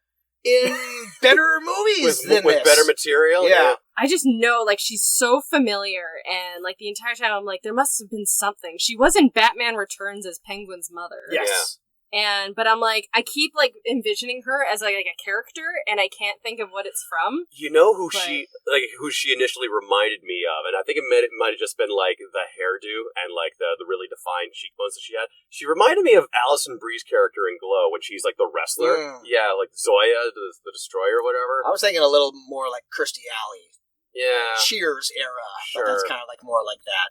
[SPEAKER 2] in better movies than
[SPEAKER 1] with better material.
[SPEAKER 2] Yeah.
[SPEAKER 3] I just know, like, she's so familiar, and like the entire time I'm like, there must have been something. She was in Batman Returns as Penguin's mother.
[SPEAKER 2] Yes.
[SPEAKER 1] Yeah.
[SPEAKER 3] But I'm like, I keep like envisioning her as like a character, and I can't think of what it's from.
[SPEAKER 1] You know who she initially reminded me of, and I think it might have just been like the hairdo and like the really defined cheekbones that she had. She reminded me of Alison Brie's character in Glow when she's like the wrestler. Yeah, like Zoya, the Destroyer, or whatever.
[SPEAKER 2] I was thinking a little more like Kirstie Alley.
[SPEAKER 1] Yeah.
[SPEAKER 2] Cheers era.
[SPEAKER 1] Sure.
[SPEAKER 2] But that's kind of like more like that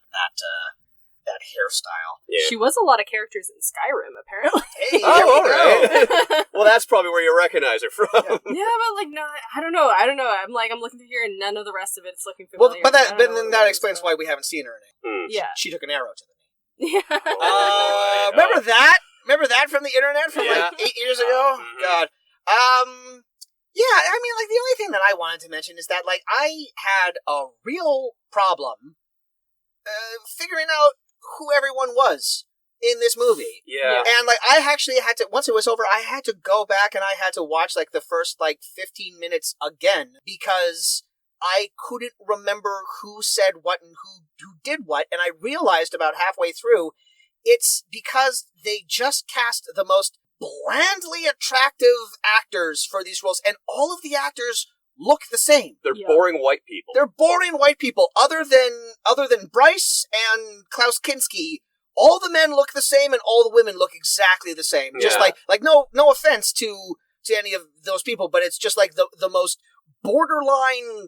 [SPEAKER 2] hairstyle.
[SPEAKER 1] Yeah.
[SPEAKER 3] She was a lot of characters in Skyrim, apparently.
[SPEAKER 2] Hey,
[SPEAKER 1] all right. Well, that's probably where you recognize her from.
[SPEAKER 3] Yeah, but like, no, I don't know. I'm looking through here, and none of the rest of it's looking familiar.
[SPEAKER 2] Well, but then that explains why we haven't seen her in it.
[SPEAKER 3] Yeah,
[SPEAKER 2] she took an arrow to the knee.
[SPEAKER 3] Yeah.
[SPEAKER 2] Remember that? Remember that from the internet from like 8 years ago? God. Yeah, I mean, like, the only thing that I wanted to mention is that, like, I had a real problem figuring out who everyone was in this movie.
[SPEAKER 1] Yeah.
[SPEAKER 2] And, like, I actually had to, once it was over, I had to go back and I had to watch, like, the first, like, 15 minutes again because I couldn't remember who said what and who did what. And I realized about halfway through, it's because they just cast the most blandly attractive actors for these roles, and all of the actors look the same.
[SPEAKER 1] They're boring white people.
[SPEAKER 2] They're boring white people. Other than Bryce and Klaus Kinski, all the men look the same, and all the women look exactly the same. Just like no offense to any of those people, but it's just like the most borderline,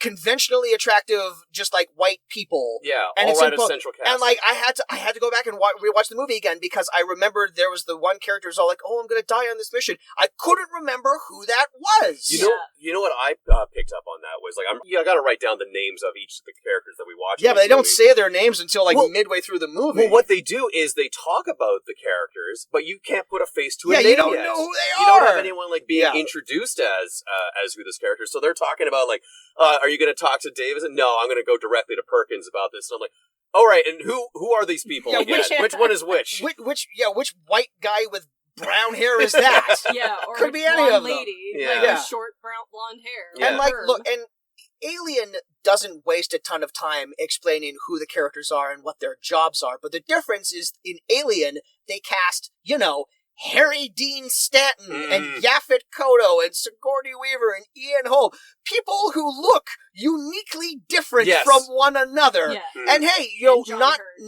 [SPEAKER 2] conventionally attractive, just like white people.
[SPEAKER 1] Yeah,
[SPEAKER 2] and
[SPEAKER 1] all right as central cast.
[SPEAKER 2] And like I had to go back and rewatch the movie again because I remembered there was the one character who's all like, "Oh, I'm going to die on this mission." I couldn't remember who that was.
[SPEAKER 1] You know what I picked up on that was like I got to write down the names of each of the characters that we watch.
[SPEAKER 2] Yeah, but they don't say their names until like midway through the movie.
[SPEAKER 1] Well, what they do is they talk about the characters, but you can't put a face to a name.
[SPEAKER 2] You don't
[SPEAKER 1] yet.
[SPEAKER 2] know who they are.
[SPEAKER 1] You don't have anyone like being introduced as who this character is. So they're talking about like, are you going to talk to Davis? And no, I'm going to go directly to Perkins about this. And I'm like, all right, and who are these people?
[SPEAKER 2] Yeah,
[SPEAKER 1] which one is which?
[SPEAKER 2] Which white guy with brown hair is that?
[SPEAKER 3] Yeah, or
[SPEAKER 2] could be any of them.
[SPEAKER 3] lady,
[SPEAKER 1] yeah.
[SPEAKER 3] like with short brown blonde hair.
[SPEAKER 1] Yeah.
[SPEAKER 2] And like, look, and Alien doesn't waste a ton of time explaining who the characters are and what their jobs are, but the difference is in Alien they cast, Harry Dean Stanton and Yaphet Kotto and Sigourney Weaver and Ian Holm. People who look uniquely different from one another.
[SPEAKER 3] Yeah.
[SPEAKER 2] And hey,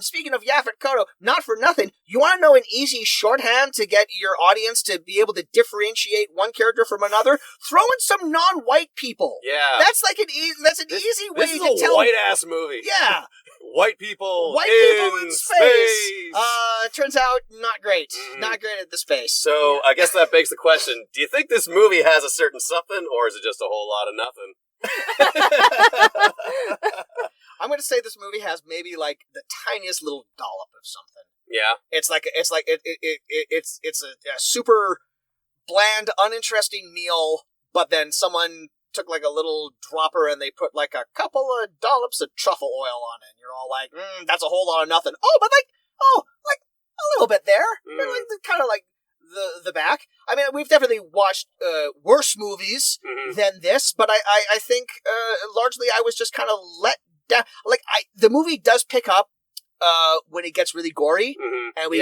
[SPEAKER 2] speaking of Yaphet Kotto, not for nothing, you want to know an easy shorthand to get your audience to be able to differentiate one character from another? Throw in some non-white people.
[SPEAKER 1] Yeah.
[SPEAKER 2] That's like easy way to tell.
[SPEAKER 1] This is a white-ass movie.
[SPEAKER 2] Yeah.
[SPEAKER 1] White people
[SPEAKER 2] in space. Turns out not great. Not great at the space.
[SPEAKER 1] So I guess that begs the question: do you think this movie has a certain something, or is it just a whole lot of nothing?
[SPEAKER 2] I'm going to say this movie has maybe like the tiniest little dollop of something.
[SPEAKER 1] Yeah,
[SPEAKER 2] it's a super bland, uninteresting meal, but then someone took like a little dropper and they put like a couple of dollops of truffle oil on it. And you're all like, that's a whole lot of nothing. Oh, but like a little bit there. Like kind of like the back. I mean, we've definitely watched worse movies than this, but I think largely I was just kind of let down. Like the movie does pick up when it gets really gory, and we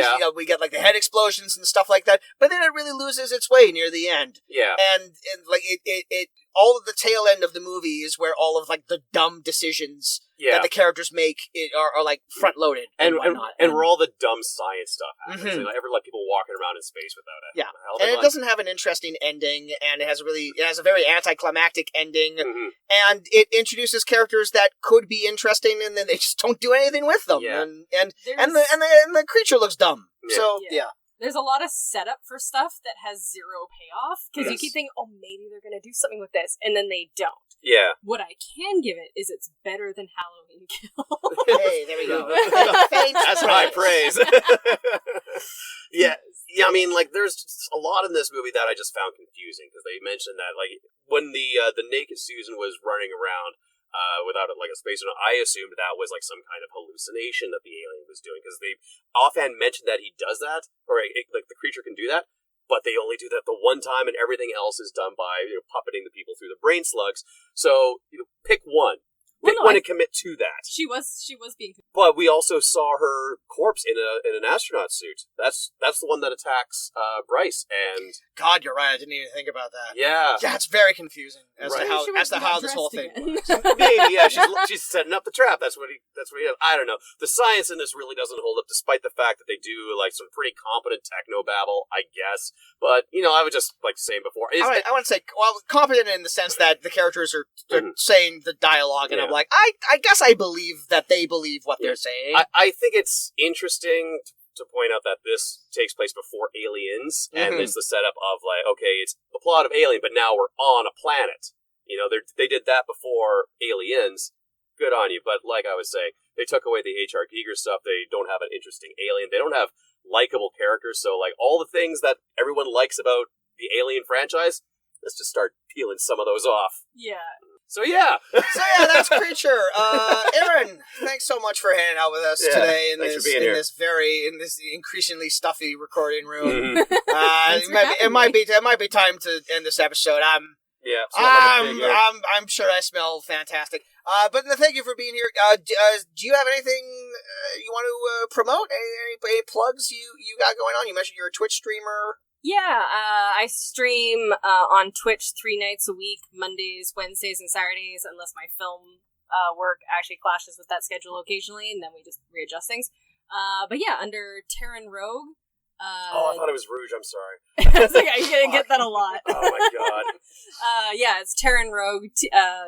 [SPEAKER 2] get like the head explosions and stuff like that. But then it really loses its way near the end.
[SPEAKER 1] Yeah,
[SPEAKER 2] and like it all of the tail end of the movie is where all of like the dumb decisions that the characters make are like front loaded and whatnot.
[SPEAKER 1] And where all the dumb science stuff happens. Ever let people walking around in space without it.
[SPEAKER 2] Yeah, and it doesn't have an interesting ending, and it has a very anticlimactic ending, and it introduces characters that could be interesting, and then they just don't do anything with them, and the creature looks dumb.
[SPEAKER 1] Yeah.
[SPEAKER 2] So
[SPEAKER 3] There's a lot of setup for stuff that has zero payoff, because you keep thinking, oh, maybe they're going to do something with this, and then they don't.
[SPEAKER 1] Yeah.
[SPEAKER 3] What I can give it is it's better than Halloween Kills.
[SPEAKER 2] Hey, there we go.
[SPEAKER 1] That's high praise. Yeah, I mean, like, there's a lot in this movie that I just found confusing, because they mentioned that, like, when the naked Susan was running around without like a spacesuit, I assumed that was like some kind of hallucination that the alien was doing, because they offhand mentioned that he does that, or like the creature can do that, but they only do that the one time, and everything else is done by puppeting the people through the brain slugs. So pick one. Pick one and commit to that.
[SPEAKER 3] She was being.
[SPEAKER 1] But we also saw her corpse in an astronaut suit. That's the one that attacks Bryce. And
[SPEAKER 2] God, you're right. I didn't even think about that.
[SPEAKER 1] Yeah,
[SPEAKER 2] it's very confusing as to how this whole thing works.
[SPEAKER 1] Maybe she's setting up the trap. That's what he does. I don't know. The science in this really doesn't hold up, despite the fact that they do like some pretty competent techno babble, I guess. But I was just like saying before.
[SPEAKER 2] I want to say competent in the sense that the characters are saying the dialogue, and I'm like, I guess I believe that they believe what they're saying.
[SPEAKER 1] I think it's interesting to point out that this takes place before Aliens, and it's the setup of like, okay, it's the plot of Alien, but now we're on a planet. They did that before Aliens. Good on you. But like I was saying, they took away the H.R. Giger stuff. They don't have an interesting alien. They don't have likable characters. So like all the things that everyone likes about the Alien franchise, let's just start peeling some of those off.
[SPEAKER 3] Yeah.
[SPEAKER 1] So yeah,
[SPEAKER 2] that's Creature. Erin, thanks so much for hanging out with us today in this increasingly stuffy recording room. It might be time to end this episode. I'm sure I smell fantastic. But thank you for being here. Do you have anything you want to promote? Any plugs you got going on? You mentioned you're a Twitch streamer.
[SPEAKER 3] Yeah, I stream on Twitch 3 nights a week, Mondays, Wednesdays, and Saturdays, unless my film work actually clashes with that schedule occasionally, and then we just readjust things. But yeah, under Terran Rogue,
[SPEAKER 1] I thought it was Rouge. I'm sorry.
[SPEAKER 3] It's like, I'm gonna get that a lot.
[SPEAKER 1] Oh my god.
[SPEAKER 3] Yeah, it's Terran Rogue.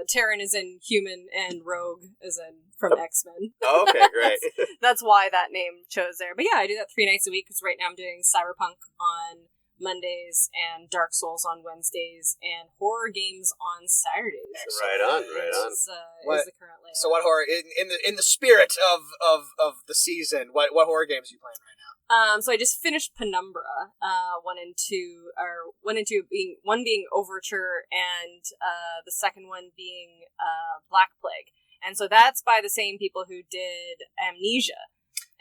[SPEAKER 3] Terran is in human, and Rogue is in from X-Men.
[SPEAKER 1] Okay, great.
[SPEAKER 3] That's why that name chose there. But yeah, I do that 3 nights a week because right now I'm doing Cyberpunk on Mondays and Dark Souls on Wednesdays and horror games on Saturdays.
[SPEAKER 1] Right on.
[SPEAKER 3] Is the current layout.
[SPEAKER 2] So what horror in the spirit of the season? What horror games are you playing right now?
[SPEAKER 3] So I just finished Penumbra, 1 and 2, or 1 and 2 being one being Overture and the second one being Black Plague, and so that's by the same people who did Amnesia,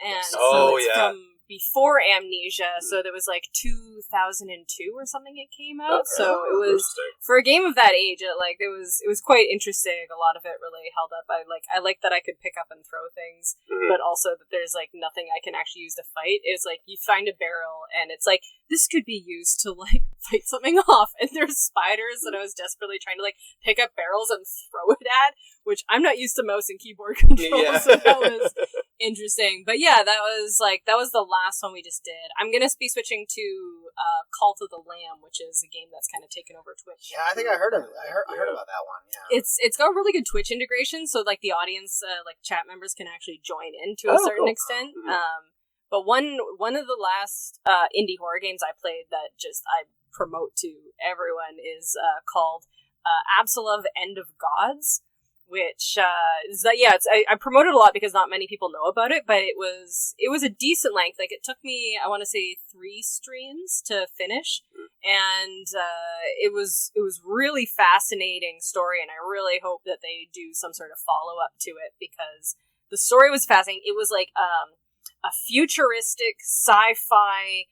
[SPEAKER 3] and so it's from before Amnesia, so there was like 2002 or something it came out. So it was for a game of that age. It was quite interesting. A lot of it really held up. I like that I could pick up and throw things, but also that there's like nothing I can actually use to fight. It's like you find a barrel and it's like this could be used to like fight something off, and there's spiders that I was desperately trying to like pick up barrels and throw it at, which I'm not used to mouse and keyboard controls, so that was interesting. But yeah, that was the last one we just did. I'm gonna be switching to Cult of the Lamb, which is a game that's kind of taken over Twitch.
[SPEAKER 2] Yeah, I think I heard of it. I heard about that one. Yeah,
[SPEAKER 3] it's got really good Twitch integration, so like the audience, like chat members, can actually join in to a certain extent. But one of the last indie horror games I played that just I promote to everyone is called Absolov End of Gods, which is that I promote it a lot because not many people know about it, but it was a decent length. Like it took me, I want to say 3 streams to finish, and it was really fascinating story, and I really hope that they do some sort of follow up to it because the story was fascinating. It was like a futuristic sci-fi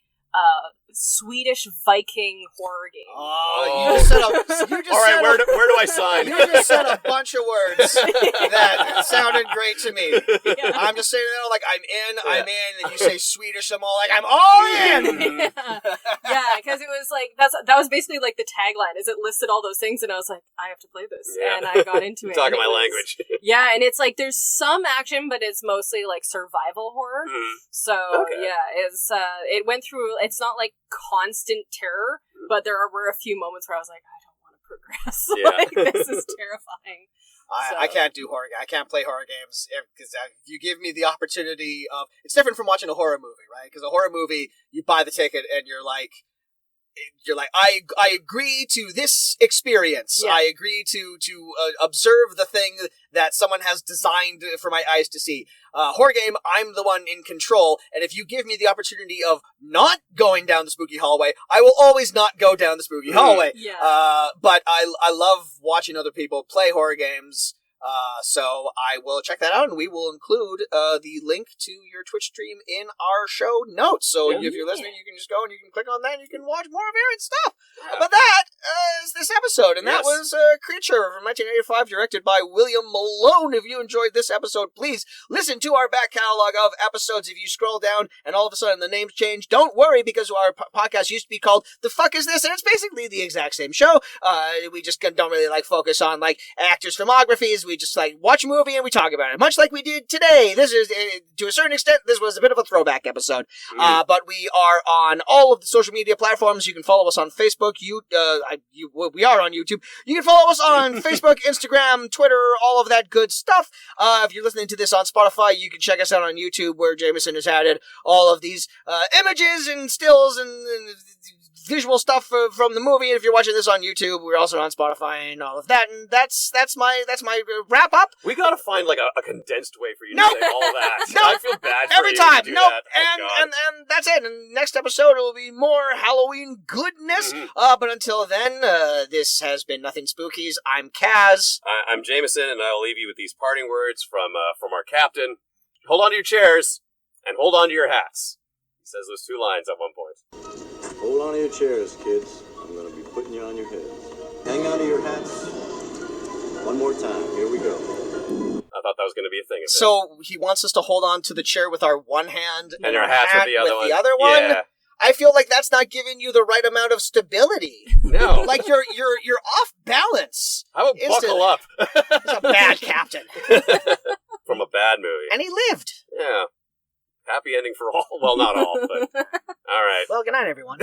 [SPEAKER 3] Swedish Viking horror game.
[SPEAKER 2] You just said
[SPEAKER 1] all right, where do I sign?
[SPEAKER 2] You just said a bunch of words that sounded great to me. Yeah. I'm just saying there like I'm in, and you say Swedish, I'm all like I'm all in.
[SPEAKER 3] Yeah, because it was like that was basically like the tagline. Is it listed all those things, and I was like, I have to play this, and I got into it.
[SPEAKER 1] Talking my language.
[SPEAKER 3] Yeah, and it's like there's some action, but it's mostly like survival horror. So it went through. It's not like constant terror, but there were a few moments where I was like, I don't want to progress. Like this is terrifying.
[SPEAKER 2] I can't do horror. I can't play horror games because if you give me the opportunity of, it's different from watching a horror movie, right? Because a horror movie, you buy the ticket and you're like, I agree to this experience. Yeah. I agree to observe the thing that someone has designed for my eyes to see. Horror game, I'm the one in control, and if you give me the opportunity of not going down the spooky hallway, I will always not go down the spooky hallway.
[SPEAKER 3] Yeah.
[SPEAKER 2] But I love watching other people play horror games. So I will check that out, and we will include the link to your Twitch stream in our show notes. So if you're listening, you can just go and you can click on that, and you can watch more of Erin's stuff. Yeah. But that is this episode, and that was Creature from 1985, directed by William Malone. If you enjoyed this episode, please listen to our back catalog of episodes. If you scroll down and all of a sudden the names change, don't worry, because our podcast used to be called The Fuck Is This? And it's basically the exact same show. We just don't really focus on actors' filmographies. We just watch a movie and we talk about it, much like we did today. This is, to a certain extent, this was a bit of a throwback episode. But we are on all of the social media platforms. You can follow us on Facebook. We are on YouTube. You can follow us on Facebook, Instagram, Twitter, all of that good stuff. If you're listening to this on Spotify, you can check us out on YouTube, where Jameson has added all of these images and stills and visual stuff from the movie. And if you're watching this on YouTube, we're also on Spotify and all of that. And that's my wrap up.
[SPEAKER 1] We gotta find a condensed way for you to say all that.
[SPEAKER 2] No,
[SPEAKER 1] I feel bad for
[SPEAKER 2] every
[SPEAKER 1] you
[SPEAKER 2] time.
[SPEAKER 1] to do
[SPEAKER 2] Nope.
[SPEAKER 1] that.
[SPEAKER 2] And that's it. And next episode it will be more Halloween goodness. But until then, this has been Nothing Spookies. I'm Kaz.
[SPEAKER 1] I'm Jameson, and I'll leave you with these parting words from our captain. Hold on to your chairs and hold on to your hats. He says those 2 lines at one point.
[SPEAKER 9] Hold on to your chairs, kids. I'm going to be putting you on your heads. Hang on to your hats. One more time. Here we go.
[SPEAKER 1] I thought that was going to be a thing.
[SPEAKER 2] So he wants us to hold on to the chair with our one hand
[SPEAKER 1] and our hats with the other one.
[SPEAKER 2] Yeah. I feel like that's not giving you the right amount of stability.
[SPEAKER 1] No.
[SPEAKER 2] You're off balance.
[SPEAKER 1] How about buckle up?
[SPEAKER 2] He's a bad captain.
[SPEAKER 1] From a bad movie.
[SPEAKER 2] And he lived.
[SPEAKER 1] Yeah. Happy ending for all. Well, not all, but all right.
[SPEAKER 2] Well, good night, everyone.